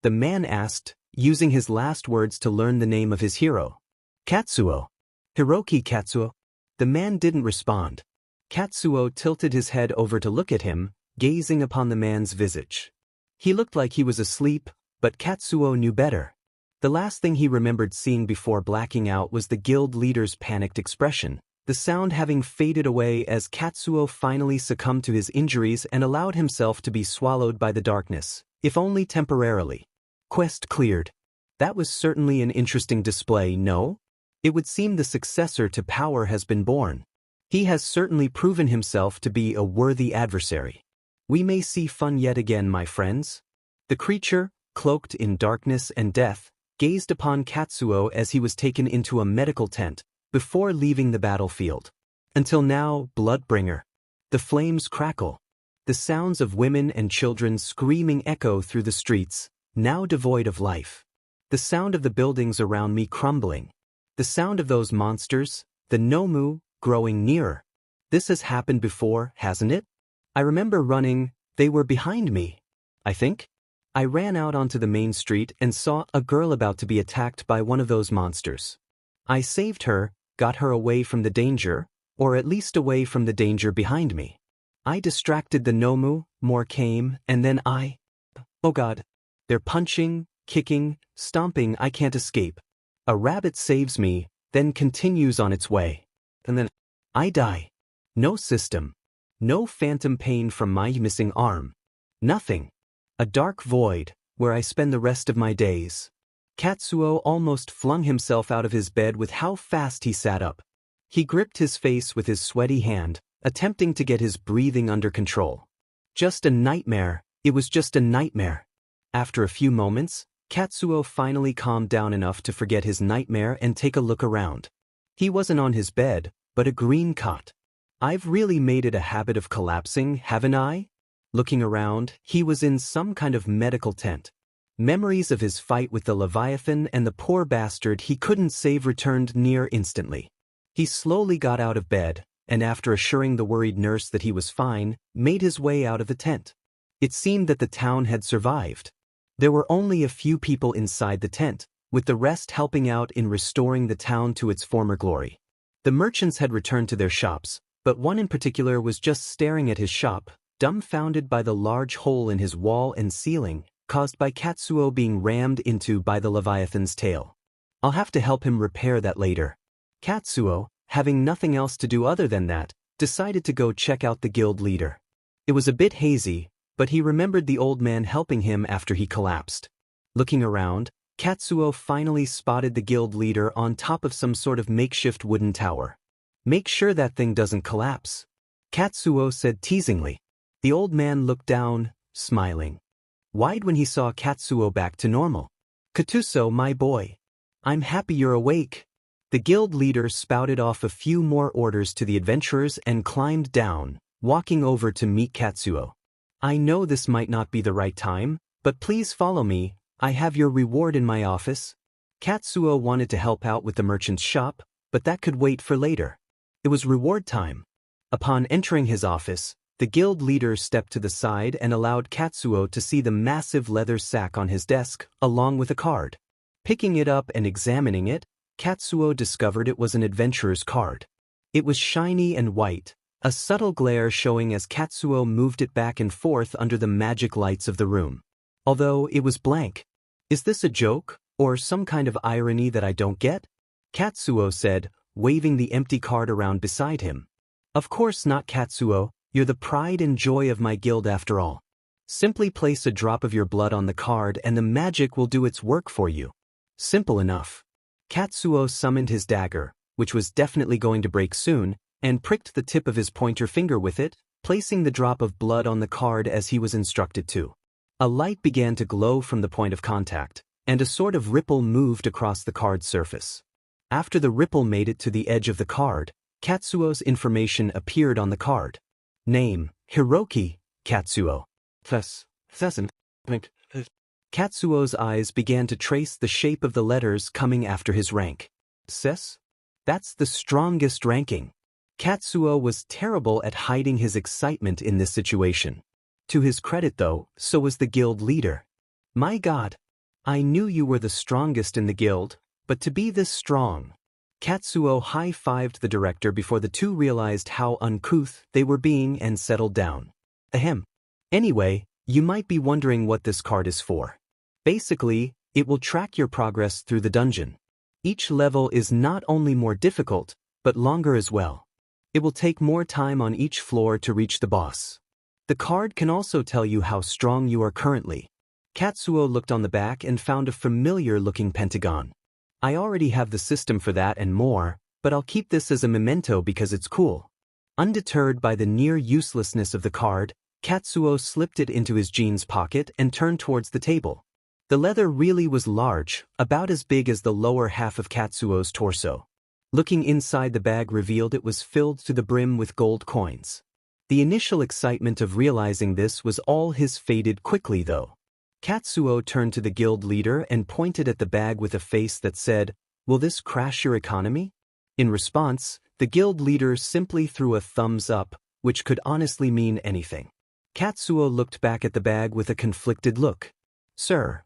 the man asked, using his last words to learn the name of his hero. "Katsuo." "Hiroki Katsuo." The man didn't respond. Katsuo tilted his head over to look at him, gazing upon the man's visage. He looked like he was asleep, but Katsuo knew better. The last thing he remembered seeing before blacking out was the guild leader's panicked expression, the sound having faded away as Katsuo finally succumbed to his injuries and allowed himself to be swallowed by the darkness, if only temporarily. Quest cleared. That was certainly an interesting display, no? It would seem the successor to power has been born. He has certainly proven himself to be a worthy adversary. We may see fun yet again, my friends. The creature, cloaked in darkness and death, gazed upon Katsuo as he was taken into a medical tent, before leaving the battlefield. Until now, Bloodbringer. The flames crackle. The sounds of women and children screaming echo through the streets, now devoid of life. The sound of the buildings around me crumbling. The sound of those monsters, the Nomu, growing nearer. This has happened before, hasn't it? I remember running, They were behind me, I think. I ran out onto the main street and saw a girl about to be attacked by one of those monsters. I saved her, got her away from the danger, or at least away from the danger behind me. I distracted the Nomu, more came, and then oh god. They're punching, kicking, stomping, I can't escape. A rabbit saves me, then continues on its way. And then I die. No system. No phantom pain from my missing arm. Nothing. A dark void, where I spend the rest of my days. Katsuo almost flung himself out of his bed with how fast he sat up. He gripped his face with his sweaty hand, attempting to get his breathing under control. Just a nightmare, it was just a nightmare. After a few moments, Katsuo finally calmed down enough to forget his nightmare and take a look around. He wasn't on his bed, but a green cot. I've really made it a habit of collapsing, haven't I? Looking around, he was in some kind of medical tent. Memories of his fight with the Leviathan and the poor bastard he couldn't save returned near instantly. He slowly got out of bed, and after assuring the worried nurse that he was fine, made his way out of the tent. It seemed that the town had survived. There were only a few people inside the tent, with the rest helping out in restoring the town to its former glory. The merchants had returned to their shops, but one in particular was just staring at his shop, dumbfounded by the large hole in his wall and ceiling, caused by Katsuo being rammed into by the Leviathan's tail. I'll have to help him repair that later. Katsuo, having nothing else to do other than that, decided to go check out the guild leader. It was a bit hazy, but he remembered the old man helping him after he collapsed. Looking around, Katsuo finally spotted the guild leader on top of some sort of makeshift wooden tower. "Make sure that thing doesn't collapse," Katsuo said teasingly. The old man looked down, smiling wide when he saw Katsuo back to normal. "Katuso, my boy. I'm happy you're awake." The guild leader spouted off a few more orders to the adventurers and climbed down, walking over to meet Katsuo. "I know this might not be the right time, but please follow me, I have your reward in my office." Katsuo wanted to help out with the merchant's shop, but that could wait for later. It was reward time. Upon entering his office, the guild leader stepped to the side and allowed Katsuo to see the massive leather sack on his desk, along with a card. Picking it up and examining it, Katsuo discovered it was an adventurer's card. It was shiny and white, a subtle glare showing as Katsuo moved it back and forth under the magic lights of the room. Although it was blank. "Is this a joke, or some kind of irony that I don't get?" Katsuo said, waving the empty card around beside him. "Of course not, Katsuo, you're the pride and joy of my guild after all. Simply place a drop of your blood on the card and the magic will do its work for you. Simple enough." Katsuo summoned his dagger, which was definitely going to break soon, and pricked the tip of his pointer finger with it, placing the drop of blood on the card as he was instructed to. A light began to glow from the point of contact, and a sort of ripple moved across the card's surface. After the ripple made it to the edge of the card, Katsuo's information appeared on the card. Name, Hiroki, Katsuo. Katsuo's eyes began to trace the shape of the letters coming after his rank. Ses? That's the strongest ranking. Katsuo was terrible at hiding his excitement in this situation. To his credit though, so was the guild leader. "My god. I knew you were the strongest in the guild, but to be this strong." Katsuo high-fived the director before the two realized how uncouth they were being and settled down. Ahem. "Anyway, you might be wondering what this card is for. Basically, it will track your progress through the dungeon. Each level is not only more difficult, but longer as well. It will take more time on each floor to reach the boss. The card can also tell you how strong you are currently." Katsuo looked on the back and found a familiar-looking pentagon. "I already have the system for that and more, but I'll keep this as a memento because it's cool." Undeterred by the near uselessness of the card, Katsuo slipped it into his jeans pocket and turned towards the table. The leather really was large, about as big as the lower half of Katsuo's torso. Looking inside the bag revealed it was filled to the brim with gold coins. The initial excitement of realizing this was all his faded quickly though. Katsuo turned to the guild leader and pointed at the bag with a face that said, "Will this crash your economy?" In response, the guild leader simply threw a thumbs up, which could honestly mean anything. Katsuo looked back at the bag with a conflicted look. Sir,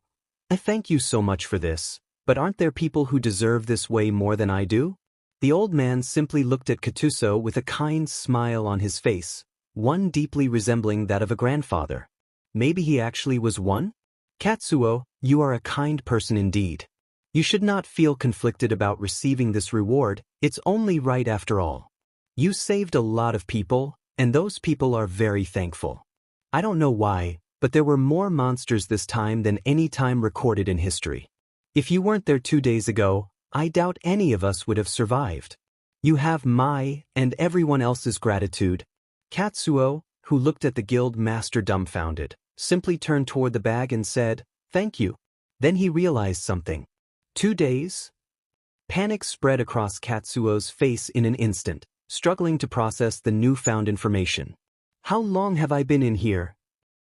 I thank you so much for this, but aren't there people who deserve this way more than I do? The old man simply looked at Katsuo with a kind smile on his face, one deeply resembling that of a grandfather. Maybe he actually was one? Katsuo, you are a kind person indeed. You should not feel conflicted about receiving this reward, it's only right after all. You saved a lot of people, and those people are very thankful. I don't know why, but there were more monsters this time than any time recorded in history. If you weren't there 2 days ago, I doubt any of us would have survived. You have my and everyone else's gratitude. Katsuo, who looked at the guild master dumbfounded, simply turned toward the bag and said, "Thank you." Then he realized something. 2 days? Panic spread across Katsuo's face in an instant, struggling to process the newfound information. How long have I been in here?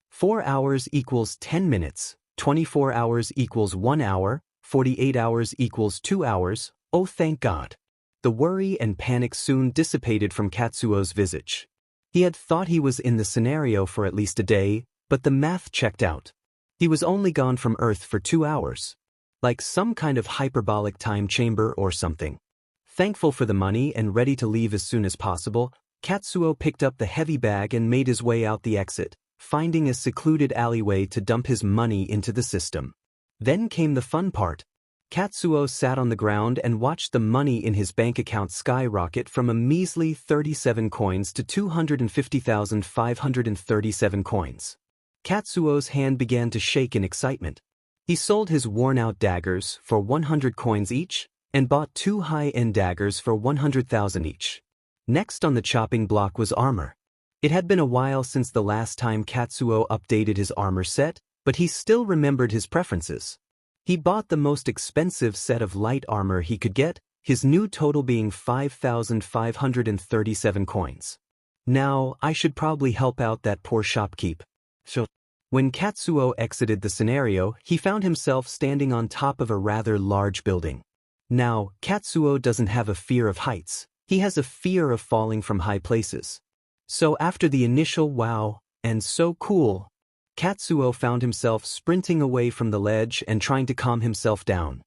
4 hours equals 10 minutes, 24 hours equals 1 hour, 48 hours equals 2 hours, oh thank God. The worry and panic soon dissipated from Katsuo's visage. He had thought he was in the scenario for at least a day, but the math checked out. He was only gone from Earth for 2 hours. Like some kind of hyperbolic time chamber or something. Thankful for the money and ready to leave as soon as possible, Katsuo picked up the heavy bag and made his way out the exit, finding a secluded alleyway to dump his money into the system. Then came the fun part. Katsuo sat on the ground and watched the money in his bank account skyrocket from a measly 37 coins to 250,537 coins. Katsuo's hand began to shake in excitement. He sold his worn-out daggers for 100 coins each, and bought 2 high-end daggers for 100,000 each. Next on the chopping block was armor. It had been a while since the last time Katsuo updated his armor set, but he still remembered his preferences. He bought the most expensive set of light armor he could get, his new total being 5,537 coins. Now, I should probably help out that poor shopkeep. So, when Katsuo exited the scenario, he found himself standing on top of a rather large building. Now, Katsuo doesn't have a fear of heights, he has a fear of falling from high places. So after the initial wow, and so cool, Katsuo found himself sprinting away from the ledge and trying to calm himself down.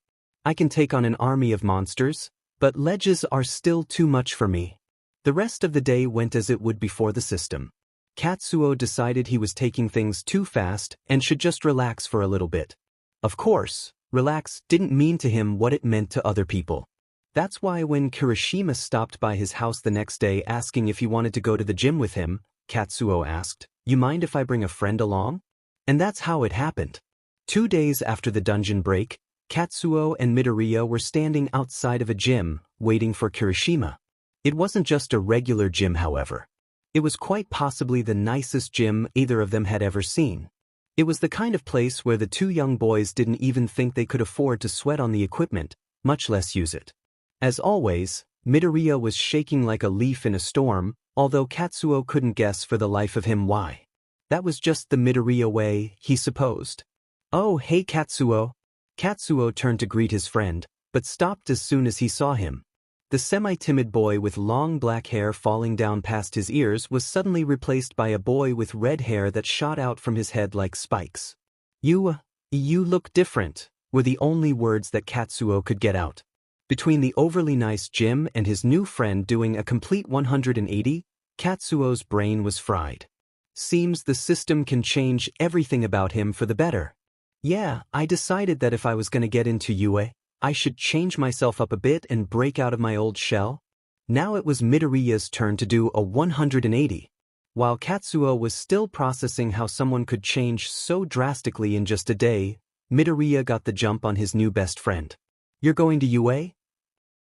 I can take on an army of monsters, but ledges are still too much for me. The rest of the day went as it would before the system. Katsuo decided he was taking things too fast and should just relax for a little bit. Of course, relax didn't mean to him what it meant to other people. That's why when Kirishima stopped by his house the next day asking if he wanted to go to the gym with him, Katsuo asked, "You mind if I bring a friend along?" And that's how it happened. 2 days after the dungeon break, Katsuo and Midoriya were standing outside of a gym, waiting for Kirishima. It wasn't just a regular gym, however. It was quite possibly the nicest gym either of them had ever seen. It was the kind of place where the 2 young boys didn't even think they could afford to sweat on the equipment, much less use it. As always, Midoriya was shaking like a leaf in a storm, although Katsuo couldn't guess for the life of him why. That was just the Midoriya way, he supposed. "Oh, hey Katsuo." Katsuo turned to greet his friend, but stopped as soon as he saw him. The semi-timid boy with long black hair falling down past his ears was suddenly replaced by a boy with red hair that shot out from his head like spikes. You look different," were the only words that Katsuo could get out. Between the overly nice gym and his new friend doing a complete 180, Katsuo's brain was fried. Seems the system can change everything about him for the better. Yeah, I decided that if I was going to get into UA, I should change myself up a bit and break out of my old shell. Now it was Midoriya's turn to do a 180. While Katsuo was still processing how someone could change so drastically in just a day, Midoriya got the jump on his new best friend. "You're going to UA?"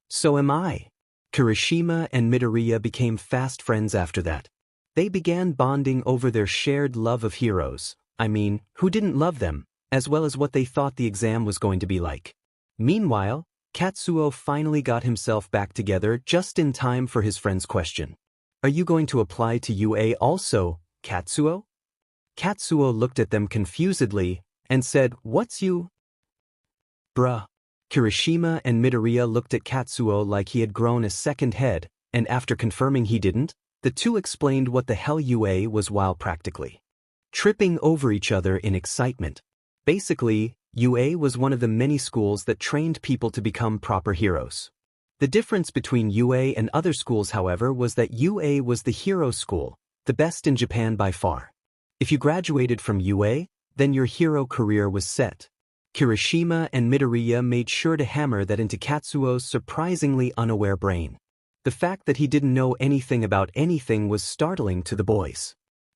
"So am I." Kirishima and Midoriya became fast friends after that. They began bonding over their shared love of heroes, who didn't love them, as well as what they thought the exam was going to be like. Meanwhile, Katsuo finally got himself back together just in time for his friend's question. "Are you going to apply to UA also, Katsuo?" Katsuo looked at them confusedly and said, "What's you?" Bruh. Kirishima and Midoriya looked at Katsuo like he had grown a second head, and after confirming he didn't, the two explained what the hell UA was while practically. tripping over each other in excitement. Basically, UA was one of the many schools that trained people to become proper heroes. The difference between UA and other schools, however, was that UA was the hero school, the best in Japan by far. If you graduated from UA, then your hero career was set. Kirishima and Midoriya made sure to hammer that into Katsuo's surprisingly unaware brain. The fact that he didn't know anything about anything was startling to the boys.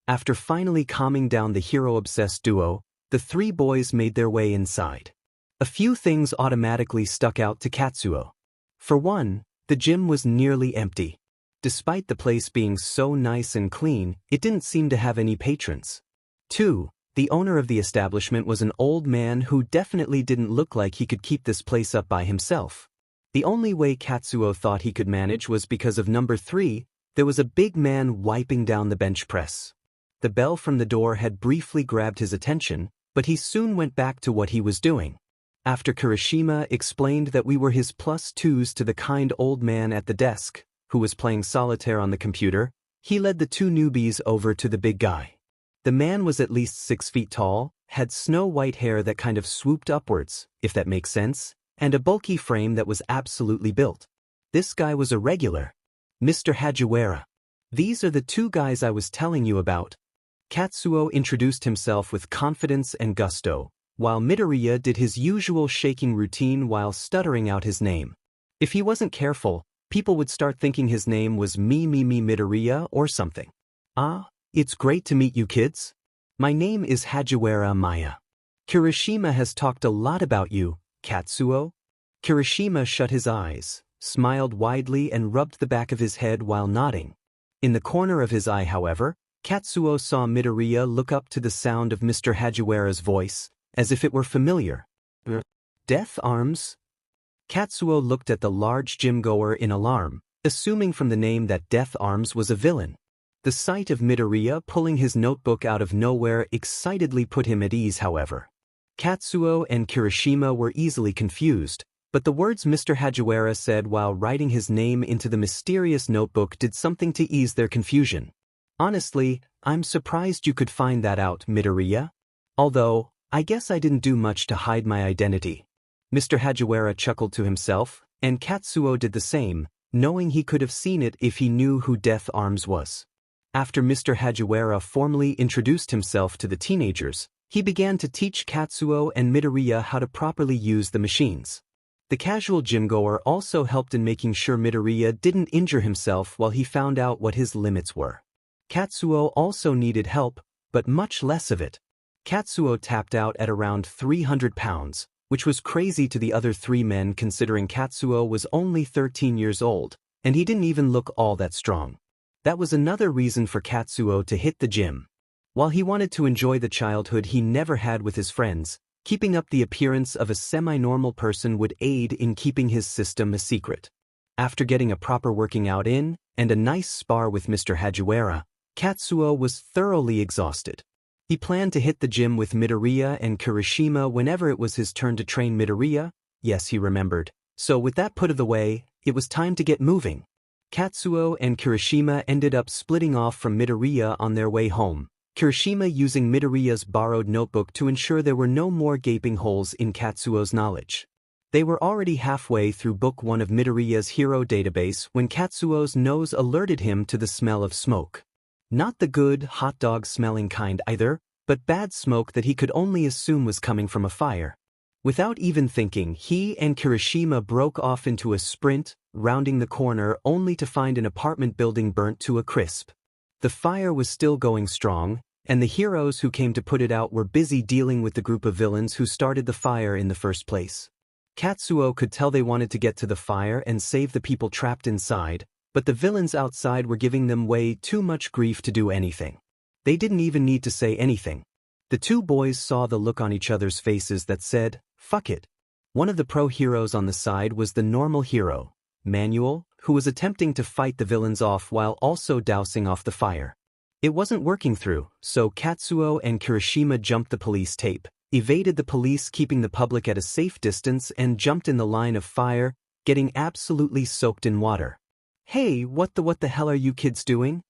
After finally calming down the hero-obsessed duo, the three boys made their way inside. A few things automatically stuck out to Katsuo. For one, the gym was nearly empty. Despite the place being so nice and clean, it didn't seem to have any patrons. 2. The owner of the establishment was an old man who definitely didn't look like he could keep this place up by himself. The only way Katsuo thought he could manage was because of number 3, there was a big man wiping down the bench press. The bell from the door had briefly grabbed his attention, but he soon went back to what he was doing. After Kirishima explained that we were his +2s to the kind old man at the desk, who was playing solitaire on the computer, he led the two newbies over to the big guy. The man was at least 6 feet tall, had snow-white hair that kind of swooped upwards, if that makes sense, and a bulky frame that was absolutely built. This guy was a regular. Mr. Hagiwara. These are the two guys I was telling you about. Katsuo introduced himself with confidence and gusto, while Midoriya did his usual shaking routine while stuttering out his name. If he wasn't careful, people would start thinking his name was Midoriya or something. Ah, it's great to meet you kids. My name is Hagiwara Maya. Kirishima has talked a lot about you, Katsuo. Kirishima shut his eyes, smiled widely and rubbed the back of his head while nodding. In the corner of his eye, however, Katsuo saw Midoriya look up to the sound of Mr. Hagiwara's voice, as if it were familiar. Death Arms? Katsuo looked at the large gym-goer in alarm, assuming from the name that Death Arms was a villain. The sight of Midoriya pulling his notebook out of nowhere excitedly put him at ease, however. Katsuo and Kirishima were easily confused, but the words Mr. Hagiwara said while writing his name into the mysterious notebook did something to ease their confusion. Honestly, I'm surprised you could find that out, Midoriya. Although, I guess I didn't do much to hide my identity. Mr. Hagiwara chuckled to himself, and Katsuo did the same, knowing he could have seen it if he knew who Death Arms was. After Mr. Hagiwara formally introduced himself to the teenagers, he began to teach Katsuo and Midoriya how to properly use the machines. The casual gym-goer also helped in making sure Midoriya didn't injure himself while he found out what his limits were. Katsuo also needed help, but much less of it. Katsuo tapped out at around 300 pounds, which was crazy to the other 3 men considering Katsuo was only 13 years old, and he didn't even look all that strong. That was another reason for Katsuo to hit the gym. While he wanted to enjoy the childhood he never had with his friends, keeping up the appearance of a semi-normal person would aid in keeping his system a secret. After getting a proper working out in, and a nice spar with Mr. Hagiwara, Katsuo was thoroughly exhausted. He planned to hit the gym with Midoriya and Kirishima whenever it was his turn to train Midoriya. Yes, he remembered. So with that put of the way, it was time to get moving. Katsuo and Kirishima ended up splitting off from Midoriya on their way home, Kirishima using Midoriya's borrowed notebook to ensure there were no more gaping holes in Katsuo's knowledge. They were already halfway through Book 1 of Midoriya's hero database when Katsuo's nose alerted him to the smell of smoke. Not the good, hot dog-smelling kind either, but bad smoke that he could only assume was coming from a fire. Without even thinking, he and Kirishima broke off into a sprint, rounding the corner only to find an apartment building burnt to a crisp. The fire was still going strong, and the heroes who came to put it out were busy dealing with the group of villains who started the fire in the first place. Katsuo could tell they wanted to get to the fire and save the people trapped inside, but the villains outside were giving them way too much grief to do anything. They didn't even need to say anything. The two boys saw the look on each other's faces that said, "Fuck it." One of the pro heroes on the side was the normal hero, Manuel, who was attempting to fight the villains off while also dousing off the fire. It wasn't working through, so Katsuo and Kirishima jumped the police tape, evaded the police keeping the public at a safe distance and jumped in the line of fire, getting absolutely soaked in water. "Hey, what the hell are you kids doing?"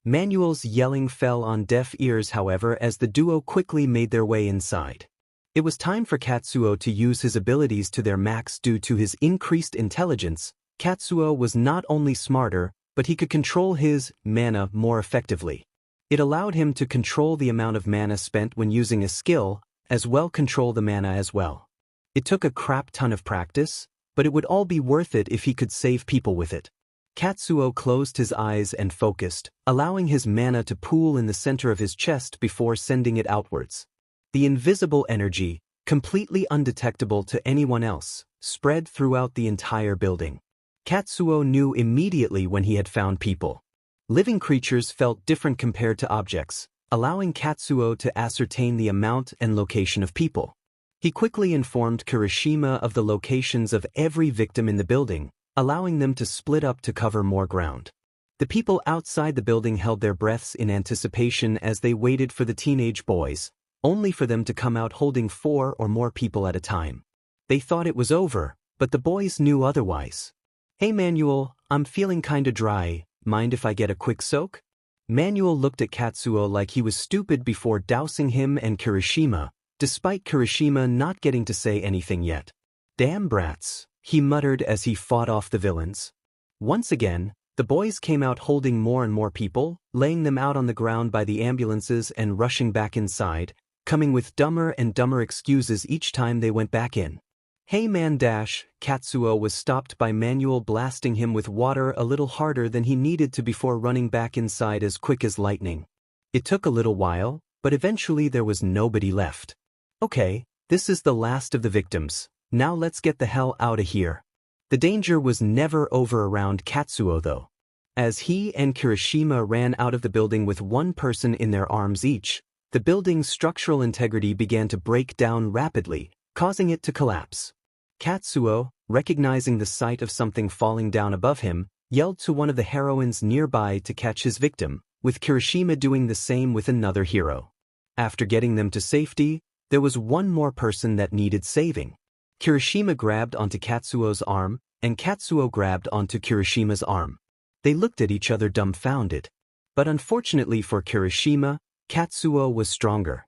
Manuel's yelling fell on deaf ears, however, as the duo quickly made their way inside. It was time for Katsuo to use his abilities to their max due to his increased intelligence. Katsuo was not only smarter, but he could control his mana more effectively. It allowed him to control the amount of mana spent when using a skill, as well control the mana as well. It took a crap ton of practice, but it would all be worth it if he could save people with it. Katsuo closed his eyes and focused, allowing his mana to pool in the center of his chest before sending it outwards. The invisible energy, completely undetectable to anyone else, spread throughout the entire building. Katsuo knew immediately when he had found people. Living creatures felt different compared to objects, allowing Katsuo to ascertain the amount and location of people. He quickly informed Kirishima of the locations of every victim in the building, allowing them to split up to cover more ground. The people outside the building held their breaths in anticipation as they waited for the teenage boys, only for them to come out holding 4 or more people at a time. They thought it was over, but the boys knew otherwise. "Hey Manuel, I'm feeling kinda dry, mind if I get a quick soak?" Manuel looked at Katsuo like he was stupid before dousing him and Kirishima, despite Kirishima not getting to say anything yet. "Damn brats," he muttered as he fought off the villains. Once again, the boys came out holding more and more people, laying them out on the ground by the ambulances and rushing back inside, coming with dumber and dumber excuses each time they went back in. "Hey man dash," Katsuo was stopped by Manuel blasting him with water a little harder than he needed to before running back inside as quick as lightning. It took a little while, but eventually there was nobody left. "Okay, this is the last of the victims, now let's get the hell out of here." The danger was never over around Katsuo though. As he and Kirishima ran out of the building with one person in their arms each, the building's structural integrity began to break down rapidly, causing it to collapse. Katsuo, recognizing the sight of something falling down above him, yelled to one of the heroines nearby to catch his victim, with Kirishima doing the same with another hero. After getting them to safety, there was one more person that needed saving. Kirishima grabbed onto Katsuo's arm, and Katsuo grabbed onto Kirishima's arm. They looked at each other dumbfounded. But unfortunately for Kirishima, Katsuo was stronger.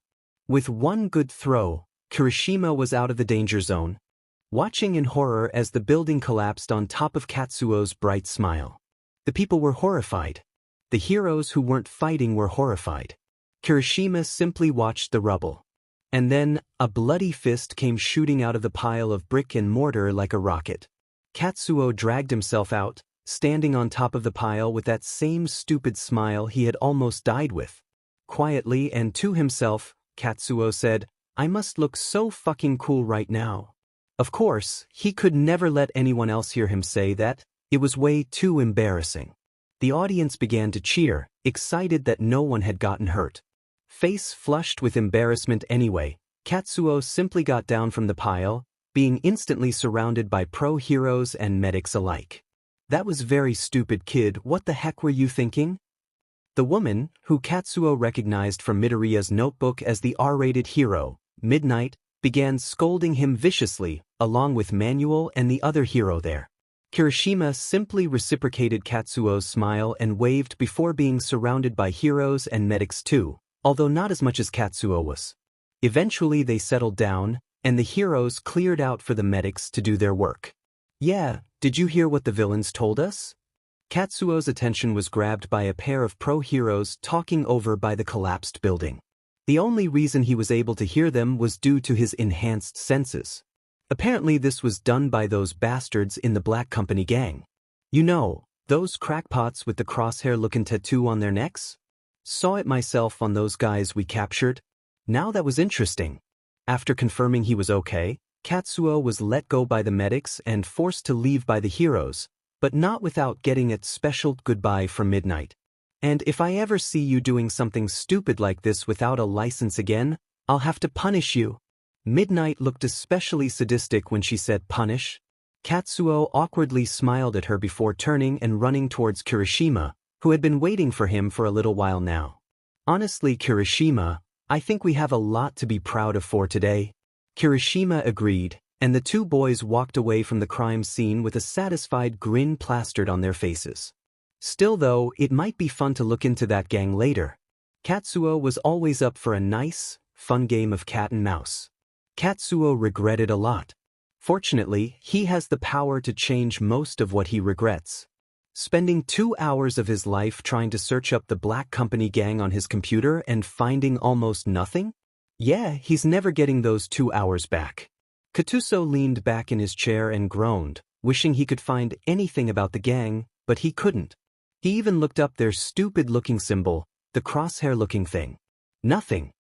With one good throw, Kirishima was out of the danger zone, watching in horror as the building collapsed on top of Katsuo's bright smile. The people were horrified. The heroes who weren't fighting were horrified. Kirishima simply watched the rubble. And then, a bloody fist came shooting out of the pile of brick and mortar like a rocket. Katsuo dragged himself out, standing on top of the pile with that same stupid smile he had almost died with. Quietly and to himself, Katsuo said, "I must look so fucking cool right now." Of course, he could never let anyone else hear him say that. It was way too embarrassing. The audience began to cheer, excited that no one had gotten hurt. Face flushed with embarrassment anyway, Katsuo simply got down from the pile, being instantly surrounded by pro heroes and medics alike. "That was very stupid, kid, what the heck were you thinking?" The woman, who Katsuo recognized from Midoriya's notebook as the R-rated hero, Midnight, began scolding him viciously, along with Manuel and the other hero there. Kirishima simply reciprocated Katsuo's smile and waved before being surrounded by heroes and medics too, although not as much as Katsuo was. Eventually they settled down, and the heroes cleared out for the medics to do their work. "Yeah, did you hear what the villains told us?" Katsuo's attention was grabbed by a pair of pro heroes talking over by the collapsed building. The only reason he was able to hear them was due to his enhanced senses. Apparently this was done by those bastards in the Black Company gang. You know, those crackpots with the crosshair-looking tattoo on their necks? Saw it myself on those guys we captured. Now that was interesting. After confirming he was okay, Katsuo was let go by the medics and forced to leave by the heroes, but not without getting a special goodbye from Midnight. "And if I ever see you doing something stupid like this without a license again, I'll have to punish you." Midnight looked especially sadistic when she said punish. Katsuo awkwardly smiled at her before turning and running towards Kirishima, who had been waiting for him for a little while now. "Honestly, Kirishima, I think we have a lot to be proud of for today." Kirishima agreed, and the two boys walked away from the crime scene with a satisfied grin plastered on their faces. Still though, it might be fun to look into that gang later. Katsuo was always up for a nice, fun game of cat and mouse. Katsuo regretted a lot. Fortunately, he has the power to change most of what he regrets. Spending 2 hours of his life trying to search up the Black Company gang on his computer and finding almost nothing? Yeah, he's never getting those 2 hours back. Katuso leaned back in his chair and groaned, wishing he could find anything about the gang, but he couldn't. He even looked up their stupid-looking symbol, the crosshair-looking thing. Nothing.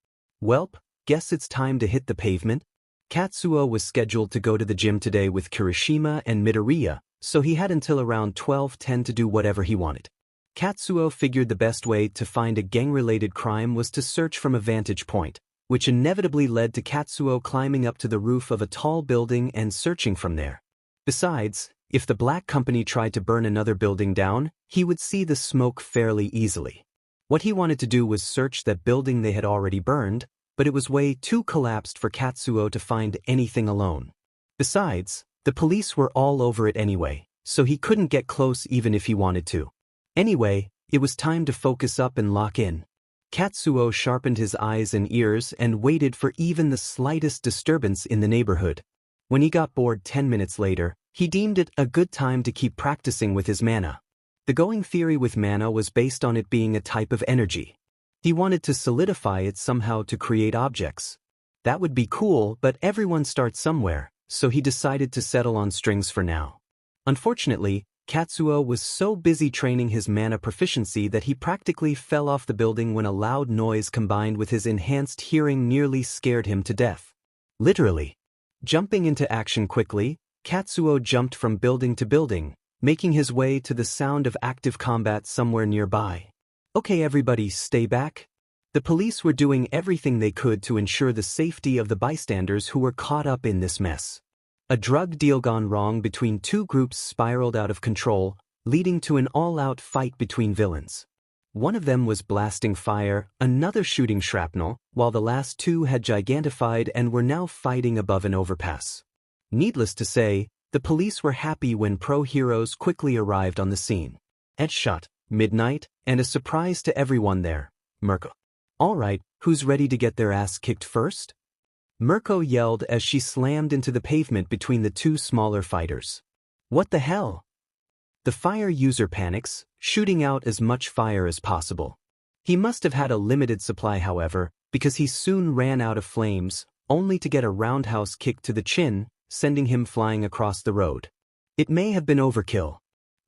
Welp, guess it's time to hit the pavement. Katsuo was scheduled to go to the gym today with Kirishima and Midoriya, so he had until around 12:10 to do whatever he wanted. Katsuo figured the best way to find a gang-related crime was to search from a vantage point, which inevitably led to Katsuo climbing up to the roof of a tall building and searching from there. Besides, if the Black Company tried to burn another building down, he would see the smoke fairly easily. What he wanted to do was search that building they had already burned, but it was way too collapsed for Katsuo to find anything alone. Besides, the police were all over it anyway, so he couldn't get close even if he wanted to. Anyway, it was time to focus up and lock in. Katsuo sharpened his eyes and ears and waited for even the slightest disturbance in the neighborhood. When he got bored 10 minutes later, he deemed it a good time to keep practicing with his mana. The going theory with mana was based on it being a type of energy. He wanted to solidify it somehow to create objects. That would be cool, but everyone starts somewhere, so he decided to settle on strings for now. Unfortunately, Katsuo was so busy training his mana proficiency that he practically fell off the building when a loud noise combined with his enhanced hearing nearly scared him to death. Literally. Jumping into action quickly, Katsuo jumped from building to building, making his way to the sound of active combat somewhere nearby. Okay, everybody, stay back. The police were doing everything they could to ensure the safety of the bystanders who were caught up in this mess. A drug deal gone wrong between two groups spiraled out of control, leading to an all-out fight between villains. One of them was blasting fire, another shooting shrapnel, while the last two had gigantified and were now fighting above an overpass. Needless to say, the police were happy when pro-heroes quickly arrived on the scene. Headshot, midnight, and a surprise to everyone there, Mirko. Alright, who's ready to get their ass kicked first? Mirko yelled as she slammed into the pavement between the two smaller fighters. What the hell? The fire user panics, shooting out as much fire as possible. He must have had a limited supply, however, because he soon ran out of flames, only to get a roundhouse kick to the chin, sending him flying across the road. It may have been overkill.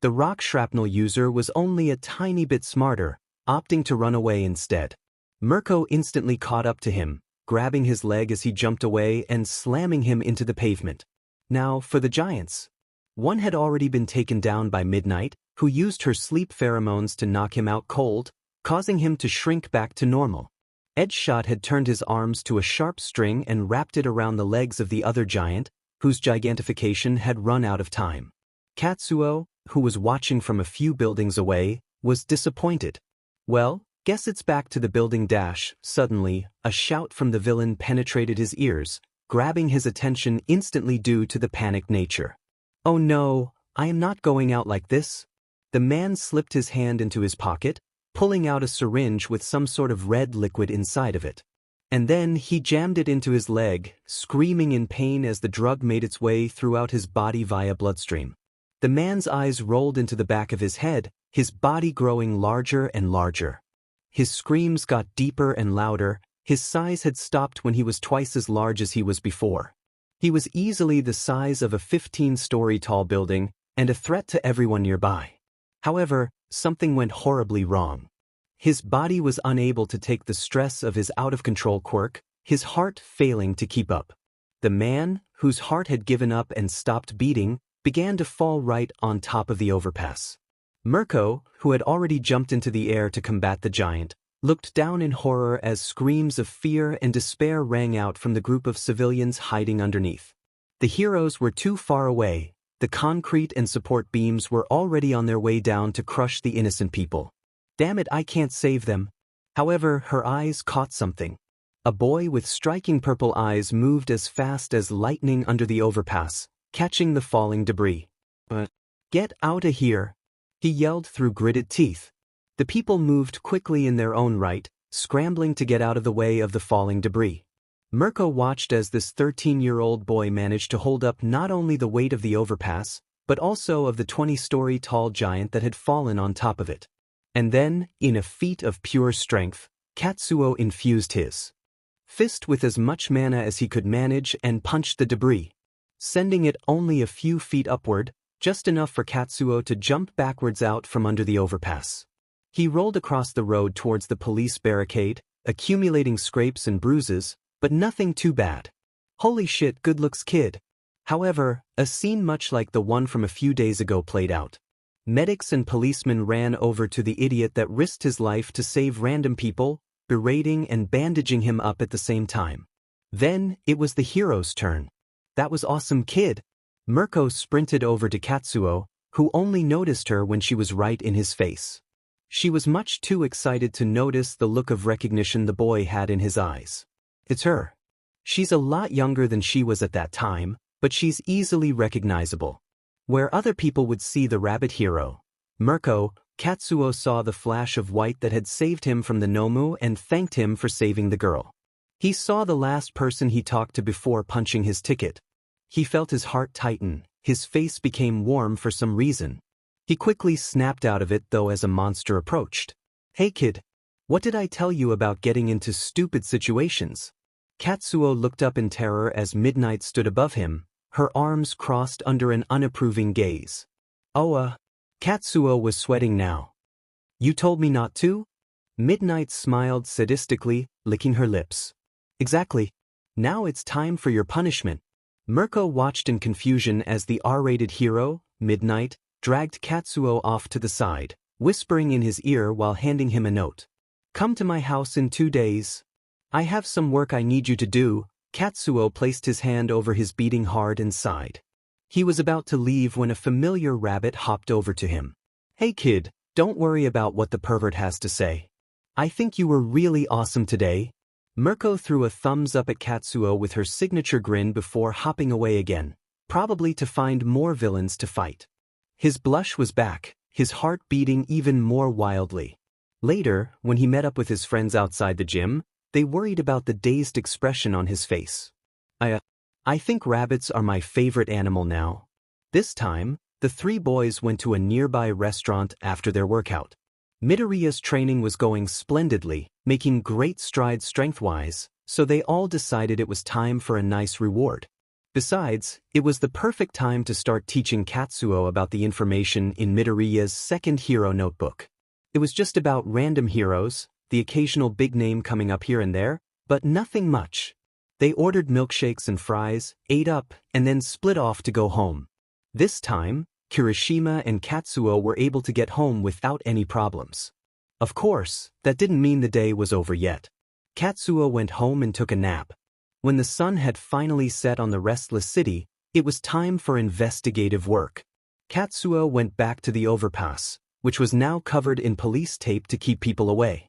The rock shrapnel user was only a tiny bit smarter, opting to run away instead. Mirko instantly caught up to him, grabbing his leg as he jumped away and slamming him into the pavement. Now, for the giants. One had already been taken down by Midnight, who used her sleep pheromones to knock him out cold, causing him to shrink back to normal. Edgeshot had turned his arms to a sharp string and wrapped it around the legs of the other giant, whose gigantification had run out of time. Katsuo, who was watching from a few buildings away, was disappointed. Well, guess it's back to the building dash. Suddenly, a shout from the villain penetrated his ears, grabbing his attention instantly due to the panicked nature. Oh no, I am not going out like this. The man slipped his hand into his pocket, pulling out a syringe with some sort of red liquid inside of it. And then he jammed it into his leg, screaming in pain as the drug made its way throughout his body via bloodstream. The man's eyes rolled into the back of his head, his body growing larger and larger. His screams got deeper and louder. His size had stopped when he was twice as large as he was before. He was easily the size of a 15-story tall building and a threat to everyone nearby. However, something went horribly wrong. His body was unable to take the stress of his out-of-control quirk, his heart failing to keep up. The man, whose heart had given up and stopped beating, began to fall right on top of the overpass. Mirko, who had already jumped into the air to combat the giant, looked down in horror as screams of fear and despair rang out from the group of civilians hiding underneath. The heroes were too far away. The concrete and support beams were already on their way down to crush the innocent people. Damn it, I can't save them. However, her eyes caught something. A boy with striking purple eyes moved as fast as lightning under the overpass, catching the falling debris. But, get out of here. he yelled through gritted teeth. The people moved quickly in their own right, scrambling to get out of the way of the falling debris. Mirko watched as this 13-year-old boy managed to hold up not only the weight of the overpass, but also of the 20-story tall giant that had fallen on top of it. And then, in a feat of pure strength, Katsuo infused his fist with as much mana as he could manage and punched the debris, sending it only a few feet upward, just enough for Katsuo to jump backwards out from under the overpass. He rolled across the road towards the police barricade, accumulating scrapes and bruises, but nothing too bad. Holy shit, good looks kid. However, a scene much like the one from a few days ago played out. Medics and policemen ran over to the idiot that risked his life to save random people, berating and bandaging him up at the same time. Then, it was the hero's turn. That was awesome kid. Mirko sprinted over to Katsuo, who only noticed her when she was right in his face. She was much too excited to notice the look of recognition the boy had in his eyes. It's her. She's a lot younger than she was at that time, but she's easily recognizable. Where other people would see the rabbit hero, Mirko, Katsuo saw the flash of white that had saved him from the Nomu and thanked him for saving the girl. He saw the last person he talked to before punching his ticket. He felt his heart tighten, his face became warm for some reason. He quickly snapped out of it though as a monster approached. Hey kid. What did I tell you about getting into stupid situations? Katsuo looked up in terror as Midnight stood above him, her arms crossed under an unapproving gaze. Katsuo was sweating now. You told me not to? Midnight smiled sadistically, licking her lips. Exactly. Now it's time for your punishment. Mirko watched in confusion as the R-rated hero, Midnight, dragged Katsuo off to the side, whispering in his ear while handing him a note. Come to my house in 2 days. I have some work I need you to do. Katsuo placed his hand over his beating heart and sighed. He was about to leave when a familiar rabbit hopped over to him. Hey kid, don't worry about what the pervert has to say. I think you were really awesome today. Mirko threw a thumbs up at Katsuo with her signature grin before hopping away again, probably to find more villains to fight. His blush was back, his heart beating even more wildly. Later, when he met up with his friends outside the gym, they worried about the dazed expression on his face. I think rabbits are my favorite animal now. This time, the 3 boys went to a nearby restaurant after their workout. Midoriya's training was going splendidly, making great strides strength-wise, so they all decided it was time for a nice reward. Besides, it was the perfect time to start teaching Katsuo about the information in Midoriya's second hero notebook. It was just about random heroes, the occasional big name coming up here and there, but nothing much. They ordered milkshakes and fries, ate up, and then split off to go home. This time, Kirishima and Katsuo were able to get home without any problems. Of course, that didn't mean the day was over yet. Katsuo went home and took a nap. When the sun had finally set on the restless city, it was time for investigative work. Katsuo went back to the overpass, which was now covered in police tape to keep people away.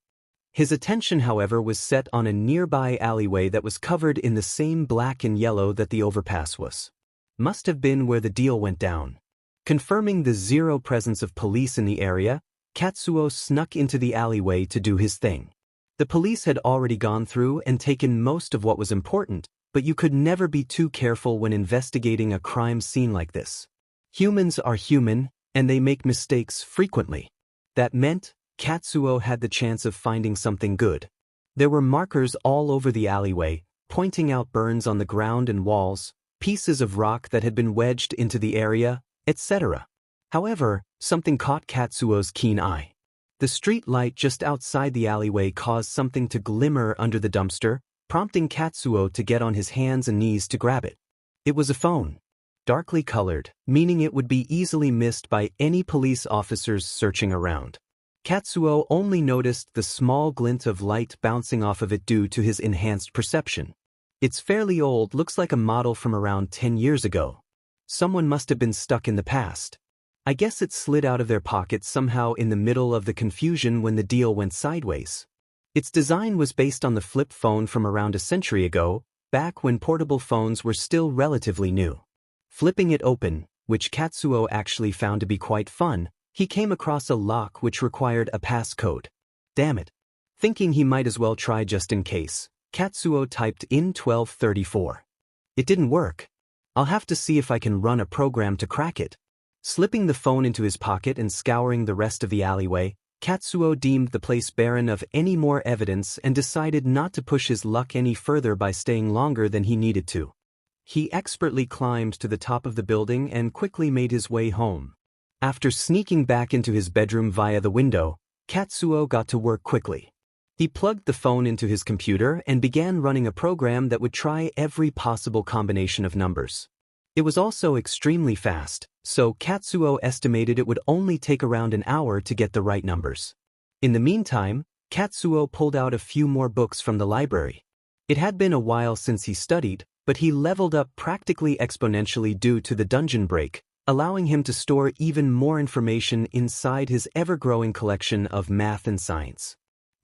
His attention, however, was set on a nearby alleyway that was covered in the same black and yellow that the overpass was. Must have been where the deal went down. Confirming the zero presence of police in the area, Katsuo snuck into the alleyway to do his thing. The police had already gone through and taken most of what was important, but you could never be too careful when investigating a crime scene like this. Humans are human, and they make mistakes frequently. That meant Katsuo had the chance of finding something good. There were markers all over the alleyway, pointing out burns on the ground and walls, pieces of rock that had been wedged into the area, etc. However, something caught Katsuo's keen eye. The street light just outside the alleyway caused something to glimmer under the dumpster, prompting Katsuo to get on his hands and knees to grab it. It was a phone. Darkly colored, meaning it would be easily missed by any police officers searching around. Katsuo only noticed the small glint of light bouncing off of it due to his enhanced perception. It's fairly old, looks like a model from around 10 years ago. Someone must have been stuck in the past. I guess it slid out of their pocket somehow in the middle of the confusion when the deal went sideways. Its design was based on the flip phone from around a century ago, back when portable phones were still relatively new. Flipping it open, which Katsuo actually found to be quite fun, He came across a lock which required a passcode. Damn it. Thinking he might as well try just in case, Katsuo typed in 1234. It didn't work. I'll have to see if I can run a program to crack it. Slipping the phone into his pocket and scouring the rest of the alleyway, Katsuo deemed the place barren of any more evidence and decided not to push his luck any further by staying longer than he needed to. He expertly climbed to the top of the building and quickly made his way home. After sneaking back into his bedroom via the window, Katsuo got to work quickly. He plugged the phone into his computer and began running a program that would try every possible combination of numbers. It was also extremely fast, so Katsuo estimated it would only take around an hour to get the right numbers. In the meantime, Katsuo pulled out a few more books from the library. It had been a while since he studied, but he leveled up practically exponentially due to the dungeon break, allowing him to store even more information inside his ever-growing collection of math and science.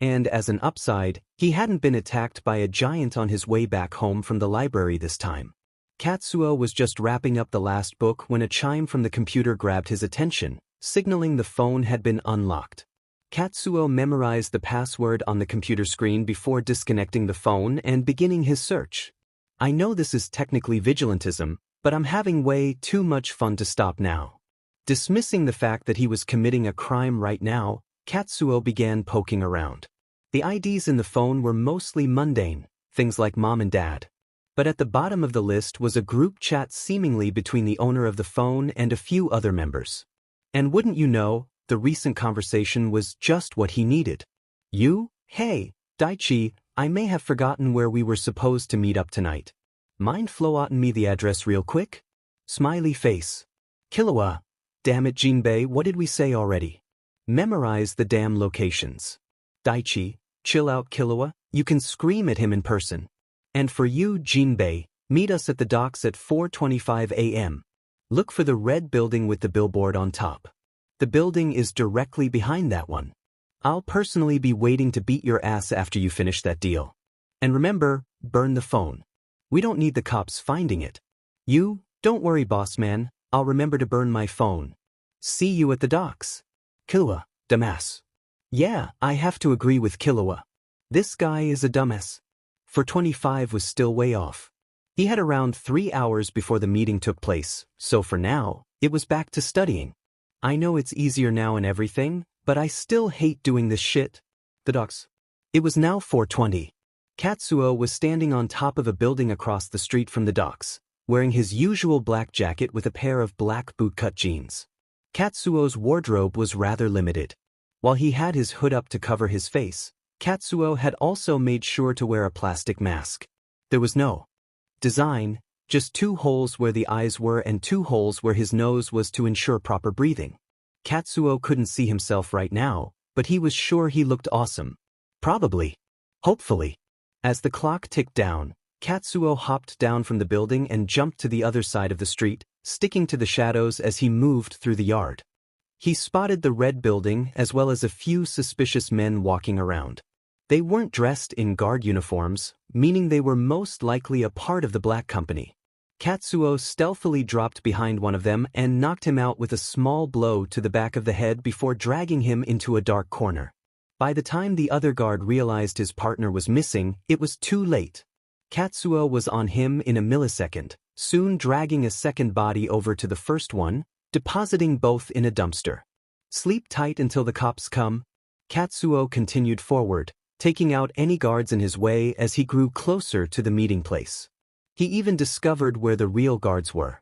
And as an upside, he hadn't been attacked by a giant on his way back home from the library this time. Katsuo was just wrapping up the last book when a chime from the computer grabbed his attention, signaling the phone had been unlocked. Katsuo memorized the password on the computer screen before disconnecting the phone and beginning his search. I know this is technically vigilantism, but I'm having way too much fun to stop now. Dismissing the fact that he was committing a crime right now, Katsuo began poking around. The IDs in the phone were mostly mundane, things like mom and dad. But at the bottom of the list was a group chat seemingly between the owner of the phone and a few other members. And wouldn't you know, the recent conversation was just what he needed. You? Hey, Daichi, I may have forgotten where we were supposed to meet up tonight. Mind floating me the address real quick? Smiley face. Killua. Damn it, Jinbei, what did we say already? Memorize the damn locations. Daichi, chill out, Killua, you can scream at him in person. And for you, Jinbei, meet us at the docks at 4:25 a.m. Look for the red building with the billboard on top. The building is directly behind that one. I'll personally be waiting to beat your ass after you finish that deal. And remember, burn the phone. We don't need the cops finding it. You, don't worry, boss man, I'll remember to burn my phone. See you at the docks. Killua, dumbass. Yeah, I have to agree with Killua. This guy is a dumbass. 4:25 was still way off. He had around 3 hours before the meeting took place, so for now, it was back to studying. I know it's easier now and everything, but I still hate doing this shit. The docks. It was now 4:20. Katsuo was standing on top of a building across the street from the docks, wearing his usual black jacket with a pair of black bootcut jeans. Katsuo's wardrobe was rather limited. While he had his hood up to cover his face, Katsuo had also made sure to wear a plastic mask. There was no design, just 2 holes where the eyes were and 2 holes where his nose was to ensure proper breathing. Katsuo couldn't see himself right now, but he was sure he looked awesome. Probably. Hopefully. As the clock ticked down, Katsuo hopped down from the building and jumped to the other side of the street, sticking to the shadows as he moved through the yard. He spotted the red building as well as a few suspicious men walking around. They weren't dressed in guard uniforms, meaning they were most likely a part of the Black Company. Katsuo stealthily dropped behind one of them and knocked him out with a small blow to the back of the head before dragging him into a dark corner. By the time the other guard realized his partner was missing, it was too late. Katsuo was on him in a millisecond, soon dragging a second body over to the first one, depositing both in a dumpster. Sleep tight until the cops come. Katsuo continued forward, taking out any guards in his way as he grew closer to the meeting place. He even discovered where the real guards were.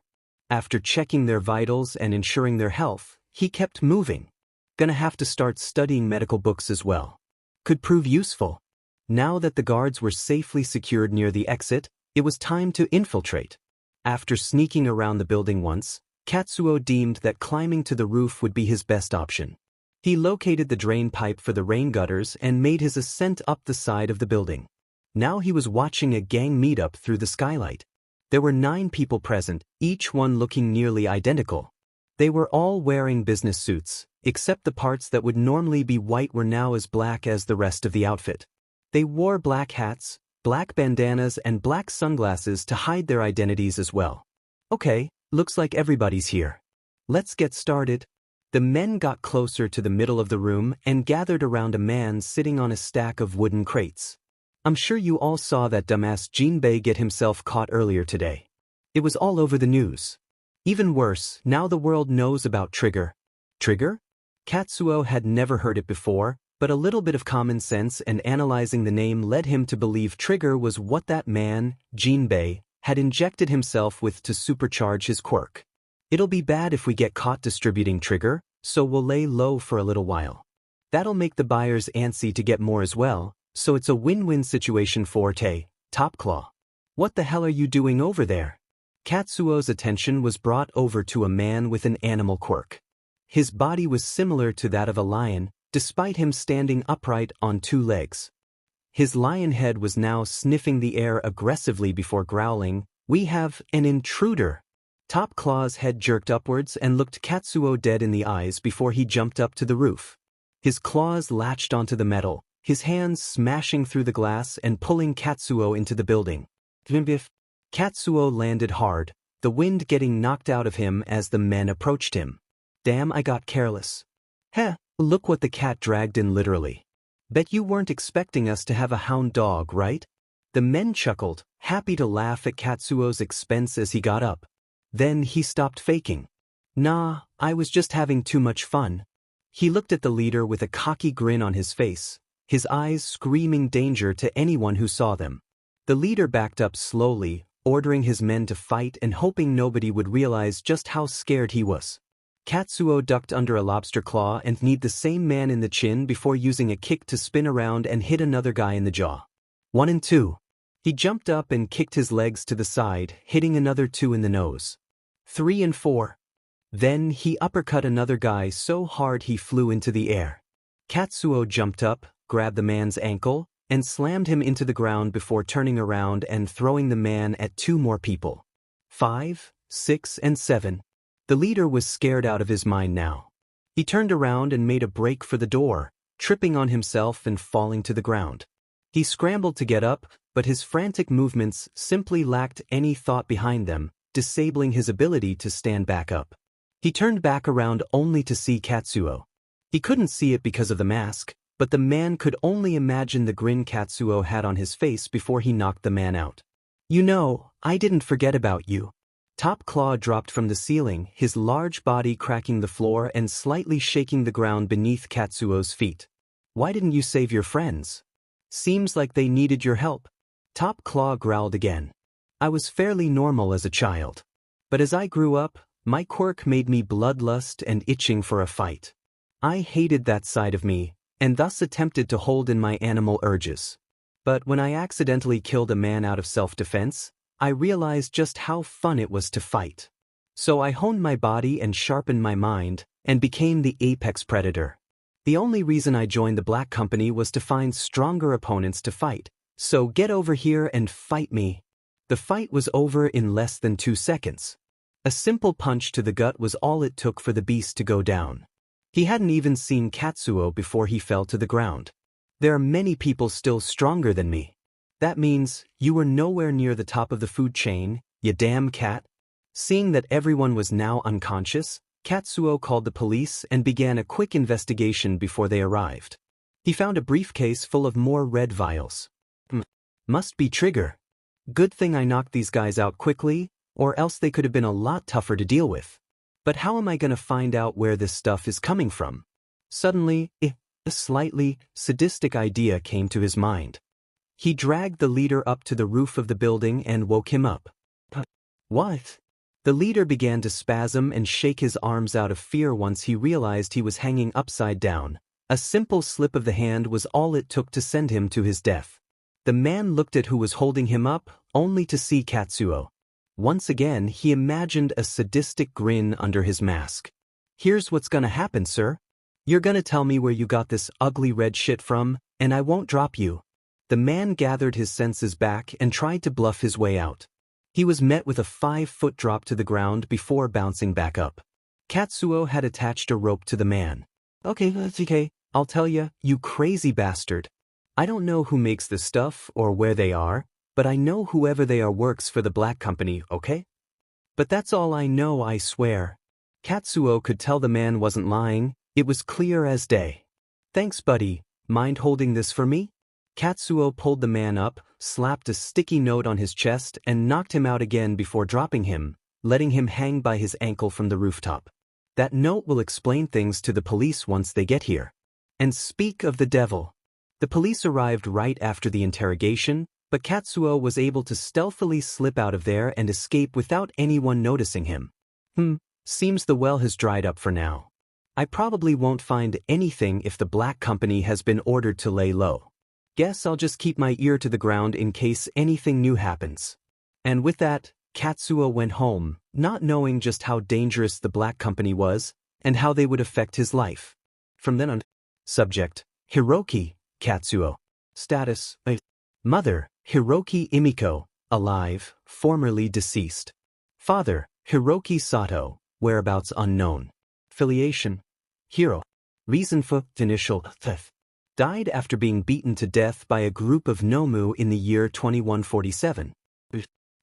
After checking their vitals and ensuring their health, he kept moving. Gonna have to start studying medical books as well. Could prove useful. Now that the guards were safely secured near the exit, it was time to infiltrate. After sneaking around the building once, Katsuo deemed that climbing to the roof would be his best option. He located the drain pipe for the rain gutters and made his ascent up the side of the building. Now he was watching a gang meetup through the skylight. There were 9 people present, each one looking nearly identical. They were all wearing business suits, except the parts that would normally be white were now as black as the rest of the outfit. They wore black hats, black bandanas and black sunglasses to hide their identities as well. Okay, looks like everybody's here. Let's get started. The men got closer to the middle of the room and gathered around a man sitting on a stack of wooden crates. I'm sure you all saw that dumbass Jinbei get himself caught earlier today. It was all over the news. Even worse, now the world knows about Trigger. Trigger? Katsuo had never heard it before, but a little bit of common sense and analyzing the name led him to believe Trigger was what that man, Jinbei, had injected himself with to supercharge his quirk. It'll be bad if we get caught distributing Trigger, so we'll lay low for a little while. That'll make the buyers antsy to get more as well, so it's a win-win situation for Top Claw. What the hell are you doing over there? Katsuo's attention was brought over to a man with an animal quirk. His body was similar to that of a lion, despite him standing upright on two legs. His lion head was now sniffing the air aggressively before growling, "We have an intruder." Top Claw's head jerked upwards and looked Katsuo dead in the eyes before he jumped up to the roof. His claws latched onto the metal, his hands smashing through the glass and pulling Katsuo into the building. Katsuo landed hard, the wind getting knocked out of him as the men approached him. Damn, I got careless. Heh, look what the cat dragged in literally. Bet you weren't expecting us to have a hound dog, right? The men chuckled, happy to laugh at Katsuo's expense as he got up. Then he stopped faking. Nah, I was just having too much fun. He looked at the leader with a cocky grin on his face, his eyes screaming danger to anyone who saw them. The leader backed up slowly, ordering his men to fight and hoping nobody would realize just how scared he was. Katsuo ducked under a lobster claw and kneed the same man in the chin before using a kick to spin around and hit another guy in the jaw. 1 and 2. He jumped up and kicked his legs to the side, hitting another 2 in the nose. 3 and 4. Then he uppercut another guy so hard he flew into the air. Katsuo jumped up, grabbed the man's ankle, and slammed him into the ground before turning around and throwing the man at 2 more people. 5, 6, and 7. The leader was scared out of his mind now. He turned around and made a break for the door, tripping on himself and falling to the ground. He scrambled to get up, but his frantic movements simply lacked any thought behind them, disabling his ability to stand back up. He turned back around only to see Katsuo. He couldn't see it because of the mask, but the man could only imagine the grin Katsuo had on his face before he knocked the man out. You know, I didn't forget about you. Top Claw dropped from the ceiling, his large body cracking the floor and slightly shaking the ground beneath Katsuo's feet. Why didn't you save your friends? Seems like they needed your help. Top Claw growled again. I was fairly normal as a child. But as I grew up, my quirk made me bloodlust and itching for a fight. I hated that side of me, and thus attempted to hold in my animal urges. But when I accidentally killed a man out of self-defense, I realized just how fun it was to fight. So I honed my body and sharpened my mind, and became the apex predator. The only reason I joined the Black Company was to find stronger opponents to fight, so get over here and fight me. The fight was over in less than 2 seconds. A simple punch to the gut was all it took for the beast to go down. He hadn't even seen Katsuo before he fell to the ground. There are many people still stronger than me. That means you were nowhere near the top of the food chain, you damn cat. Seeing that everyone was now unconscious, Katsuo called the police and began a quick investigation before they arrived. He found a briefcase full of more red vials. Must be Trigger. Good thing I knocked these guys out quickly, or else they could have been a lot tougher to deal with. But how am I going to find out where this stuff is coming from? Suddenly, a slightly sadistic idea came to his mind. He dragged the leader up to the roof of the building and woke him up. What? The leader began to spasm and shake his arms out of fear once he realized he was hanging upside down. A simple slip of the hand was all it took to send him to his death. The man looked at who was holding him up, only to see Katsuo. Once again, he imagined a sadistic grin under his mask. Here's what's gonna happen, sir. You're gonna tell me where you got this ugly red shit from, and I won't drop you. The man gathered his senses back and tried to bluff his way out. He was met with a 5-foot drop to the ground before bouncing back up. Katsuo had attached a rope to the man. Okay, that's okay. I'll tell you, you crazy bastard. I don't know who makes this stuff or where they are, but I know whoever they are works for the Black Company, okay? But that's all I know, I swear. Katsuo could tell the man wasn't lying, it was clear as day. Thanks, buddy, mind holding this for me? Katsuo pulled the man up, slapped a sticky note on his chest and knocked him out again before dropping him, letting him hang by his ankle from the rooftop. That note will explain things to the police once they get here. And speak of the devil. The police arrived right after the interrogation, but Katsuo was able to stealthily slip out of there and escape without anyone noticing him. Seems the well has dried up for now. I probably won't find anything if the black company has been ordered to lay low. Guess I'll just keep my ear to the ground in case anything new happens. And with that, Katsuo went home, not knowing just how dangerous the black company was and how they would affect his life. From then on. Subject: Hiroki, Katsuo. Status: Mother: Hiroki Imiko, alive, formerly deceased. Father: Hiroki Sato, whereabouts unknown. Affiliation: Hiro. Reason for initial death: died after being beaten to death by a group of Nomu in the year 2147.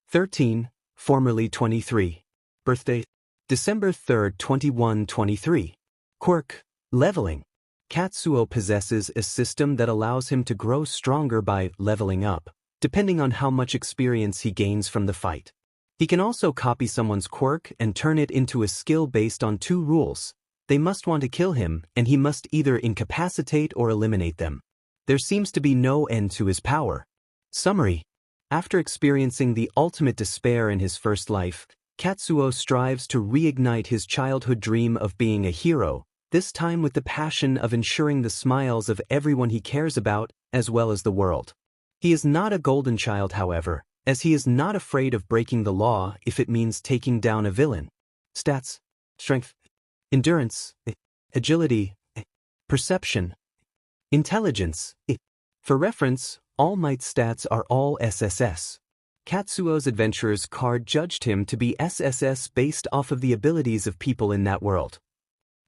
13, formerly 23. Birthday: December 3, 2123. Quirk: leveling. Katsuo possesses a system that allows him to grow stronger by leveling up, depending on how much experience he gains from the fight. He can also copy someone's quirk and turn it into a skill based on two rules. They must want to kill him, and he must either incapacitate or eliminate them. There seems to be no end to his power. Summary: after experiencing the ultimate despair in his first life, Katsuo strives to reignite his childhood dream of being a hero, this time with the passion of ensuring the smiles of everyone he cares about, as well as the world. He is not a golden child, however, as he is not afraid of breaking the law if it means taking down a villain. Stats: strength, endurance, agility, perception, intelligence. For reference, All Might's stats are all SSS. Katsuo's adventurer's card judged him to be SSS based off of the abilities of people in that world.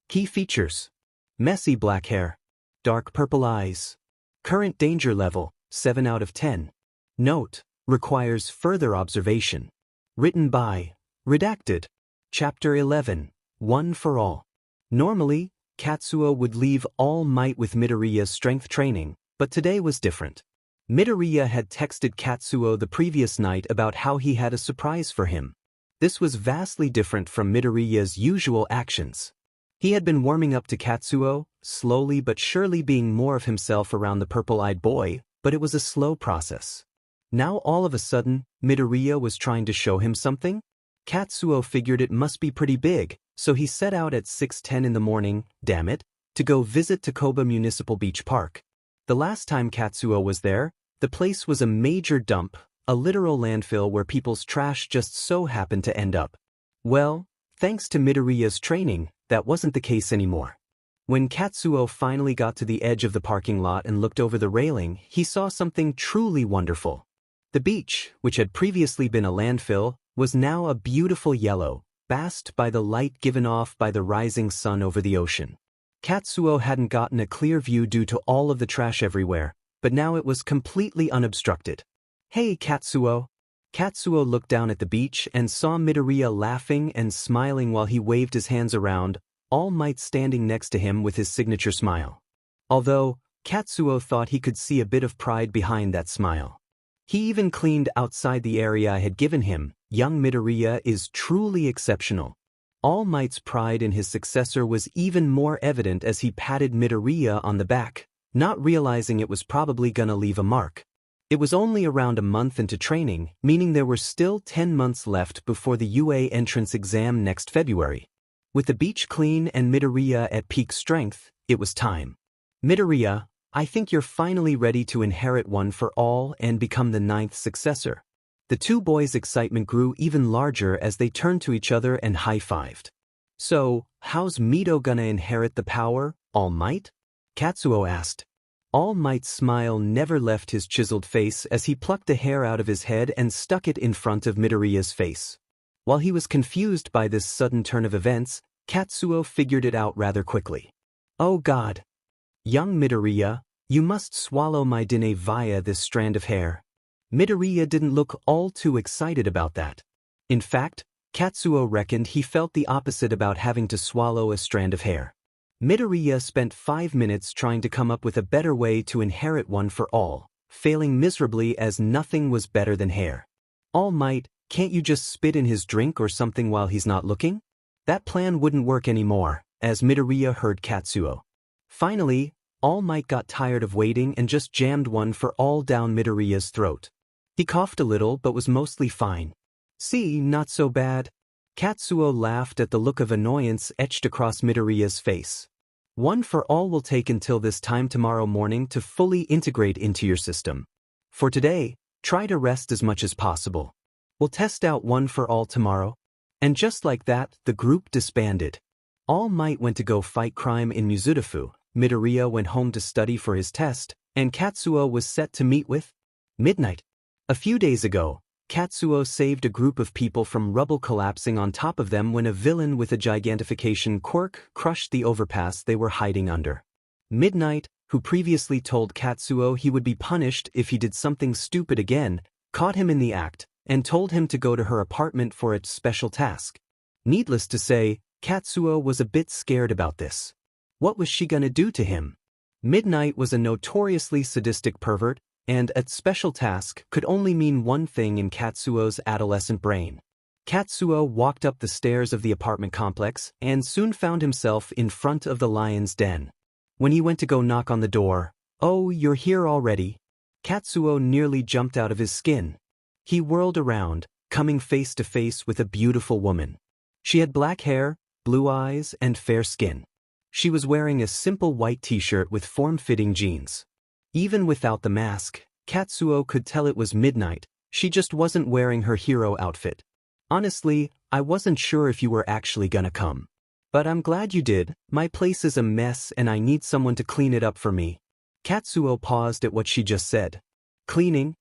Key features: messy black hair, dark purple eyes. Current danger level, 7 out of 10. Note: requires further observation. Written by Redacted. Chapter 11, One for All. Normally, Katsuo would leave All Might with Midoriya's strength training, but today was different. Midoriya had texted Katsuo the previous night about how he had a surprise for him. This was vastly different from Midoriya's usual actions. He had been warming up to Katsuo, slowly but surely being more of himself around the purple-eyed boy, but it was a slow process. Now all of a sudden, Midoriya was trying to show him something? Katsuo figured it must be pretty big, so he set out at 6:10 in the morning, damn it, to go visit Takoba Municipal Beach Park. The last time Katsuo was there, the place was a major dump, a literal landfill where people's trash just so happened to end up. Well, thanks to Midoriya's training, that wasn't the case anymore. When Katsuo finally got to the edge of the parking lot and looked over the railing, he saw something truly wonderful. The beach, which had previously been a landfill, was now a beautiful yellow, basked by the light given off by the rising sun over the ocean. Katsuo hadn't gotten a clear view due to all of the trash everywhere, but now it was completely unobstructed. Hey, Katsuo! Katsuo looked down at the beach and saw Midoriya laughing and smiling while he waved his hands around, All Might standing next to him with his signature smile. Although, Katsuo thought he could see a bit of pride behind that smile. He even cleaned outside the area I had given him. Young Midoriya is truly exceptional. All Might's pride in his successor was even more evident as he patted Midoriya on the back, not realizing it was probably gonna leave a mark. It was only around a month into training, meaning there were still 10 months left before the UA entrance exam next February. With the beach clean and Midoriya at peak strength, it was time. Midoriya, I think you're finally ready to inherit One for All and become the 9th successor. The two boys' excitement grew even larger as they turned to each other and high-fived. So, how's Mito gonna inherit the power, All Might? Katsuo asked. All Might's smile never left his chiseled face as he plucked a hair out of his head and stuck it in front of Midoriya's face. While he was confused by this sudden turn of events, Katsuo figured it out rather quickly. Oh God! Young Midoriya, you must swallow my DNA via this strand of hair. Midoriya didn't look all too excited about that. In fact, Katsuo reckoned he felt the opposite about having to swallow a strand of hair. Midoriya spent 5 minutes trying to come up with a better way to inherit one for all, failing miserably as nothing was better than hair. All Might, can't you just spit in his drink or something while he's not looking? That plan wouldn't work anymore, as Midoriya heard Katsuo. Finally, All Might got tired of waiting and just jammed one for all down Midoriya's throat. He coughed a little but was mostly fine. See, not so bad. Katsuo laughed at the look of annoyance etched across Midoriya's face. One for all will take until this time tomorrow morning to fully integrate into your system. For today, try to rest as much as possible. We'll test out one for all tomorrow. And just like that, the group disbanded. All Might went to go fight crime in Mizudafu, Midoriya went home to study for his test, and Katsuo was set to meet with Midnight. A few days ago, Katsuo saved a group of people from rubble collapsing on top of them when a villain with a gigantification quirk crushed the overpass they were hiding under. Midnight, who previously told Katsuo he would be punished if he did something stupid again, caught him in the act and told him to go to her apartment for a special task. Needless to say, Katsuo was a bit scared about this. What was she gonna do to him? Midnight was a notoriously sadistic pervert, and a special task could only mean one thing in Katsuo's adolescent brain. Katsuo walked up the stairs of the apartment complex and soon found himself in front of the lion's den. When he went to go knock on the door, "Oh, you're here already?" Katsuo nearly jumped out of his skin. He whirled around, coming face to face with a beautiful woman. She had black hair, blue eyes, and fair skin. She was wearing a simple white t-shirt with form-fitting jeans. Even without the mask, Katsuo could tell it was Midnight, she just wasn't wearing her hero outfit. "Honestly, I wasn't sure if you were actually gonna come. But I'm glad you did, my place is a mess and I need someone to clean it up for me." Katsuo paused at what she just said. Cleaning?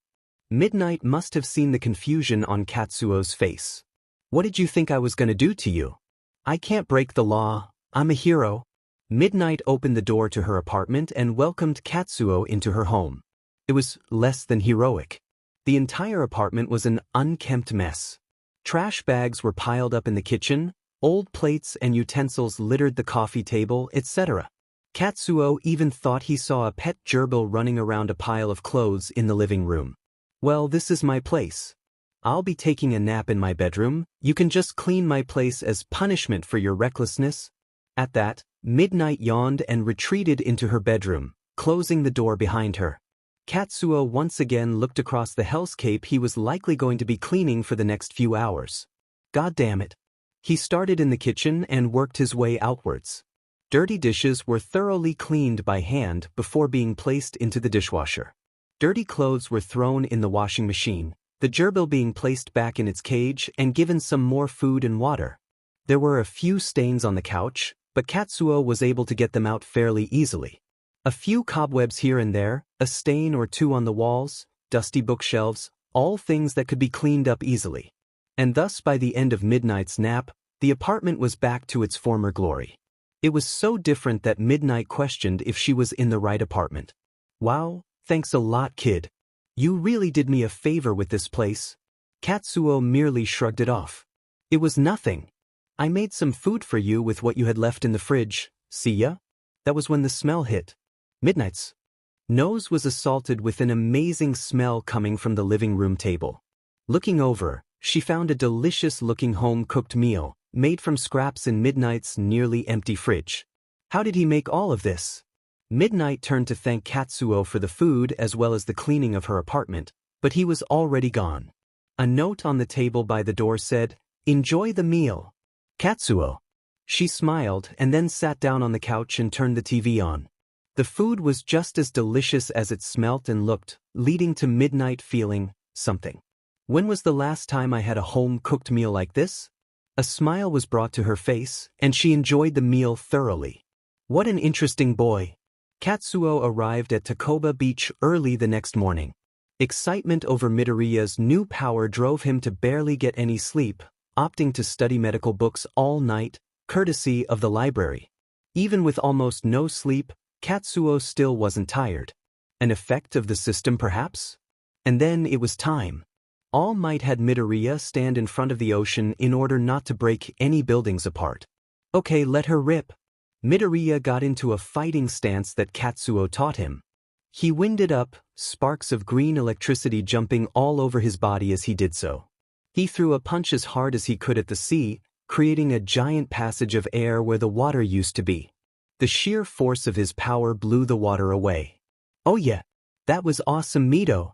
Midnight must have seen the confusion on Katsuo's face. "What did you think I was gonna do to you? I can't break the law, I'm a hero." Midnight opened the door to her apartment and welcomed Katsuo into her home. It was less than heroic. The entire apartment was an unkempt mess. Trash bags were piled up in the kitchen, old plates and utensils littered the coffee table, etc. Katsuo even thought he saw a pet gerbil running around a pile of clothes in the living room. "Well, this is my place. I'll be taking a nap in my bedroom, you can just clean my place as punishment for your recklessness." At that, Midnight yawned and retreated into her bedroom, closing the door behind her. Katsuo once again looked across the hellscape he was likely going to be cleaning for the next few hours. God damn it. He started in the kitchen and worked his way outwards. Dirty dishes were thoroughly cleaned by hand before being placed into the dishwasher. Dirty clothes were thrown in the washing machine, the gerbil being placed back in its cage and given some more food and water. There were a few stains on the couch, but Katsuo was able to get them out fairly easily. A few cobwebs here and there, a stain or two on the walls, dusty bookshelves, all things that could be cleaned up easily. And thus by the end of Midnight's nap, the apartment was back to its former glory. It was so different that Midnight questioned if she was in the right apartment. "Wow, thanks a lot, kid. You really did me a favor with this place." Katsuo merely shrugged it off. "It was nothing. I made some food for you with what you had left in the fridge, see ya?" That was when the smell hit. Midnight's nose was assaulted with an amazing smell coming from the living room table. Looking over, she found a delicious-looking home-cooked meal, made from scraps in Midnight's nearly empty fridge. How did he make all of this? Midnight turned to thank Katsuo for the food as well as the cleaning of her apartment, but he was already gone. A note on the table by the door said, "Enjoy the meal, Katsuo." She smiled and then sat down on the couch and turned the TV on. The food was just as delicious as it smelt and looked, leading to Midnight feeling something. "When was the last time I had a home-cooked meal like this?" A smile was brought to her face, and she enjoyed the meal thoroughly. What an interesting boy. Katsuo arrived at Takoba Beach early the next morning. Excitement over Midoriya's new power drove him to barely get any sleep, opting to study medical books all night, courtesy of the library. Even with almost no sleep, Katsuo still wasn't tired. An effect of the system, perhaps? And then it was time. All Might had Midoriya stand in front of the ocean in order not to break any buildings apart. Okay, let her rip. Midoriya got into a fighting stance that Katsuo taught him. He winded up, sparks of green electricity jumping all over his body as he did so. He threw a punch as hard as he could at the sea, creating a giant passage of air where the water used to be. The sheer force of his power blew the water away. Oh yeah, that was awesome, Mido.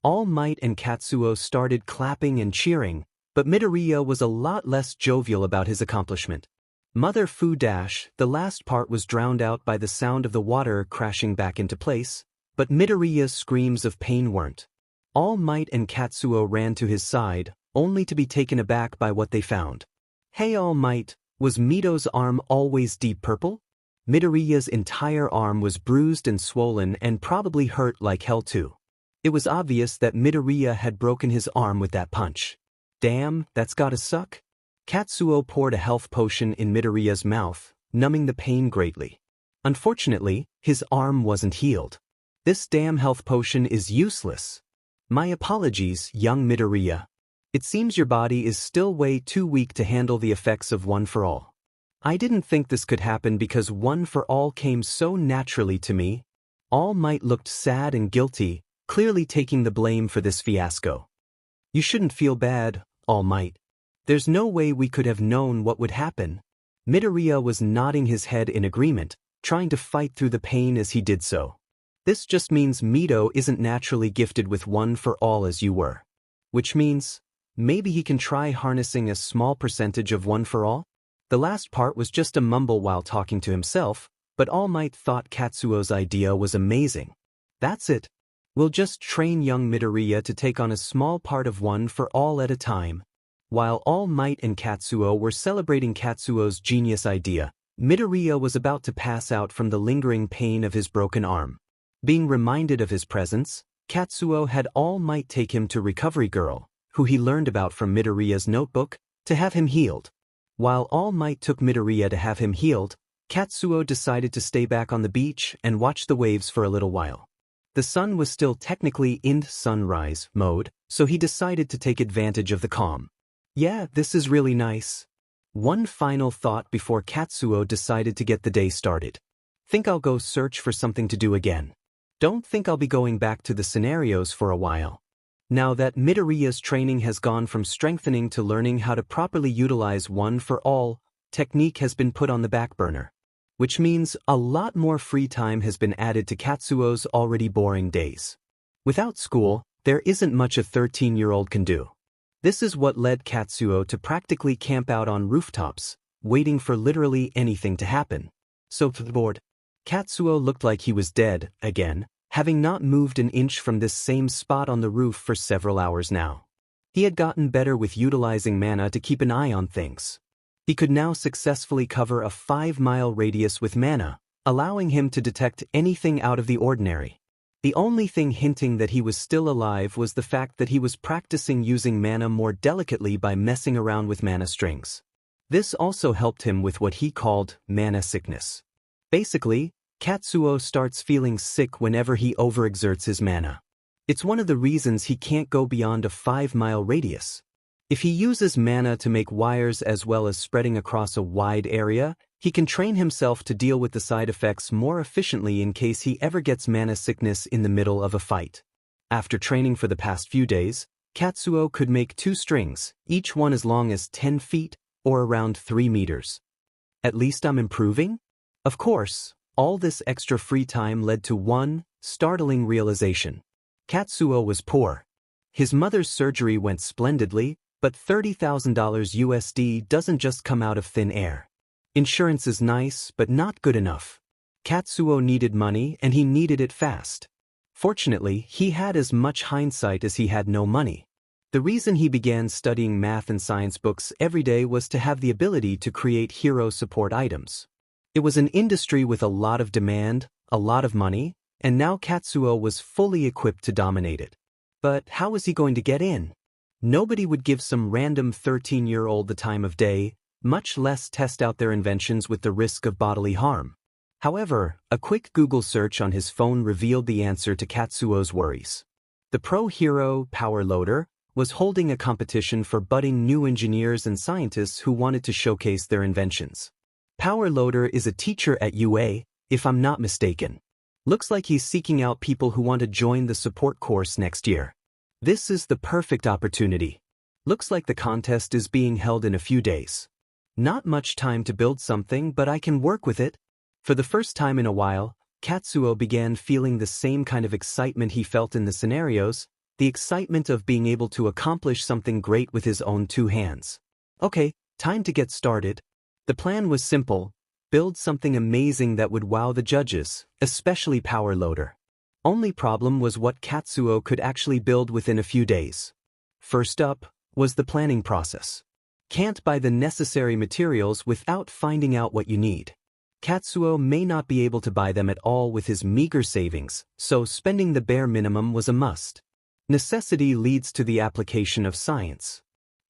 All Might and Katsuo started clapping and cheering, but Midoriya was a lot less jovial about his accomplishment. Mother Fu Dash, the last part was drowned out by the sound of the water crashing back into place, but Midoriya's screams of pain weren't. All Might and Katsuo ran to his side, only to be taken aback by what they found. Hey All Might, was Mido's arm always deep purple? Midoriya's entire arm was bruised and swollen and probably hurt like hell too. It was obvious that Midoriya had broken his arm with that punch. Damn, that's gotta suck. Katsuo poured a health potion in Midoriya's mouth, numbing the pain greatly. Unfortunately, his arm wasn't healed. This damn health potion is useless. My apologies, young Midoriya. It seems your body is still way too weak to handle the effects of One for All. I didn't think this could happen because One for All came so naturally to me. All Might looked sad and guilty, clearly taking the blame for this fiasco. You shouldn't feel bad, All Might. There's no way we could have known what would happen. Midoriya was nodding his head in agreement, trying to fight through the pain as he did so. This just means Mido isn't naturally gifted with One for All as you were. Which means, maybe he can try harnessing a small percentage of One for All? The last part was just a mumble while talking to himself, but All Might thought Katsuo's idea was amazing. That's it. We'll just train young Midoriya to take on a small part of One for All at a time. While All Might and Katsuo were celebrating Katsuo's genius idea, Midoriya was about to pass out from the lingering pain of his broken arm. Being reminded of his presence, Katsuo had All Might take him to Recovery Girl, who he learned about from Midoriya's notebook, to have him healed. While All Might took Midoriya to have him healed, Katsuo decided to stay back on the beach and watch the waves for a little while. The sun was still technically in sunrise mode, so he decided to take advantage of the calm. Yeah, this is really nice. One final thought before Katsuo decided to get the day started. Think I'll go search for something to do again. Don't think I'll be going back to the scenarios for a while. Now that Midoriya's training has gone from strengthening to learning how to properly utilize One for All, technique has been put on the back burner. Which means a lot more free time has been added to Katsuo's already boring days. Without school, there isn't much a 13-year-old can do. This is what led Katsuo to practically camp out on rooftops, waiting for literally anything to happen. So bored. Katsuo looked like he was dead, again, having not moved an inch from this same spot on the roof for several hours now. He had gotten better with utilizing mana to keep an eye on things. He could now successfully cover a 5-mile radius with mana, allowing him to detect anything out of the ordinary. The only thing hinting that he was still alive was the fact that he was practicing using mana more delicately by messing around with mana strings. This also helped him with what he called mana sickness. Basically, Katsuo starts feeling sick whenever he overexerts his mana. It's one of the reasons he can't go beyond a 5-mile radius. If he uses mana to make wires as well as spreading across a wide area, he can train himself to deal with the side effects more efficiently in case he ever gets mana sickness in the middle of a fight. After training for the past few days, Katsuo could make 2 strings, each one as long as 10 feet, or around 3 meters. At least I'm improving? Of course, all this extra free time led to one startling realization. Katsuo was poor. His mother's surgery went splendidly, but $30,000 USD doesn't just come out of thin air. Insurance is nice, but not good enough. Katsuo needed money and he needed it fast. Fortunately, he had as much hindsight as he had no money. The reason he began studying math and science books every day was to have the ability to create hero support items. It was an industry with a lot of demand, a lot of money, and now Katsuo was fully equipped to dominate it. But how was he going to get in? Nobody would give some random 13-year-old the time of day, much less test out their inventions with the risk of bodily harm. However, a quick Google search on his phone revealed the answer to Katsuo's worries. The Pro Hero Power Loader was holding a competition for budding new engineers and scientists who wanted to showcase their inventions. Power Loader is a teacher at UA, if I'm not mistaken. Looks like he's seeking out people who want to join the support course next year. This is the perfect opportunity. Looks like the contest is being held in a few days. Not much time to build something, but I can work with it. For the first time in a while, Katsuo began feeling the same kind of excitement he felt in the scenarios, the excitement of being able to accomplish something great with his own two hands. Okay, time to get started. The plan was simple: build something amazing that would wow the judges, especially Power Loader. Only problem was what Katsuo could actually build within a few days. First up was the planning process. Can't buy the necessary materials without finding out what you need. Katsuo may not be able to buy them at all with his meager savings, so spending the bare minimum was a must. Necessity leads to the application of science.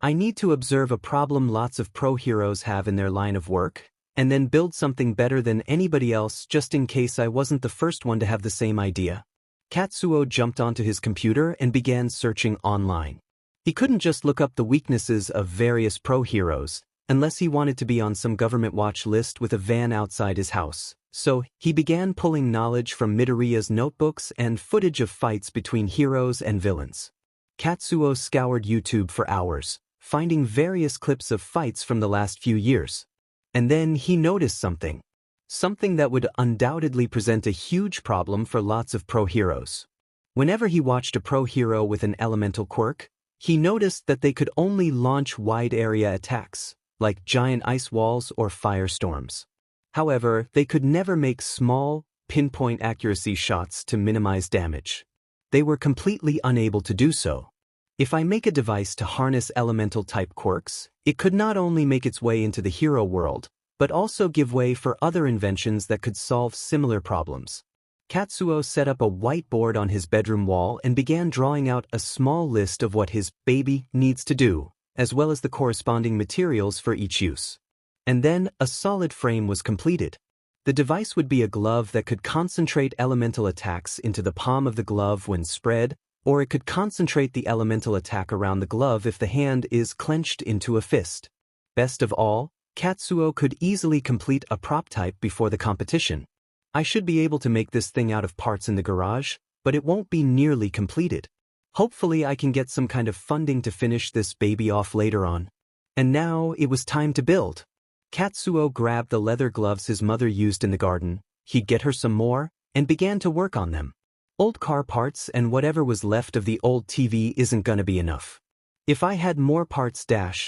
I need to observe a problem lots of pro heroes have in their line of work, and then build something better than anybody else just in case I wasn't the first one to have the same idea. Katsuo jumped onto his computer and began searching online. He couldn't just look up the weaknesses of various pro heroes, unless he wanted to be on some government watch list with a van outside his house. So, he began pulling knowledge from Midoriya's notebooks and footage of fights between heroes and villains. Katsuo scoured YouTube for hours, finding various clips of fights from the last few years. And then he noticed something. Something that would undoubtedly present a huge problem for lots of pro heroes. Whenever he watched a pro hero with an elemental quirk, he noticed that they could only launch wide-area attacks, like giant ice walls or firestorms. However, they could never make small, pinpoint accuracy shots to minimize damage. They were completely unable to do so. If I make a device to harness elemental-type quirks, it could not only make its way into the hero world, but also give way for other inventions that could solve similar problems. Katsuo set up a whiteboard on his bedroom wall and began drawing out a small list of what his baby needs to do, as well as the corresponding materials for each use. And then, a solid frame was completed. The device would be a glove that could concentrate elemental attacks into the palm of the glove when spread, or it could concentrate the elemental attack around the glove if the hand is clenched into a fist. Best of all, Katsuo could easily complete a prop type before the competition. I should be able to make this thing out of parts in the garage, but it won't be nearly completed. Hopefully I can get some kind of funding to finish this baby off later on. And now it was time to build. Katsuo grabbed the leather gloves his mother used in the garden, he'd get her some more, and began to work on them. Old car parts and whatever was left of the old TV isn't gonna be enough. If I had more parts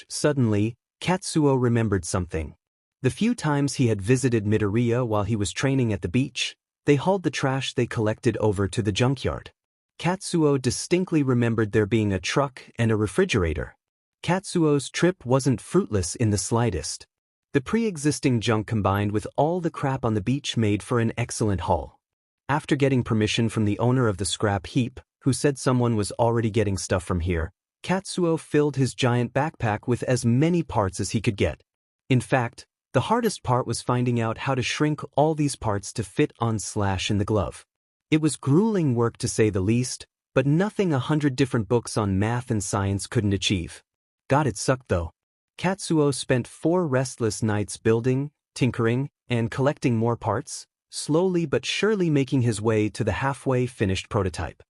suddenly, Katsuo remembered something. The few times he had visited Midoriya while he was training at the beach, they hauled the trash they collected over to the junkyard. Katsuo distinctly remembered there being a truck and a refrigerator. Katsuo's trip wasn't fruitless in the slightest. The pre-existing junk combined with all the crap on the beach made for an excellent haul. After getting permission from the owner of the scrap heap, who said someone was already getting stuff from here, Katsuo filled his giant backpack with as many parts as he could get. In fact, the hardest part was finding out how to shrink all these parts to fit on in the glove. It was grueling work to say the least, but nothing 100 different books on math and science couldn't achieve. God, it sucked though. Katsuo spent 4 restless nights building, tinkering, and collecting more parts, slowly but surely making his way to the halfway finished prototype.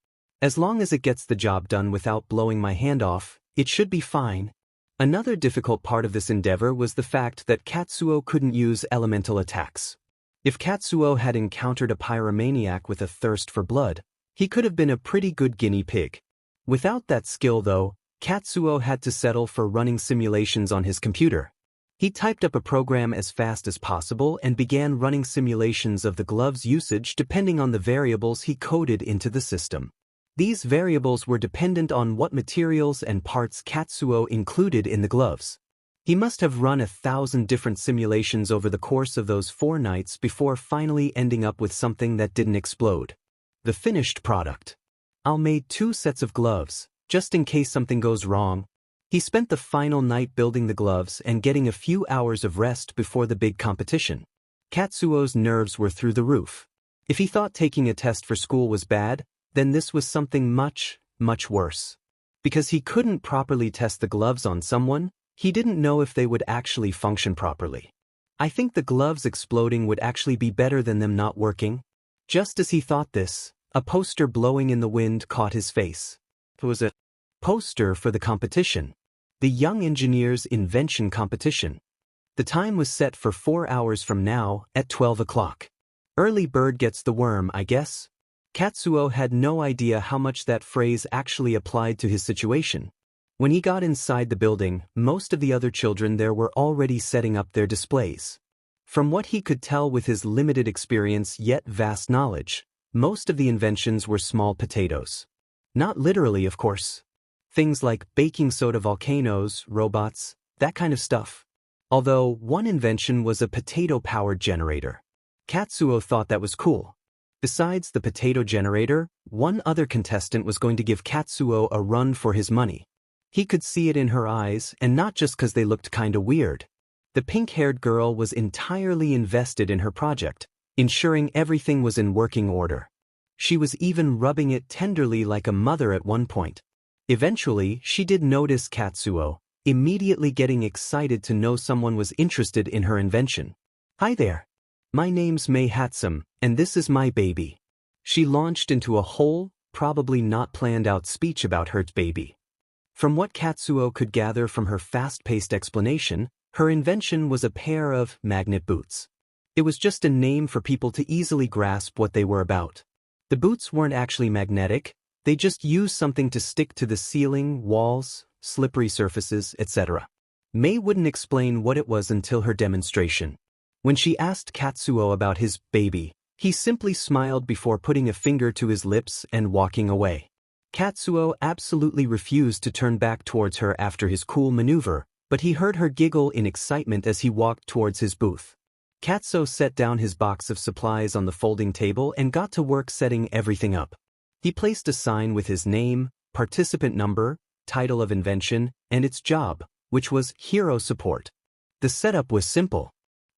As long as it gets the job done without blowing my hand off, it should be fine. Another difficult part of this endeavor was the fact that Katsuo couldn't use elemental attacks. If Katsuo had encountered a pyromaniac with a thirst for blood, he could have been a pretty good guinea pig. Without that skill though, Katsuo had to settle for running simulations on his computer. He typed up a program as fast as possible and began running simulations of the glove's usage depending on the variables he coded into the system. These variables were dependent on what materials and parts Katsuo included in the gloves. He must have run 1,000 different simulations over the course of those 4 nights before finally ending up with something that didn't explode. The finished product. I'll made 2 sets of gloves, just in case something goes wrong. He spent the final night building the gloves and getting a few hours of rest before the big competition. Katsuo's nerves were through the roof. If he thought taking a test for school was bad, then this was something much, much worse. Because he couldn't properly test the gloves on someone, he didn't know if they would actually function properly. I think the gloves exploding would actually be better than them not working. Just as he thought this, a poster blowing in the wind caught his face. It was a poster for the competition. The Young Engineers Invention Competition. The time was set for 4 hours from now, at 12 o'clock. Early bird gets the worm, I guess. Katsuo had no idea how much that phrase actually applied to his situation. When he got inside the building, most of the other children there were already setting up their displays. From what he could tell with his limited experience yet vast knowledge, most of the inventions were small potatoes. Not literally, of course. Things like baking soda volcanoes, robots, that kind of stuff. Although one invention was a potato-powered generator. Katsuo thought that was cool. Besides the potato generator, one other contestant was going to give Katsuo a run for his money. He could see it in her eyes, and not just because they looked kinda weird. The pink-haired girl was entirely invested in her project, ensuring everything was in working order. She was even rubbing it tenderly like a mother at one point. Eventually, she did notice Katsuo, immediately getting excited to know someone was interested in her invention. "Hi there. My name's Mei Hatsum, and this is my baby." She launched into a whole, probably not planned out speech about her baby. From what Katsuo could gather from her fast-paced explanation, her invention was a pair of magnet boots. It was just a name for people to easily grasp what they were about. The boots weren't actually magnetic, they just used something to stick to the ceiling, walls, slippery surfaces, etc. Mei wouldn't explain what it was until her demonstration. When she asked Katsuo about his baby, he simply smiled before putting a finger to his lips and walking away. Katsuo absolutely refused to turn back towards her after his cool maneuver, but he heard her giggle in excitement as he walked towards his booth. Katsuo set down his box of supplies on the folding table and got to work setting everything up. He placed a sign with his name, participant number, title of invention, and its job, which was hero support. The setup was simple.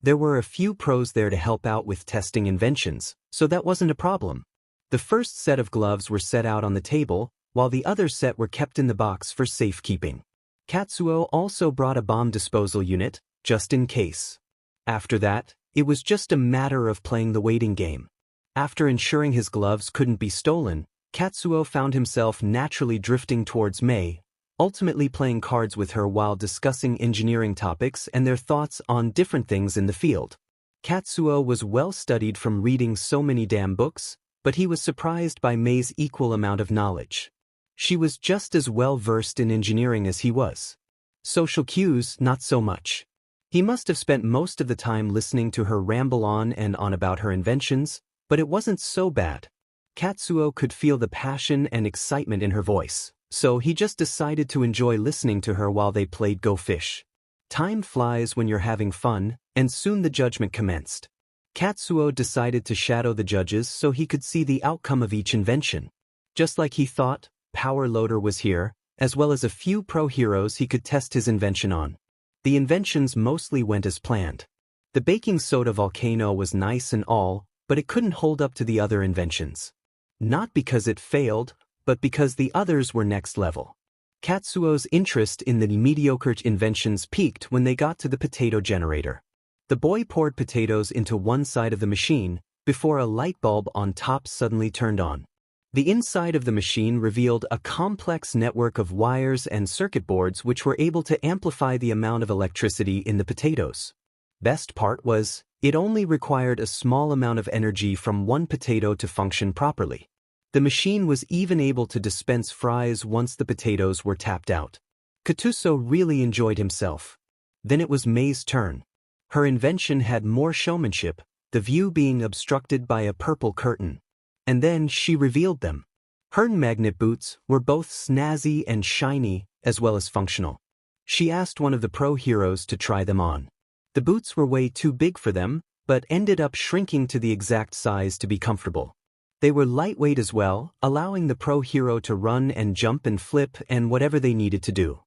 There were a few pros there to help out with testing inventions, so that wasn't a problem. The first set of gloves were set out on the table, while the other set were kept in the box for safekeeping. Katsuo also brought a bomb disposal unit, just in case. After that, it was just a matter of playing the waiting game. After ensuring his gloves couldn't be stolen, Katsuo found himself naturally drifting towards Mei, ultimately playing cards with her while discussing engineering topics and their thoughts on different things in the field. Katsuo was well studied from reading so many damn books, but he was surprised by Mei's equal amount of knowledge. She was just as well versed in engineering as he was. Social cues, not so much. He must have spent most of the time listening to her ramble on and on about her inventions, but it wasn't so bad. Katsuo could feel the passion and excitement in her voice, so he just decided to enjoy listening to her while they played Go Fish. Time flies when you're having fun, and soon the judgment commenced. Katsuo decided to shadow the judges so he could see the outcome of each invention. Just like he thought, Power Loader was here, as well as a few pro heroes he could test his invention on. The inventions mostly went as planned. The baking soda volcano was nice and all, but it couldn't hold up to the other inventions. Not because it failed, but because the others were next level. Katsuo's interest in the mediocre inventions peaked when they got to the potato generator. The boy poured potatoes into one side of the machine, before a light bulb on top suddenly turned on. The inside of the machine revealed a complex network of wires and circuit boards which were able to amplify the amount of electricity in the potatoes. Best part was, it only required a small amount of energy from one potato to function properly. The machine was even able to dispense fries once the potatoes were tapped out. Katsuo really enjoyed himself. Then it was Mei's turn. Her invention had more showmanship, the view being obstructed by a purple curtain. And then she revealed them. Her magnet boots were both snazzy and shiny, as well as functional. She asked one of the pro heroes to try them on. The boots were way too big for them, but ended up shrinking to the exact size to be comfortable. They were lightweight as well, allowing the pro hero to run and jump and flip and whatever they needed to do.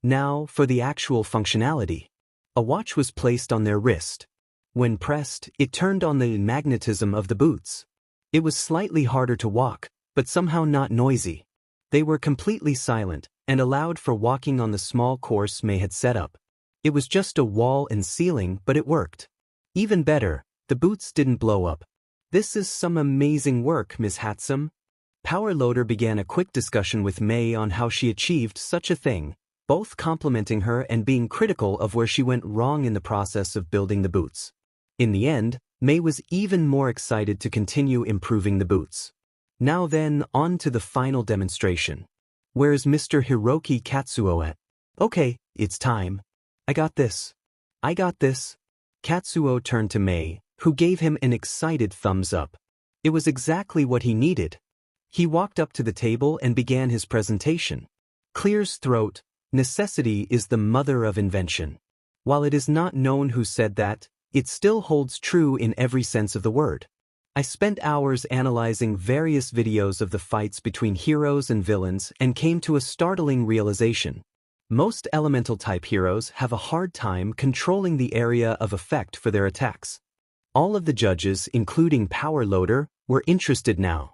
Now, for the actual functionality. A watch was placed on their wrist. When pressed, it turned on the magnetism of the boots. It was slightly harder to walk, but somehow not noisy. They were completely silent, and allowed for walking on the small course May had set up. It was just a wall and ceiling, but it worked. Even better, the boots didn't blow up. This is some amazing work, Miss Hatsum. Power Loader began a quick discussion with May on how she achieved such a thing, both complimenting her and being critical of where she went wrong in the process of building the boots. In the end, May was even more excited to continue improving the boots. Now then, on to the final demonstration. Where's Mr. Hiroki Katsuo at? Okay, it's time. I got this. I got this. Katsuo turned to May, who gave him an excited thumbs up. It was exactly what he needed. He walked up to the table and began his presentation. Clears throat, necessity is the mother of invention. While it is not known who said that, it still holds true in every sense of the word. I spent hours analyzing various videos of the fights between heroes and villains and came to a startling realization. Most elemental-type heroes have a hard time controlling the area of effect for their attacks. All of the judges, including Power Loader, were interested now.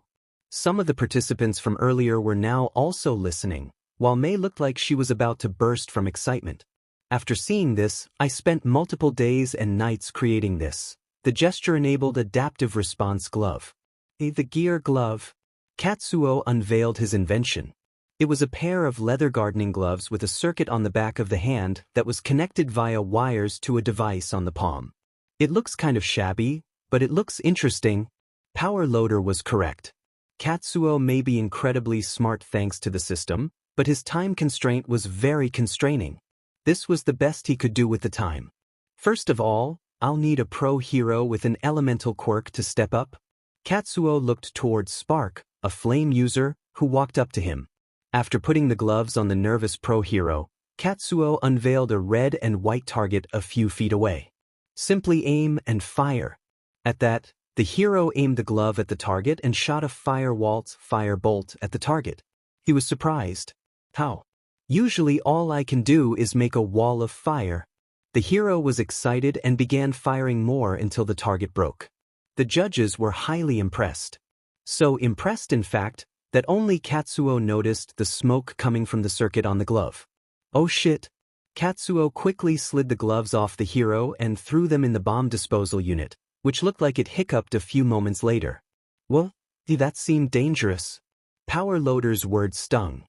Some of the participants from earlier were now also listening, while May looked like she was about to burst from excitement. After seeing this, I spent multiple days and nights creating this. The gesture-enabled adaptive response glove. The gear glove. Katsuo unveiled his invention. It was a pair of leather gardening gloves with a circuit on the back of the hand that was connected via wires to a device on the palm. It looks kind of shabby, but it looks interesting. Power Loader was correct. Katsuo may be incredibly smart thanks to the system, but his time constraint was very constraining. This was the best he could do with the time. First of all, I'll need a pro hero with an elemental quirk to step up. Katsuo looked towards Spark, a flame user, who walked up to him. After putting the gloves on the nervous pro hero, Katsuo unveiled a red and white target a few feet away. Simply aim and fire. At that, the hero aimed the glove at the target and shot a fire bolt at the target. He was surprised. How? Usually all I can do is make a wall of fire. The hero was excited and began firing more until the target broke. The judges were highly impressed. So impressed, in fact, that only Katsuo noticed the smoke coming from the circuit on the glove. Oh shit! Katsuo quickly slid the gloves off the hero and threw them in the bomb disposal unit, which looked like it hiccuped a few moments later. Well, that seemed dangerous. Power Loader's words stung.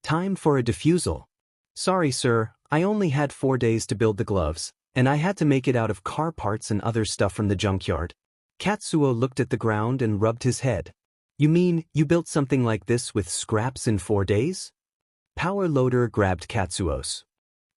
Time for a defusal. Sorry, sir, I only had 4 days to build the gloves, and I had to make it out of car parts and other stuff from the junkyard. Katsuo looked at the ground and rubbed his head. You mean you built something like this with scraps in 4 days? Power Loader grabbed Katsuo's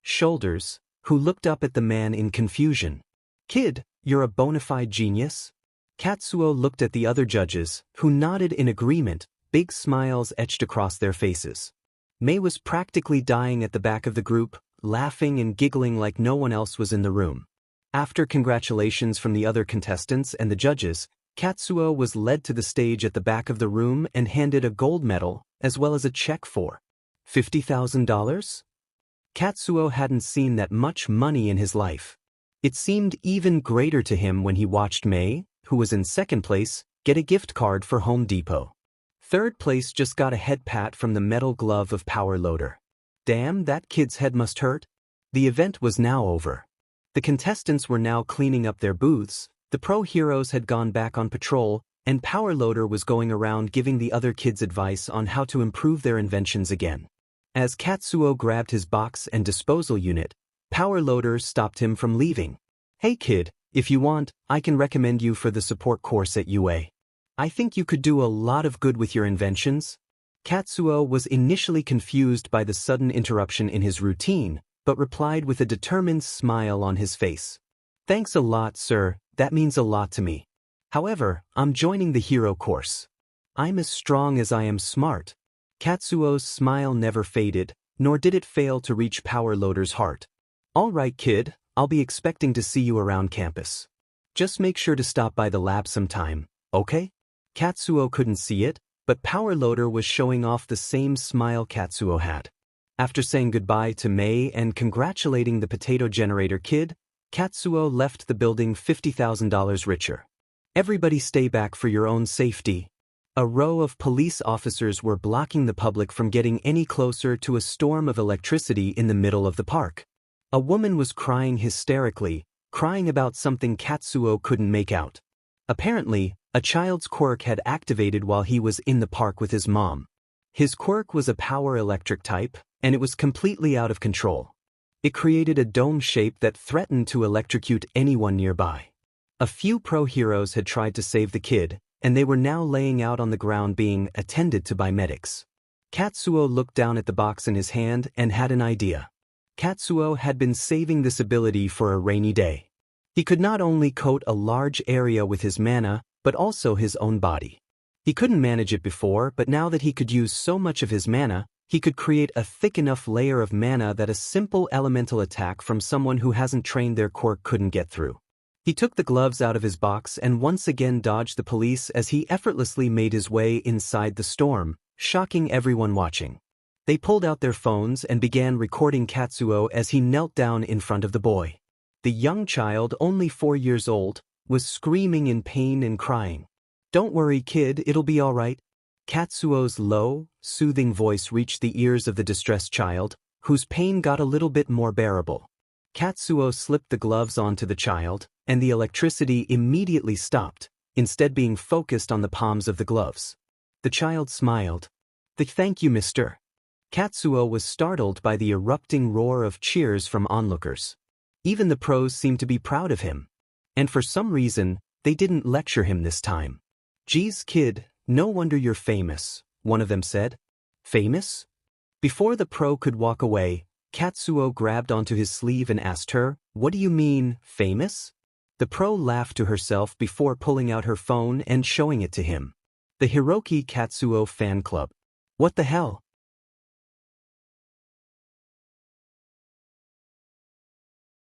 shoulders, who looked up at the man in confusion. Kid, you're a bona fide genius? Katsuo looked at the other judges, who nodded in agreement, big smiles etched across their faces. May was practically dying at the back of the group, laughing and giggling like no one else was in the room. After congratulations from the other contestants and the judges, Katsuo was led to the stage at the back of the room and handed a gold medal, as well as a check for $50,000? Katsuo hadn't seen that much money in his life. It seemed even greater to him when he watched May, who was in second place, get a gift card for Home Depot. Third place just got a head pat from the metal glove of Power Loader. Damn, that kid's head must hurt. The event was now over. The contestants were now cleaning up their booths, the pro heroes had gone back on patrol, and Power Loader was going around giving the other kids advice on how to improve their inventions again. As Katsuo grabbed his box and disposal unit, Power Loader stopped him from leaving. Hey kid, if you want, I can recommend you for the support course at UA. I think you could do a lot of good with your inventions. Katsuo was initially confused by the sudden interruption in his routine, but replied with a determined smile on his face. Thanks a lot, sir, that means a lot to me. However, I'm joining the hero course. I'm as strong as I am smart. Katsuo's smile never faded, nor did it fail to reach Power Loader's heart. All right, kid, I'll be expecting to see you around campus. Just make sure to stop by the lab sometime, okay? Katsuo couldn't see it, but Power Loader was showing off the same smile Katsuo had. After saying goodbye to May and congratulating the potato generator kid, Katsuo left the building $50,000 richer. Everybody stay back for your own safety. A row of police officers were blocking the public from getting any closer to a storm of electricity in the middle of the park. A woman was crying hysterically, crying about something Katsuo couldn't make out. Apparently, a child's quirk had activated while he was in the park with his mom. His quirk was a power electric type, and it was completely out of control. It created a dome shape that threatened to electrocute anyone nearby. A few pro-heroes had tried to save the kid, and they were now laying out on the ground being attended to by medics. Katsuo looked down at the box in his hand and had an idea. Katsuo had been saving this ability for a rainy day. He could not only coat a large area with his mana, but also his own body. He couldn't manage it before, but now that he could use so much of his mana, he could create a thick enough layer of mana that a simple elemental attack from someone who hasn't trained their quirk couldn't get through. He took the gloves out of his box and once again dodged the police as he effortlessly made his way inside the storm, shocking everyone watching. They pulled out their phones and began recording Katsuo as he knelt down in front of the boy. The young child, only 4 years old, was screaming in pain and crying. "Don't worry, kid, it'll be all right." Katsuo's low, soothing voice reached the ears of the distressed child, whose pain got a little bit more bearable. Katsuo slipped the gloves onto the child, and the electricity immediately stopped, instead being focused on the palms of the gloves. The child smiled. "Thank you, mister." Katsuo was startled by the erupting roar of cheers from onlookers. Even the pros seemed to be proud of him. And for some reason, they didn't lecture him this time. "Geez, kid, no wonder you're famous," one of them said. "Famous?" Before the pro could walk away, Katsuo grabbed onto his sleeve and asked her, "What do you mean, famous?" The pro laughed to herself before pulling out her phone and showing it to him. The Hiroki Katsuo fan club. What the hell?